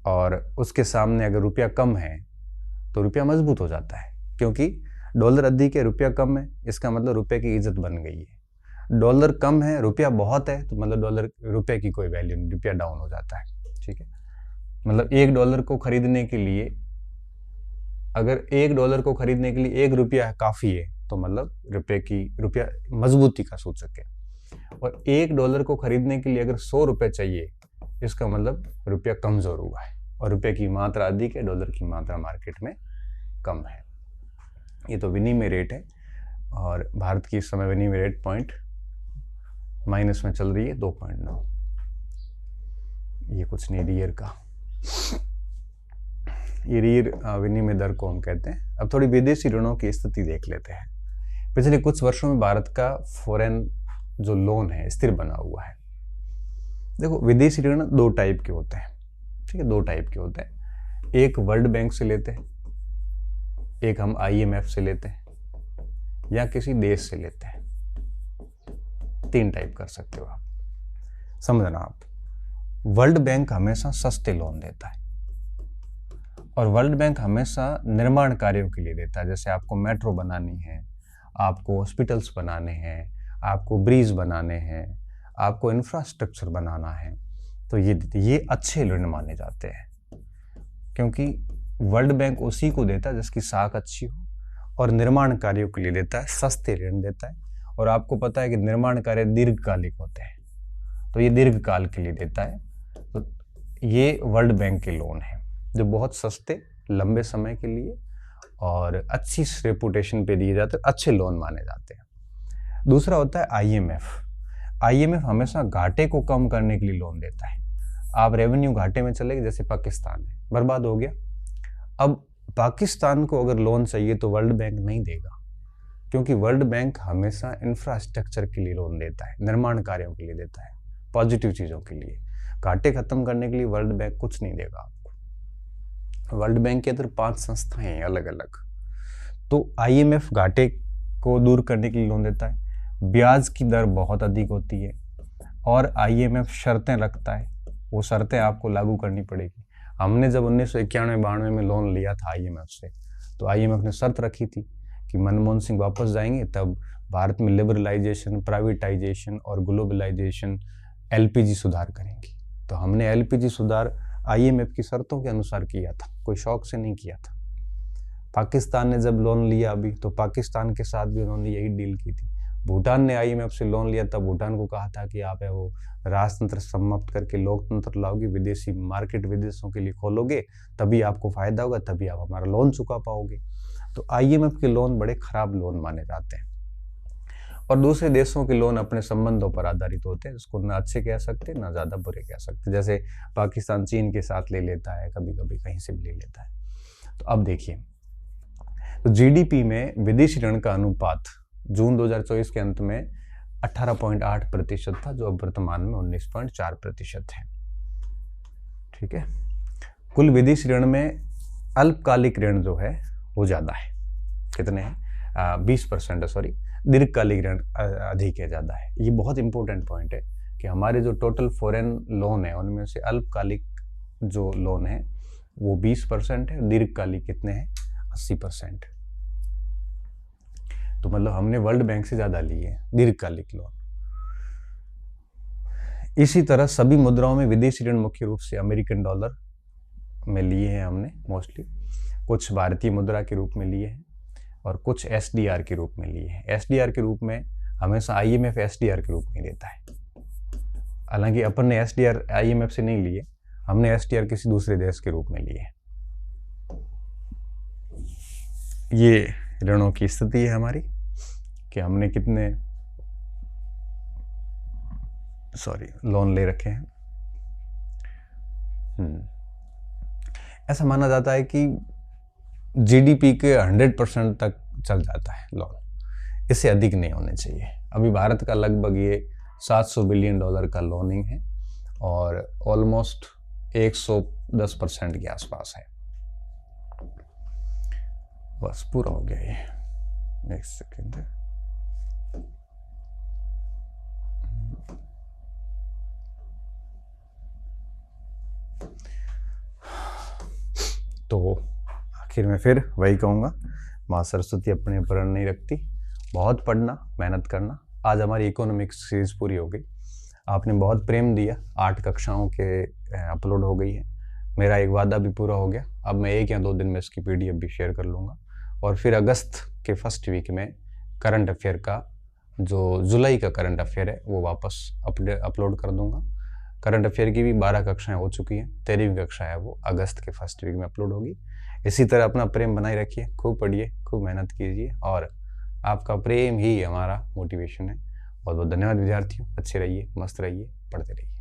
और उसके सामने अगर रुपया कम है तो रुपया मजबूत हो जाता है, क्योंकि डॉलर अधिक है रुपया कम है, इसका मतलब रुपये की इज्जत बन गई है। डॉलर कम है रुपया बहुत है तो मतलब डॉलर रुपये की कोई वैल्यू नहीं, रुपया डाउन हो जाता है, ठीक है। मतलब $1 को खरीदने के लिए, अगर $1 को खरीदने के लिए 1 रुपया काफ़ी है तो मतलब रुपया मजबूती का सूचक है। और $1 को खरीदने के लिए अगर 100 रुपये चाहिए इसका मतलब रुपया कमज़ोर हुआ है और रुपये की मात्रा अधिक है, डॉलर की मात्रा मार्केट में कम है। ये तो विनिमय रेट है और भारत की इस समय विनिमय रेट पॉइंट माइनस में चल रही है 2.9। ये कुछ नहीं रियर का, ये रियर विनिमय दर को हम कहते हैं। अब थोड़ी विदेशी ऋणों की स्थिति देख लेते हैं। पिछले कुछ वर्षों में भारत का फॉरेन जो लोन है स्थिर बना हुआ है। देखो, विदेशी ऋण दो टाइप के होते हैं, ठीक है, दो टाइप के होते हैं। एक वर्ल्ड बैंक से लेते हैं, एक हम IMF से लेते हैं या किसी देश से लेते हैं। 3 टाइप कर सकते हो आप, समझना आप। वर्ल्ड बैंक हमेशा सस्ते लोन देता है और वर्ल्ड बैंक हमेशा निर्माण कार्यों के लिए देता है। जैसे आपको मेट्रो बनानी है, आपको हॉस्पिटल्स बनाने हैं, आपको ब्रिज बनाने हैं, आपको इंफ्रास्ट्रक्चर बनाना है, तो ये अच्छे ऋण माने जाते हैं, क्योंकि वर्ल्ड बैंक उसी को देता है जिसकी साख अच्छी हो और निर्माण कार्यों के लिए देता है, सस्ते ऋण देता है। और आपको पता है कि निर्माण कार्य दीर्घकालिक होते हैं, तो ये दीर्घकाल के लिए देता है। तो ये वर्ल्ड बैंक के लोन है जो बहुत सस्ते, लंबे समय के लिए और अच्छी रेपुटेशन पे दिए जाते हैं, अच्छे लोन माने जाते हैं। दूसरा होता है IMF हमेशा घाटे को कम करने के लिए लोन देता है। आप रेवेन्यू घाटे में चले गए, जैसे पाकिस्तान है, बर्बाद हो गया। अब पाकिस्तान को अगर लोन चाहिए तो वर्ल्ड बैंक नहीं देगा, क्योंकि वर्ल्ड बैंक हमेशा इंफ्रास्ट्रक्चर के लिए लोन देता है, निर्माण कार्यों के लिए देता है, पॉजिटिव चीज़ों के लिए। घाटे खत्म करने के लिए वर्ल्ड बैंक कुछ नहीं देगा आपको। वर्ल्ड बैंक के अंदर 5 संस्थाएं हैं अलग अलग। तो IMF घाटे को दूर करने के लिए लोन देता है। ब्याज की दर बहुत अधिक होती है और IMF शर्तें रखता है, वो शर्तें आपको लागू करनी पड़ेगी। हमने जब 1991-92 में लोन लिया था IMF से, तो IMF ने शर्त रखी थी कि मनमोहन सिंह वापस जाएंगे तब भारत में लिबरलाइजेशन, प्राइवेटाइजेशन और ग्लोबलाइजेशन, LPG सुधार करेंगी। तो हमने LPG सुधार IMF की शर्तों के अनुसार किया था, कोई शौक से नहीं किया था। पाकिस्तान ने जब लोन लिया अभी, तो पाकिस्तान के साथ भी उन्होंने यही डील की थी। भूटान ने IMF से लोन लिया, तब भूटान को कहा था कि आप है वो राजतंत्र समाप्त करके लोकतंत्र लाओगे, विदेशी मार्केट विदेशों के लिए खोलोगे, तभी आपको फायदा होगा, तभी आप हमारा लोन चुका पाओगे। तो IMF के लोन बड़े खराब लोन माने जाते हैं। और दूसरे देशों के लोन अपने संबंधों पर आधारित होते हैं, इसको ना अच्छे कह सकते ना ज़्यादा बुरे कह सकते। जैसे पाकिस्तान चीन के साथ ले लेता है, कभी कभी कहीं से भी ले लेता है। तो अब देखिए, तो GDP में विदेशी ऋण का अनुपात जून 2024 के अंत में 18.8% था, जो अब वर्तमान में 19.4% है। ठीक है। कुल विदेशी ऋण में अल्पकालिक ऋण जो है वो ज़्यादा है। कितने हैं? 20% है, सॉरी, दीर्घकालिक ऋण अधिक है, ज़्यादा है। ये बहुत इंपॉर्टेंट पॉइंट है कि हमारे जो टोटल फॉरेन लोन है उनमें से अल्पकालिक जो लोन है वो 20% है, दीर्घकालिक कितने हैं? 80%। तो मतलब हमने वर्ल्ड बैंक से ज़्यादा लिए दीर्घकालिक लोन। इसी तरह सभी मुद्राओं में विदेशी ऋण मुख्य रूप से अमेरिकन डॉलर में लिए हैं हमने मोस्टली, कुछ भारतीय मुद्रा के रूप में लिए हैं और कुछ SDR के रूप में लिए हैं। SDR के रूप में हमेशा IMF SDR के रूप में देता है। हालांकि अपन ने SDR IMF से नहीं लिए, हमने SDR किसी दूसरे देश के रूप में लिए। ये ऋणों की स्थिति है हमारी कि हमने कितने लोन ले रखे हैं। ऐसा माना जाता है कि GDP के 100% तक चल जाता है लोन, इससे अधिक नहीं होने चाहिए। अभी भारत का लगभग ये $700 बिलियन का लोनिंग है और ऑलमोस्ट 110% के आसपास है। बस पूरा हो गया ये। एक सेकेंड। तो आखिर में फिर वही कहूँगा, माँ सरस्वती अपने प्रण नहीं रखती। बहुत पढ़ना, मेहनत करना। आज हमारी इकोनॉमिक्स सीरीज पूरी हो गई। आपने बहुत प्रेम दिया, 8 कक्षाओं के अपलोड हो गई है। मेरा एक वादा भी पूरा हो गया। अब मैं 1 या 2 दिन में इसकी PDF भी शेयर कर लूँगा और फिर अगस्त के फर्स्ट वीक में करंट अफेयर का, जो जुलाई का करंट अफेयर है, वो वापस अपलोड कर दूँगा। करंट अफेयर की भी 12 कक्षाएं हो चुकी हैं। 13वीं कक्षा है वो अगस्त के फर्स्ट वीक में अपलोड होगी। इसी तरह अपना प्रेम बनाए रखिए, खूब पढ़िए, खूब मेहनत कीजिए और आपका प्रेम ही हमारा मोटिवेशन है। बहुत बहुत धन्यवाद विद्यार्थियों, अच्छे रहिए, मस्त रहिए, पढ़ते रहिए।